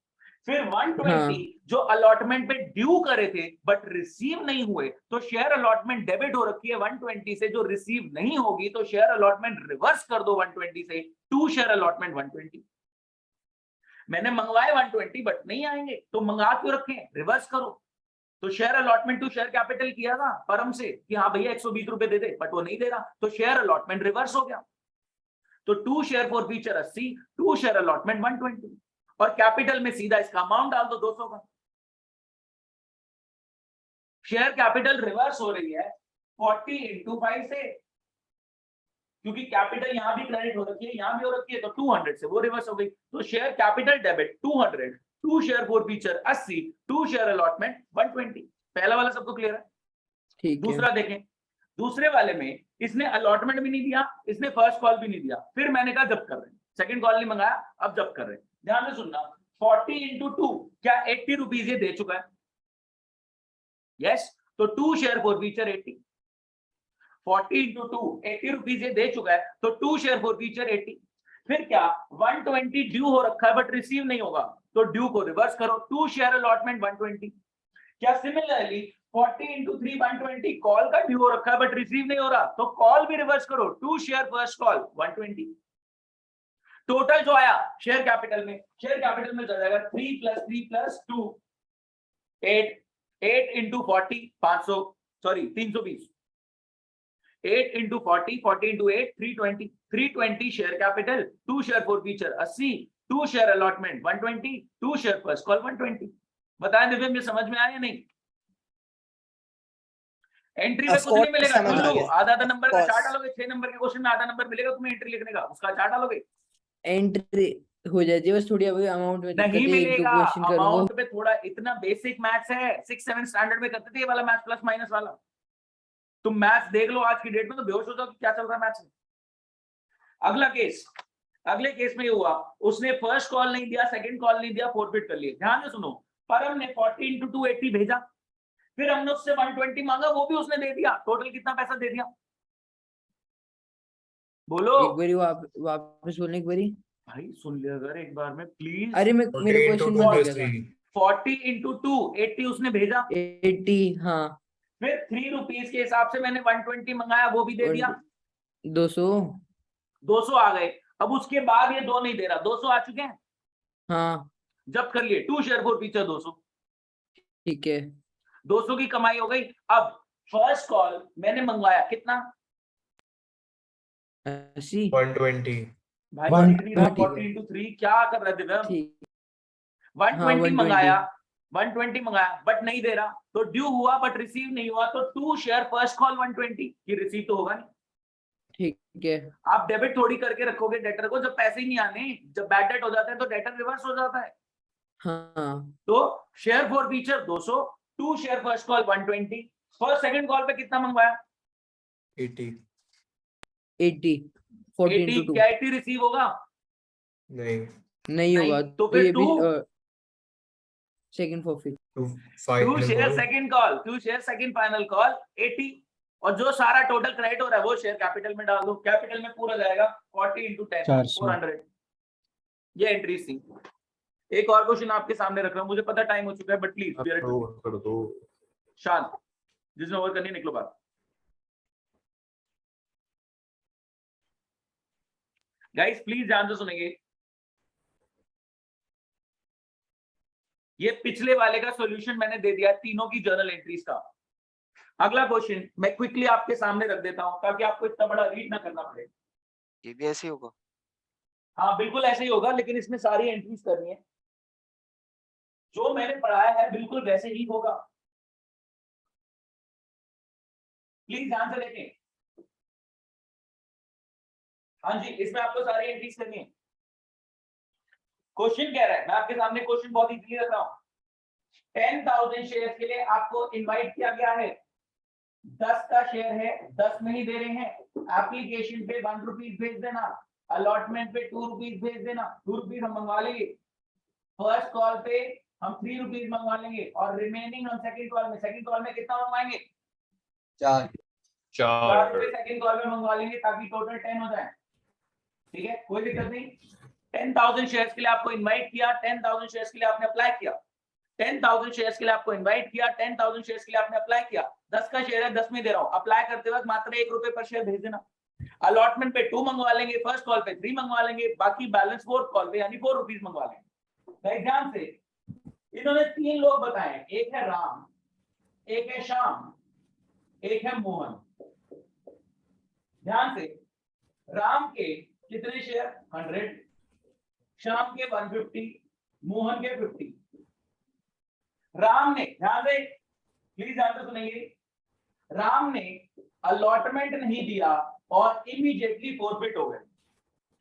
फिर 120 जो अलॉटमेंट पे ड्यू करे थे बट रिसीव नहीं हुए, तो शेयर अलॉटमेंट डेबिट हो रखी है 120 से, जो रिसीव नहीं होगी तो शेयर अलॉटमेंट रिवर्स कर दो 120 से, 2 शेयर अलॉटमेंट 120। मैंने मंगवाए 120 बट नहीं आएंगे, तो मंगा क्यों रखे, रिवर्स करो। तो share allotment to share capital किया था परम से कि हाँ भैया 120 रुपए दे दे, बट वो नहीं दे रहा, तो शेयर अलॉटमेंट रिवर्स हो गया। तो 2 share for future 80, 2 share allotment 120, और कैपिटल में सीधा इसका अमाउंट डाल दो 200 का। शेयर कैपिटल रिवर्स हो रही है 40 इंटू 5 से, क्योंकि कैपिटल यहां भी क्रेडिट हो रखी है, यहां भी हो रखी है, तो 200 से वो रिवर्स हो गई। तो share capital debit 200, 2 share for future 80, 2 share allotment 120। पहला वाला सबको क्लियर है? ठीक है। दूसरा देखें, दूसरे वाले में इसने अलॉटमेंट भी नहीं दिया, इसने फर्स्ट कॉल भी नहीं दिया, फिर मैंने कहा जब्त कर रहे हैं। सेकंड कॉल नहीं मंगाया, अब जब्त कर रहे हैं। ध्यान से सुनना, 40 इंटू 2 क्या 80 रुपीज ये दे चुका है? यस। तो 2 share for future 80, 40 into 2 80 rupees ये दे चुका है, तो 2 शेयर फॉरफीचर 80। फिर क्या 120 ड्यू हो रखा है बट रिसीव नहीं होगा, तो ड्यू को रिवर्स करो, 2 शेयर अलॉटमेंट 120। क्या सिमिलरली 40 into 3 120 कॉल का ड्यू हो रखा है बट रिसीव नहीं हो रहा, तो कॉल भी रिवर्स करो, 2 शेयर फर्स्ट कॉल 120। टोटल जो आया शेयर कैपिटल में चल जाएगा 3 + 2 8 8 into 40 500 sorry 320 8 into 40 40 into 8 320 320 share capital, 2 share forfeiture 80, 2 share allotment 120, 2 share first call 120। बताएं दिव्य में समझ में आया या नहीं? एंट्री में Of कुछ नहीं course, मिलेगा, समझ ढूंढ आ लो, गया। आधा नंबर का Of चार्ट course. डालोगे, 6 नंबर के क्वेश्चन में आधा नंबर मिलेगा तुम्हें एंट्री लिखने का, उसका चार्ट डालोगे। एंट्री हो जाती है बस थोड़ी, अभी अमाउंट में दिक्कत नहीं है, 1-2 मिलेगा, क्वेश्चन करूंगा। अमाउंट पे थोड़ा इतना बेसिक मैथ्स है, 6-7 स्टैंडर्ड में करते थे ये वाला मैथ्स प्लस माइनस वाला। तुम मैथ्स देख लो आज की डेट में तो बेहोश हो जाओ कि क्या चल रहा है मैथ्स में। अगले केस में ये हुआ, उसने फर्स्ट कॉल नहीं दिया, सेकंड कॉल नहीं दिया, फॉरफिट कर लिया। ध्यान से सुनो, परम ने 40 into 2 80 भेजा, फिर हमने उससे 120 मांगा, वो भी उसने दे दिया, टोटल कितना पैसा दे दिया बोलो। एक बारी वापस बोलने एक बारी। भाई सुन लिया अगर एक बार में प्लीज। अरे मेरा 40 into क्वेश्चन 2 बन is गया था। 3 40 into 2 80 उसने भेजा, 80 हाँ, फिर 3 रुपीज के हिसाब से मैंने 120 मंगाया, वो भी दे दिया, 200 200 आ गए। अब उसके बाद ये 2 नहीं दे रहा, 200 आ चुके हैं, हाँ जब्त कर लिए, 2 शेयर फॉरफीचर 200, ठीक है। 200 की कमाई हो गई। अब फर्स्ट कॉल मैंने मंगवाया कितना 80 120 भाई, 120 40 into 3 क्या कर रहे थे हम? ठीक 120 120 मंगाया, 120 मंगाया बट नहीं दे रहा, तो ड्यू हुआ बट रिसीव नहीं हुआ, तो 2 शेयर फर्स्ट कॉल 120 की रिसीव तो होगा नहीं। ठीक है। आप डेबिट थोड़ी करके रखोगे डेटर को, जब पैसे ही नहीं आने, जब बैड डेट हो जाता है तो डेटर रिवर्स हो जाता है। हाँ तो share forfeiture 200, 2 share first call 120, first second call पे कितना मंगवाया 80 80 40 80, into 2 क्या 80 रिसीव होगा? नहीं नहीं होगा, तो फिर ये भी 2 second forfeit 2 share final second call, 2 share second final call 80, और जो सारा टोटल क्रेडिट हो रहा है वो शेयर कैपिटल में डाल दो, कैपिटल में पूरा जाएगा 40 into 10 400। 400। ये एंट्री थी। एक और क्वेश्चन आपके सामने रख रहा हूं, मुझे पता टाइम हो चुका है बट प्लीज कर दो शांत, जिसने ओवर करनी निकलो बात। गाइस प्लीज ध्यान से सुनेंगे, ये पिछले वाले का सॉल्यूशन मैंने दे दिया तीनों की जर्नल एंट्रीज का। अगला क्वेश्चन मैं क्विकली आपके सामने रख देता हूं ताकि आपको इतना बड़ा रीड ना करना पड़े। ये भी ऐसे ही होगा। हाँ बिल्कुल ऐसे ही होगा, लेकिन इसमें सारी एंट्रीज करनी है, जो मैंने पढ़ाया है बिल्कुल वैसे ही होगा। प्लीज ध्यान से देखें। हाँ जी, इसमें आपको सारी एंट्रीज करनी है। क्वेश्चन कह रहा है, मैं आपके सामने क्वेश्चन बहुत इजीली रख रहा हूं। 10,000 शेयर के लिए आपको इनवाइट किया गया है, 10 का शेयर है, 10 में ही दे रहे हैं। एप्लीकेशन पे 1 रुपीज भेज देना, अलॉटमेंट पे 2 रुपीज भेज देना, 2 रुपीज हम मंगवा लेंगे। फर्स्ट कॉल पे हम 3 रुपीज मंगवा लेंगे, और रिमेनिंग हम सेकंड कॉल में कितना मंगवाएंगे 4 4 रुपए सेकंड कॉल में मंगवा लेंगे, ताकि टोटल 10 हो जाए। ठीक है, कोई दिक्कत नहीं। 10,000 शेयर्स के लिए आपको इनवाइट किया, 10,000 शेयर्स के लिए आपने अप्लाई किया, 10,000 शेयर्स के लिए आपको इनवाइट किया, 10,000 शेयर्स के लिए आपने अप्लाई किया। 10 का शेयर है, 10 में दे रहा हूं, अप्लाई करते वक्त मात्र 1 रुपए पर शेयर भेज देना। अलॉटमेंट पे 2 मंगवा लेंगे, फर्स्ट कॉल पे 3 मंगवा लेंगे, बाकी बैलेंस फोर्थ कॉल पे यानी 4 रुपीज मंगवा लेंगे। ध्यान से, इन्होंने 3 लोग बताए, एक है राम, एक है श्याम, एक है मोहन। ध्यान से, राम के कितने शेयर 100, श्याम के 150, मोहन के 50। राम ने, ध्यान से प्लीज ध्यान से सुनिए, राम ने अलॉटमेंट नहीं दिया और इमीडिएटली फॉरफिट हो गए।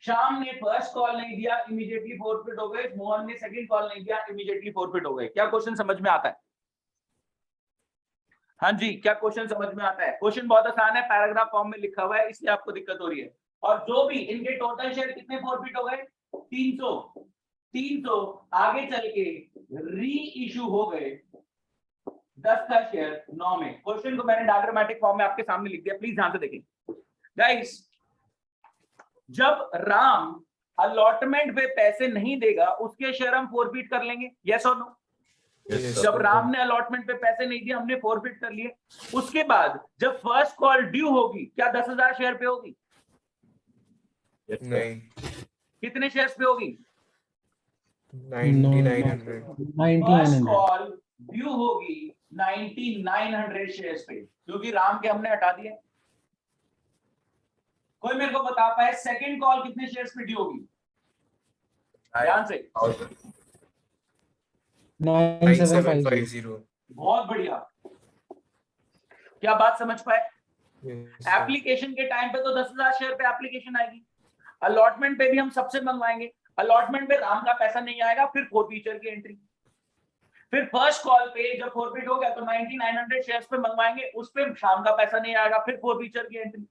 श्याम ने फर्स्ट कॉल नहीं दिया, इमीडिएटली फॉरफिट हो गए। मोहन ने सेकंड कॉल नहीं दिया, इमीडिएटली फॉरफिट हो गए। क्या क्वेश्चन समझ में आता है? हाँ जी, क्या क्वेश्चन समझ में आता है? क्वेश्चन बहुत आसान है, पैराग्राफ फॉर्म में लिखा हुआ है, इसलिए आपको दिक्कत हो रही है। और जो भी इनके टोटल शेयर कितने फॉरफिट हो गए 300 आगे चल के री इशू हो गए 10 का शेयर 9 में। क्वेश्चन को मैंने डायग्रामेटिक फॉर्म में आपके सामने लिख दिया, प्लीज ध्यान से देखें गाइस। जब राम अलॉटमेंट पे पैसे नहीं देगा उसके शेयर हम फोरफीट कर लेंगे, यस और नो? जब राम ने अलॉटमेंट पे पैसे नहीं दिए हमने फोरफिट कर लिए। उसके बाद जब फर्स्ट कॉल ड्यू होगी क्या 10,000 शेयर पे होगी? नहीं, कितने शेयर्स पे होगी? 9900। फर्स्ट 9900 कॉल ड्यू होगी 9900 शेयर्स पे, क्योंकि राम के हमने हटा दिए। कोई मेरे को बता पाए सेकंड कॉल कितने शेयर्स पे ड्यू होगी? ध्यान से। 9750 बहुत बढ़िया, क्या बात समझ पाए? Yes, एप्लीकेशन के टाइम पे तो 10,000 शेयर पे एप्लीकेशन आएगी, अलॉटमेंट पे भी हम सबसे मंगवाएंगे, अलॉटमेंट पे राम का पैसा नहीं आएगा, फिर फोरफीचर की एंट्री। फिर फर्स्ट कॉल पे जब फोरफिट हो गया तो 9900 शेयर्स पे मंगवाएंगे, उस पे शाम का पैसा नहीं आएगा, फिर फोरफीचर की एंट्री।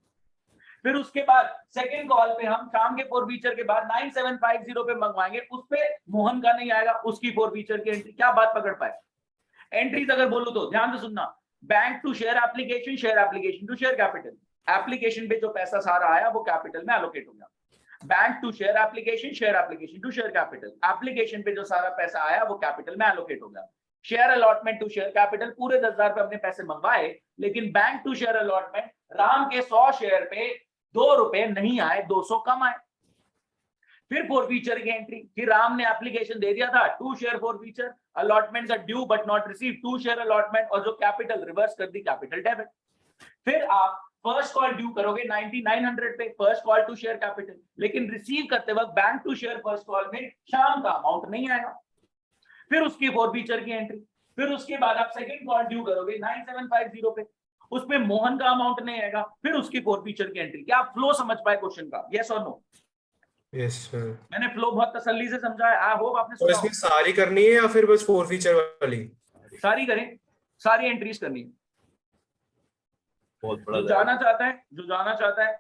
फिर उसके बाद सेकंड कॉल पे हम शाम के फोरफीचर के बाद 9750 पे मंगवाएंगे, उस पे मोहन का नहीं आएगा, उसकी फोरफीचर की एंट्री। क्या बात पकड़ पाए? एंट्रीज अगर बोलूं तो ध्यान से सुनना, bank to share application to share capital. Application पे जो पैसा सारा आया वो कैपिटल में एलोकेट हो गया। Bank to share application to share capital, application पे जो सारा पैसा आया वो कैपिटल में एलोकेट हो गया। Share allotment to share capital, पूरे 10,000 पे हमने पैसे मंगवाए, लेकिन bank to share allotment Ram के 100 शेयर पे 2 रुपए नहीं आए, 200 कम आए। फिर फोरफीचर की एंट्री कि राम ने एप्लीकेशन दे दिया था, 2 share forfeiture, allotments are due but not receive, 2 share allotment, और जो कैपिटल रिवर्स कर दी कैपिटल डेबिट। फिर आप फर्स्ट कॉल ड्यू करोगे 9900 पे, first call to share capital, लेकिन रिसीव करते वक्त bank to share first call में शाम का अमाउंट नहीं आएगा, फिर उसकी फोरफीचर की एंट्री। फिर उसके बाद आप सेकंड कॉल ड्यू करोगे 9750 पे, उसमें मोहन का अमाउंट नहीं आएगा, फिर उसकी फोरफीचर की एंट्री। क्या आप फ्लो समझ पाए क्वेश्चन का, यस और नो? Yes sir. मैंने फ्लो बहुत तसल्ली से समझा है, आई होप आपने तो सुना इसमें सारी करनी है या फिर बस फोर फीचर वाली? हो। सारी करें, सारी एंट्रीज करनी है। बहुत जो जाना चाहता है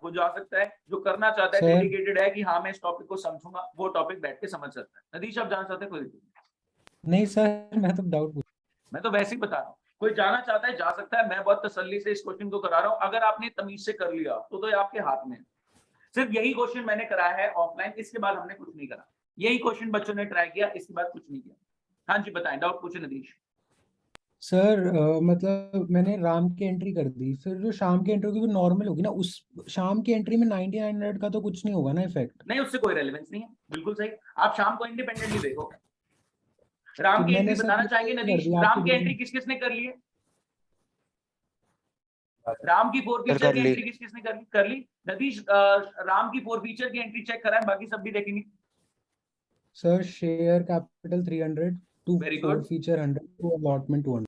वो जा सकता है, जो करना चाहता है सर। डेडिकेटेड है कि हाँ मैं इस टॉपिक को समझूंगा, वो टॉपिक बैठ के समझ सकता है। नदीश आप जाना चाहते हैं? कोई दिक्कत नहीं। नहीं सर, मैं तो डाउट पूछ मैं तो वैसे ही बता रहा हूँ, कोई जाना चाहता है जा सकता है। मैं बहुत तसल्ली से इस क्वेश्चन को करा रहा हूँ, अगर आपने तमीज से कर लिया तो ये आपके हाथ में है। सिर्फ यही क्वेश्चन मैंने कराया है ऑफलाइन, इसके बाद हमने कुछ नहीं करा। यही क्वेश्चन बच्चों ने ट्राई किया, इसके बाद कुछ नहीं किया। हाँ जी बताएं, डाउट पूछे नदीश। सर। मतलब मैंने राम की एंट्री कर दी, फिर जो शाम की एंट्री होगी वो नॉर्मल होगी ना, उस शाम की एंट्री में 9900 का तो कुछ नहीं होगा ना इफेक्ट? नहीं, उससे कोई रेलेवेंस नहीं है, बिल्कुल सही। आप शाम को इंडिपेंडेंटली देखो। राम तो की एंट्री मैंने सर बताना ये चाहेंगे कर नदीश, दिया राम आपकी की एंट्री वीडियो। किस किसने कर ली है? राम की फोर फीचर कर की ली। एंट्री किस किसने कर ली? नदीश राम की फोर फीचर की एंट्री चेक कराएं, बाकी सब भी देखेंगे। Sir share capital 300 to Very four good. Feature 100 to allotment 200।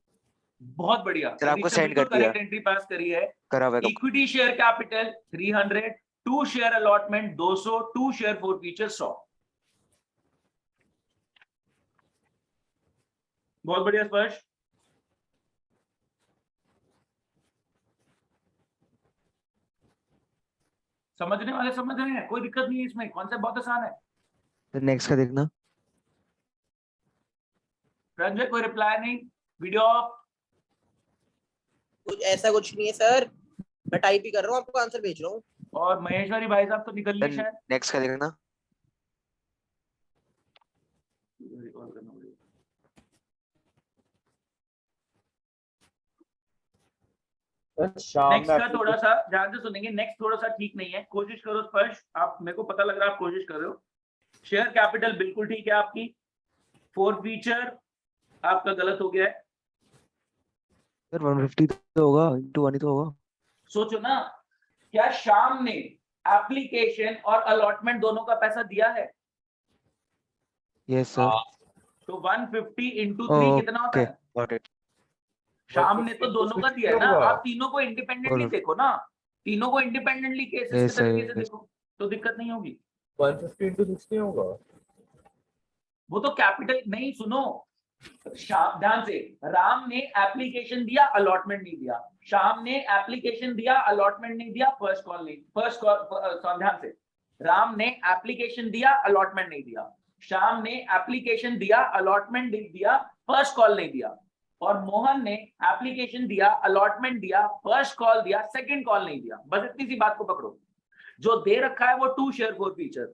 बहुत बढ़िया, सर, आपको नदीश ने send बिल्कुल कर दिया। करेक्ट एंट्री पास करी है। करा हुआ है। Equity share capital 300, 2 share allotment 200, 2 share four feature 100। बहुत बढ़िया स्पर्श। समझने वाले समझ रहे हैं, कोई दिक्कत नहीं है इसमें, कॉन्सेप्ट बहुत आसान है। फिर नेक्स्ट का देखना। रंजय कोई रिप्लाई नहीं, वीडियो ऑफ। कुछ ऐसा कुछ नहीं है सर, मैं टाइप ही कर रहा हूँ, आपको आंसर भेज रहा हूँ। और महेश्वरी भाई साहब तो निकल लिए शायद। नेक्स्ट का देखना। नेक्स्ट का थोड़ा सा ध्यान से सुनेंगे, नेक्स्ट थोड़ा सा ठीक नहीं है, कोशिश करो स्पर्श। आप, मेरे को पता लग रहा है आप कोशिश कर रहे हो। शेयर कैपिटल बिल्कुल ठीक है आपकी, फोर फीचर आपका गलत हो गया है। सर 150 तो होगा, इंटू 1 ही तो होगा। सोचो ना, क्या शाम ने एप्लीकेशन और अलॉटमेंट दोनों का पैसा दिया है? Yes sir. तो 150 इंटू 3 कितना होता है? Got it. शाम ने तो दोनों का दिया है ना, आप तीनों को इंडिपेंडेंटली और- देखो ना, तीनों को इंडिपेंडेंटली केसेस के Yes, तरीके से yes. देखो, तो दिक्कत नहीं होगी। 150 into 60 होगा। वो तो कैपिटल नहीं, सुनो ध्यान से, राम ने एप्लीकेशन दिया, अलॉटमेंट नहीं दिया। शाम ने एप्लीकेशन दिया, अलॉटमेंट नहीं दिया, फर्स्ट कॉल नहीं, फर्स्ट कॉल, ध्यान से, राम ने एप्लीकेशन दिया, अलॉटमेंट नहीं दिया। शाम ने एप्लीकेशन दिया, अलॉटमेंट नहीं दिया, फर्स्ट कॉल नहीं दिया। और मोहन ने एप्लीकेशन दिया, अलॉटमेंट दिया, फर्स्ट कॉल दिया, सेकंड कॉल नहीं दिया। बस इतनी सी बात को पकड़ो। जो दे रखा है वो 2 शेयर फॉरफीचर,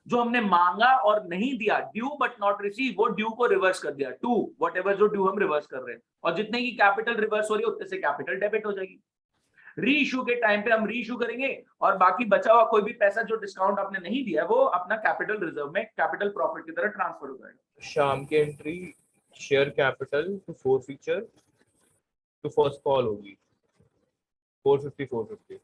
जो हमने मांगा और नहीं दिया, ड्यू बट नॉट रिसीव, वो ड्यू को रिवर्स कर दिया, टू व्हाटएवर जो ड्यू हम रिवर्स कर रहे हैं, और जितने की कैपिटल रिवर्स हो रही है उतने से कैपिटल डेबिट हो जाएगी। री इशू के टाइम पे हम री इशू करेंगे और बाकी बचा हुआ कोई भी पैसा जो डिस्काउंट आपने नहीं दिया है वो अपना कैपिटल रिजर्व में कैपिटल प्रॉफिट की तरह ट्रांसफर हो जाएगा। शाम की entry share capital to forfeiture to first call होगी 450।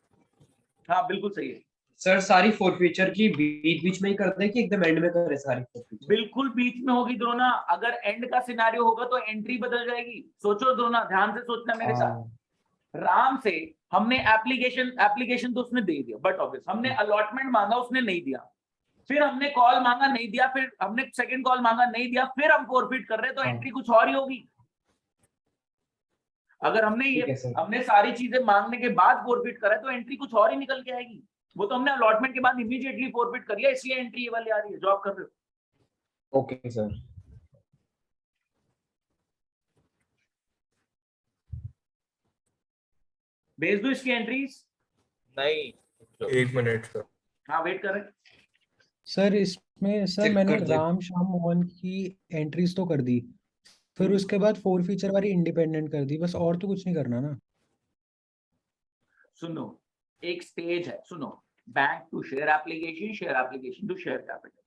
हाँ बिल्कुल सही है। सर सारी फॉरफीचर की बीच बीच में ही करते हैं कि एकदम एंड में करें सारी फॉरफीचर? बिल्कुल बीच में होगी द्रोना। अगर एंड का सिनारियो होगा तो एंट्री बदल जाएगी। सोचो द्रोना, ध्यान से सोचना मेरे साथ। राम से हमने एप्लीकेशन तो उसने दे दिया, बट ऑब्वियस हमने अलॉटमेंट मांगा, उसने नहीं दिया। फिर हमने कॉल मांगा, नहीं दिया। फिर हमने सेकंड कॉल मांगा, नहीं दिया। फिर हम फॉरफिट कर रहे हैं, तो एंट्री कुछ और ही होगी। अगर हमने सारी चीजें मांगने के बाद फॉरफिट करा है तो एंट्री कुछ और ही निकल के आएगी। वो तो हमने अलॉटमेंट के बाद इमीडिएटली फॉरफिट कर लिया, इसलिए एंट्री ये वाली आ रही है जो आप कर रहे हो। Okay sir. भेज दो इसकी एंट्रीज। नहीं, 1 मिनट सर। हाँ वेट कर रहे हैं। सर इसमें सर चेक मैंने कर दे। राम श्याम मोहन की एंट्रीज तो कर दी, फिर उसके बाद 4 फीचर वाली इंडिपेंडेंट कर दी, बस और तो कुछ नहीं करना ना। सुनो, एक स्टेज है, सुनो। Bank to share application to share capital,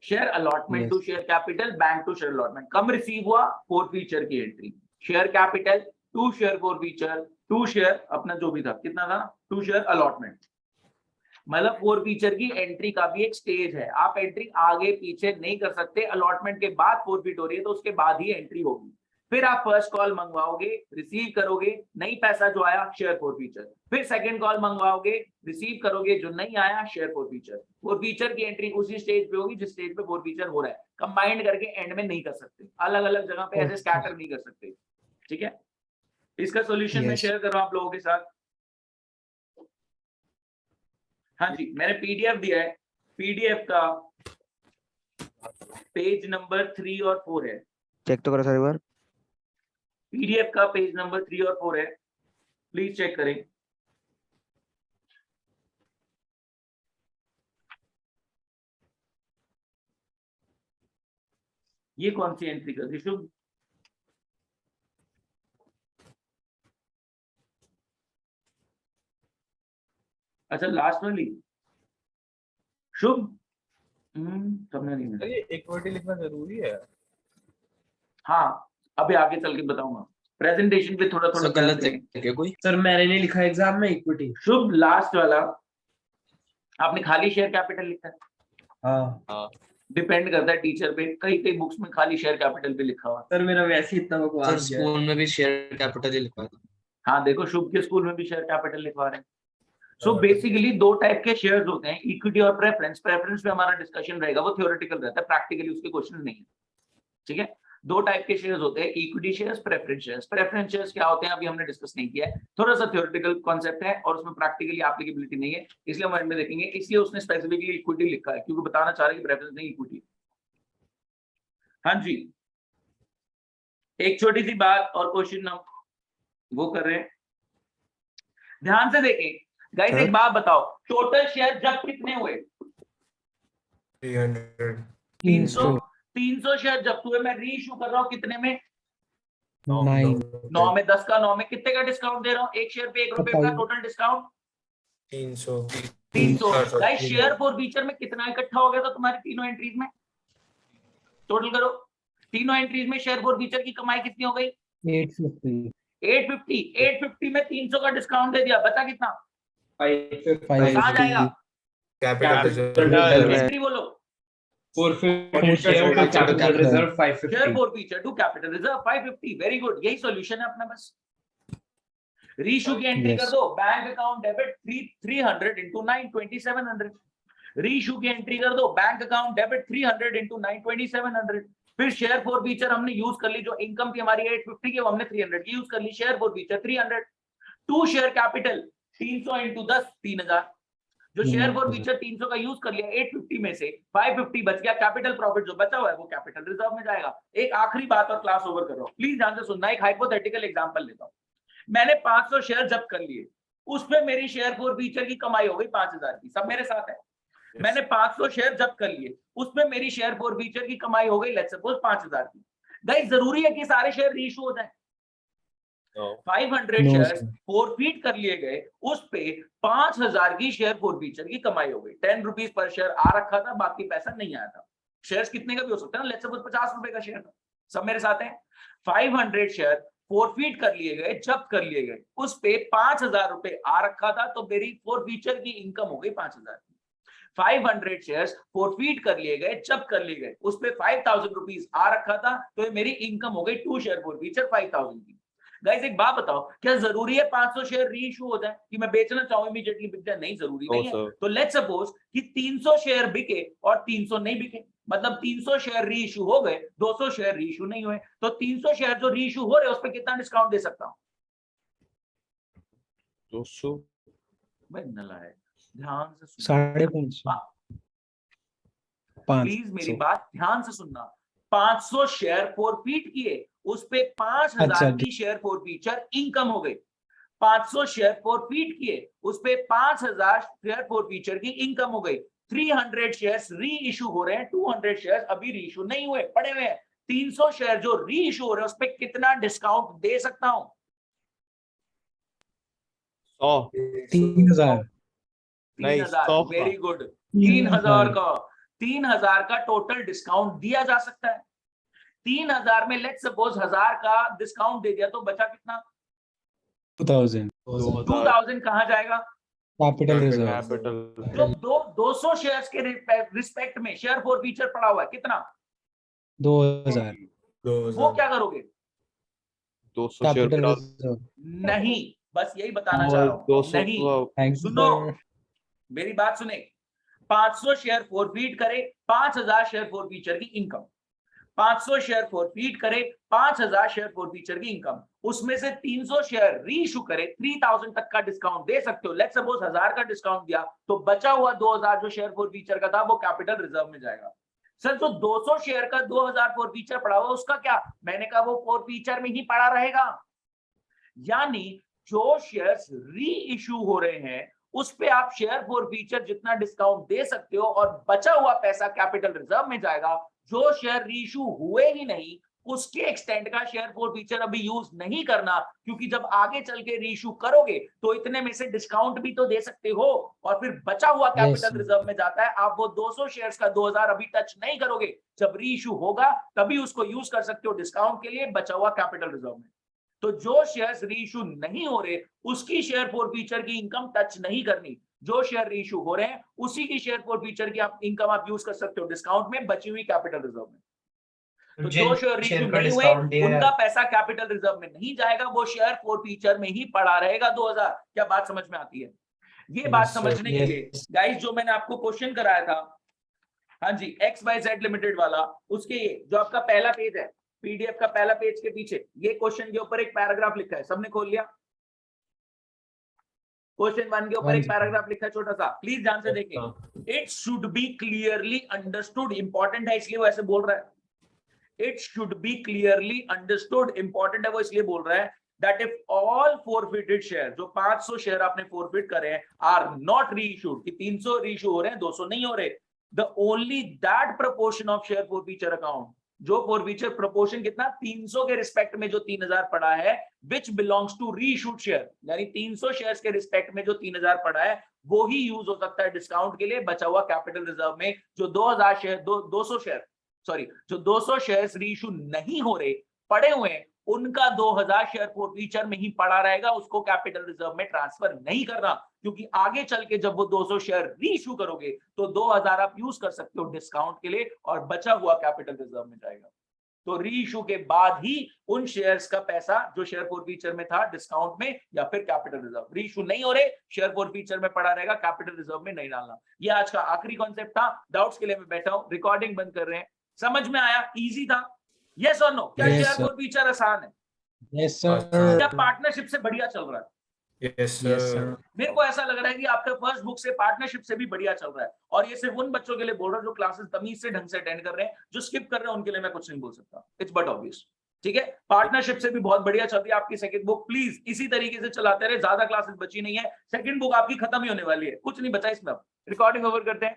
share allotment to share capital, bank to share allotment. कम रिसीव हुआ, 4 फीचर की entry, share capital to share 4 फीचर टू शेयर अपना जो भी था, कितना था, टू शेयर अलॉटमेंट। मतलब 4 फीचर की एंट्री का भी एक स्टेज है। आप एंट्री आगे पीछे नहीं कर सकते। अलॉटमेंट के बाद फॉरफिट हो रही है तो उसके बाद ही एंट्री होगी। फिर आप फर्स्ट कॉल मंगवाओगे, रिसीव करोगे, नहीं पैसा जो आया शेयर 4 फीचर। फिर सेकंड कॉल मंगवाओगे, रिसीव करोगे, जो नहीं आया शेयर 4 फीचर। 4 फीचर की एंट्री उसी स्टेज पे होगी जिस स्टेज पे 4 फीचर हो रहा है। कंबाइंड करके एंड में नहीं कर सकते, अलग अलग जगह पे ऐसे स्कैटर नहीं कर सकते। ठीक है, इसका सोल्यूशन मैं Yes. शेयर कर रहा हूं आप लोगों के साथ। हाँ जी, मैंने पीडीएफ दिया है। पीडीएफ का पेज नंबर 3 और 4 है। चेक तो करो सर एक बार। पीडीएफ का पेज नंबर 3 और 4 है, प्लीज चेक करें। ये कौन सी एंट्री कर दी शुभ? अच्छा लास्ट वाली शुभ। समझ नहीं मैं। ये इक्विटी लिखना जरूरी है। हाँ अभी आगे चल के बताऊंगा। प्रेजेंटेशन पे थोड़ा थोड़ा सर गलत है क्या कोई? सर मैंने नहीं लिखा एग्जाम में इक्विटी। शुभ लास्ट वाला आपने खाली शेयर कैपिटल लिखा है। हाँ डिपेंड करता है टीचर पे, कई कई बुक्स में खाली शेयर कैपिटल पे लिखा हुआ है। सर मेरा वैसे ही इतना बकवास सर स्कूल में भी शेयर कैपिटल ही लिखा था। हाँ देखो, शुभ के स्कूल में भी शेयर कैपिटल लिखवा रहे हैं। सो बेसिकली 2 टाइप के शेयर्स होते हैं, इक्विटी और प्रेफरेंस। प्रेफरेंस पे हमारा डिस्कशन रहेगा, वो थ्योरेटिकल रहता है, प्रैक्टिकली उसके क्वेश्चन नहीं है। ठीक है, 2 टाइप के शेयर्स होते हैं, equity shares, preference shares. Preference shares क्या होते हैं अभी हमने डिस्कस नहीं किया है, थोड़ा सा थ्योरेटिकल कॉन्सेप्ट है और उसमें प्रैक्टिकली एप्लीकेबिलिटी नहीं है, इसलिए हम एंड में देखेंगे। इसलिए उसने स्पेसिफिकली इक्विटी लिखा है क्योंकि बताना चाह रहे हैं कि प्रेफरेंस नहीं इक्विटी। हाँ जी, एक छोटी सी बात और क्वेश्चन हम वो कर रहे हैं, ध्यान से देखें गाइस। एक बात बताओ, टोटल शेयर जब कितने हुए? 300 शेयर जब हुए। मैं री इशू कर रहा हूं कितने में? 9 9 में। 10 का 9 में कितने का डिस्काउंट दे रहा हूं? 1 शेयर पे 1 रुपए का total discount 300। 300। Guys share forfeiture में कितना इकट्ठा हो गया था तुम्हारी तीनों एंट्रीज में? टोटल करो, तीनों एंट्रीज में शेयर फॉर फीचर की कमाई कितनी हो गई? 850 में 300 का डिस्काउंट दे दिया, बचा कितना? 550 आ जाएगा कैपिटल एंट्री बोलो। Share capital reserve 550 share forfeiture to capital reserve 550। Very good, यही सॉल्यूशन है अपना। बस रीइश्यू की एंट्री कर दो, bank account debit 300 into 9 2700। Reissue की एंट्री कर दो, बैंक अकाउंट डेबिट 300 into 9 2700। फिर शेयर फॉर फीचर हमने यूज कर ली, जो इनकम थी हमारी 850 की, वो हमने 300 की यूज कर ली। Share forfeiture 300 to share capital 300 into 10 3000। जो शेयर फॉर हम्म। फीचर 300 का यूज कर लिया 850 में से 550 बच गया, कैपिटल प्रॉफिट जो बचा हुआ है वो कैपिटल रिजर्व में जाएगा। एक आखिरी बात और क्लास ओवर कर रहा हूं, प्लीज ध्यान से सुनना। एक हाइपोथेटिकल एग्जांपल लेता हूं। मैंने 500 शेयर जब्त कर लिए, उसमें मेरी शेयर फॉर फीचर की कमाई हो गई 5000 की। सब मेरे साथ है। मैंने 500 शेयर जब्त कर लिए, उसमें मेरी शेयर फॉर फीचर की कमाई हो गई लेट्स सपोज 5000 की। गाइस जरूरी है कि सारे शेयर रीइश्यू हो जाएं? 500 No, शेयर्स sir. फॉरफीट कर लिए गए, उस पे 5000 की शेयर फॉरफीचर की कमाई हो गई। 10 रुपीज पर शेयर आ रखा था, बाकी पैसा नहीं आया था। शेयर्स कितने का भी हो सकता है ना, लेट्स सपोज 50 रुपए का शेयर था। सब मेरे साथ हैं। 500 शेयर फॉरफीट कर लिए गए, जब्त कर लिए गए, उस पे 5000 रुपए आ रखा था, तो मेरी फॉरफीचर की इनकम हो गई 5000 की। 500 शेयर्स फॉरफीट कर लिए गए, जब्त कर लिए गए, उस पे 5000 रुपीज आ रखा था, तो ये मेरी इनकम हो गई 2 शेयर फॉरफीचर 5000 की। गाइस एक बात बताओ, क्या जरूरी है 500 शेयर रीइश्यू हो जाए कि मैं बेचना चाहूं इमीडिएटली बिक जाए? नहीं, जरूरी नहीं है। तो लेट्स सपोज कि 300 शेयर बिके और 300 नहीं बिके, मतलब 300 शेयर रीइश्यू हो गए, 200 शेयर रीइश्यू नहीं हुए, तो 300 शेयर जो रीइश्यू हो रहे हैं उस पर कितना डिस्काउंट दे सकता हूं? 200 भाई नला है, ध्यान से सुनो। 550 प्लीज मेरी बात ध्यान से सुनना। 500 शेयर फॉरफीट किए, उस पे 5000 अच्छा, की शेयर फॉरफीचर इनकम हो गई। 500 शेयर फॉरफीट किए, उस पे 5000 शेयर फॉरफीचर की इनकम हो गई। 300 शेयर्स री इशू हो रहे हैं, 200 शेयर्स अभी री इशू नहीं हुए, पड़े हुए हैं। 300 शेयर जो री इशू हो रहे हैं उस पे कितना डिस्काउंट दे सकता हूं? 100 3000 नहीं 3000। Very good. 3000 3000 का 3000 का टोटल डिस्काउंट दिया जा सकता है। 3000 में लेट्स सपोज 1000 का डिस्काउंट दे दिया, तो बचा कितना? 2000 2000 कहां जाएगा? कैपिटल रिजर्व कैपिटल जो 200 शेयर्स के रिस्पेक्ट में शेयर फॉर फीचर पड़ा हुआ है, कितना? 2000 वो क्या करोगे? 200 शेयर कैपिटल पे रिजर्व। नहीं, बस यही बताना चाह रहा हूं। 200 नहीं, थैंक यू सुनो सर। मेरी बात सुने। 500 शेयर फॉरफीट करे, 5000 शेयर फॉर फीचर की इनकम। 500 शेयर फॉरफीट करे, 5000 शेयर फॉर फीचर की इनकम, उसमें से 300 शेयर रीइश्यू करे, 3000 तक का डिस्काउंट दे सकते हो। लेट्स सपोज 1000 का डिस्काउंट दिया, तो बचा हुआ 2000 जो शेयर फॉर फीचर का था वो कैपिटल रिजर्व में जाएगा। सर जो 200 शेयर का 2000 फॉर फीचर पड़ा हुआ उसका क्या? मैंने कहा वो फॉर फीचर में ही पड़ा रहेगा। यानी जो शेयर्स री इश्यू हो रहे हैं उस पे आप शेयर फॉर फीचर जितना डिस्काउंट दे सकते हो और बचा हुआ पैसा कैपिटल रिजर्व में जाएगा। जो शेयर री इश्यू हुए ही नहीं उसके एक्सटेंड का शेयर फॉर फीचर अभी यूज नहीं करना, क्योंकि जब आगे चल के री इश्यू करोगे तो इतने में से डिस्काउंट भी तो दे सकते हो और फिर बचा हुआ कैपिटल sir. रिजर्व में जाता है। आप वो 200 शेयर्स का 2000 अभी टच नहीं करोगे, जब री इश्यू होगा तभी उसको यूज कर सकते हो डिस्काउंट के लिए बचा हुआ कैपिटल रिजर्व में। तो जो शेयर्स रीइश्यू नहीं हो रहे उसकी शेयर फॉर फीचर की इनकम टच नहीं करनी। जो शेयर रीइश्यू हो रहे हैं उसी की शेयर फॉर फीचर की आप इनकम आप यूज कर सकते हो डिस्काउंट में बची हुई कैपिटल रिजर्व में। तो जो शेयर रीइश्यू नहीं हुए उनका पैसा कैपिटल रिजर्व में नहीं जाएगा, वो शेयर फॉर फीचर में ही पड़ा रहेगा 2000। क्या बात समझ में आती है? ये बात समझने के लिए गाइस जो मैंने आपको क्वेश्चन कराया था, हाँ जी, XYZ लिमिटेड वाला, उसके जो आपका पहला पेज है पीडीएफ का पहला पेज के पीछे ये क्वेश्चन के ऊपर एक पैराग्राफ लिखा है, सबने खोल लिया? क्वेश्चन 1 के ऊपर एक पैराग्राफ लिखा है छोटा सा, प्लीज ध्यान से देखें। It should be clearly understood, important है इसलिए वो ऐसे बोल रहा है। It should be clearly understood, important है वो इसलिए बोल रहा है that if all forfeited share, जो 500 शेयर आपने फॉरफिट करे हैं, are not reissued, कि 300 रीइश्यू हो रहे हैं 200 नहीं हो रहे, the only that proportion of share forfeiture account, जो फॉरफीचर प्रोपोर्शन कितना 300 के रिस्पेक्ट में जो 3000 पड़ा है, which belongs to reissued share, यानी 300 शेयर्स के रिस्पेक्ट में जो 3000 पड़ा है वो ही यूज हो सकता है डिस्काउंट के लिए बचा हुआ कैपिटल रिजर्व में। जो 2000 शेयर 200 शेयर सॉरी जो 200 शेयर्स रीइश्यू नहीं हो रहे पड़े हुए हैं उनका 2000 शेयर फॉरफीचर में ही पड़ा रहेगा, उसको कैपिटल रिजर्व में ट्रांसफर नहीं करना, क्योंकि आगे चल के जब वो 200 शेयर रीइश्यू करोगे तो 2000 आप यूज कर सकते हो डिस्काउंट के लिए और बचा हुआ कैपिटल रिजर्व में जाएगा। तो रीइश्यू के बाद ही उन शेयर्स का पैसा जो शेयर फॉरफीचर में था डिस्काउंट में या फिर कैपिटल रिजर्व, रीइश्यू नहीं हो रहे शेयर फॉरफीचर में पड़ा रहेगा, कैपिटल रिजर्व में नहीं डालना। ये आज का आखिरी कॉन्सेप्ट था। डाउट्स के लिए मैं बैठा हूं, रिकॉर्डिंग बंद कर रहे हैं। समझ में आया? इजी था? यस और नो? क्या Yes, शेयर sir. फॉरफीचर आसान है? Yes sir. क्या पार्टनरशिप से बढ़िया चल रहा है? Yes Yes, sir. sir. मेरे को ऐसा लग रहा है कि आपका फर्स्ट बुक से पार्टनरशिप से भी बढ़िया चल रहा है, और ये सिर्फ उन बच्चों के लिए बोल रहा हूं जो क्लासेस तमीज से ढंग से अटेंड कर रहे हैं, जो स्किप कर रहे हैं उनके लिए मैं कुछ नहीं बोल सकता, इट्स बट ऑब्वियस। ठीक है, पार्टनरशिप से भी बहुत बढ़िया चल रही है आपकी सेकंड बुक, प्लीज इसी तरीके से चलाते रहे, ज्यादा क्लासेस बची नहीं है, सेकंड बुक आपकी खत्म ही होने वाली है, कुछ नहीं बचा इसमें। अब रिकॉर्डिंग ओवर करते हैं।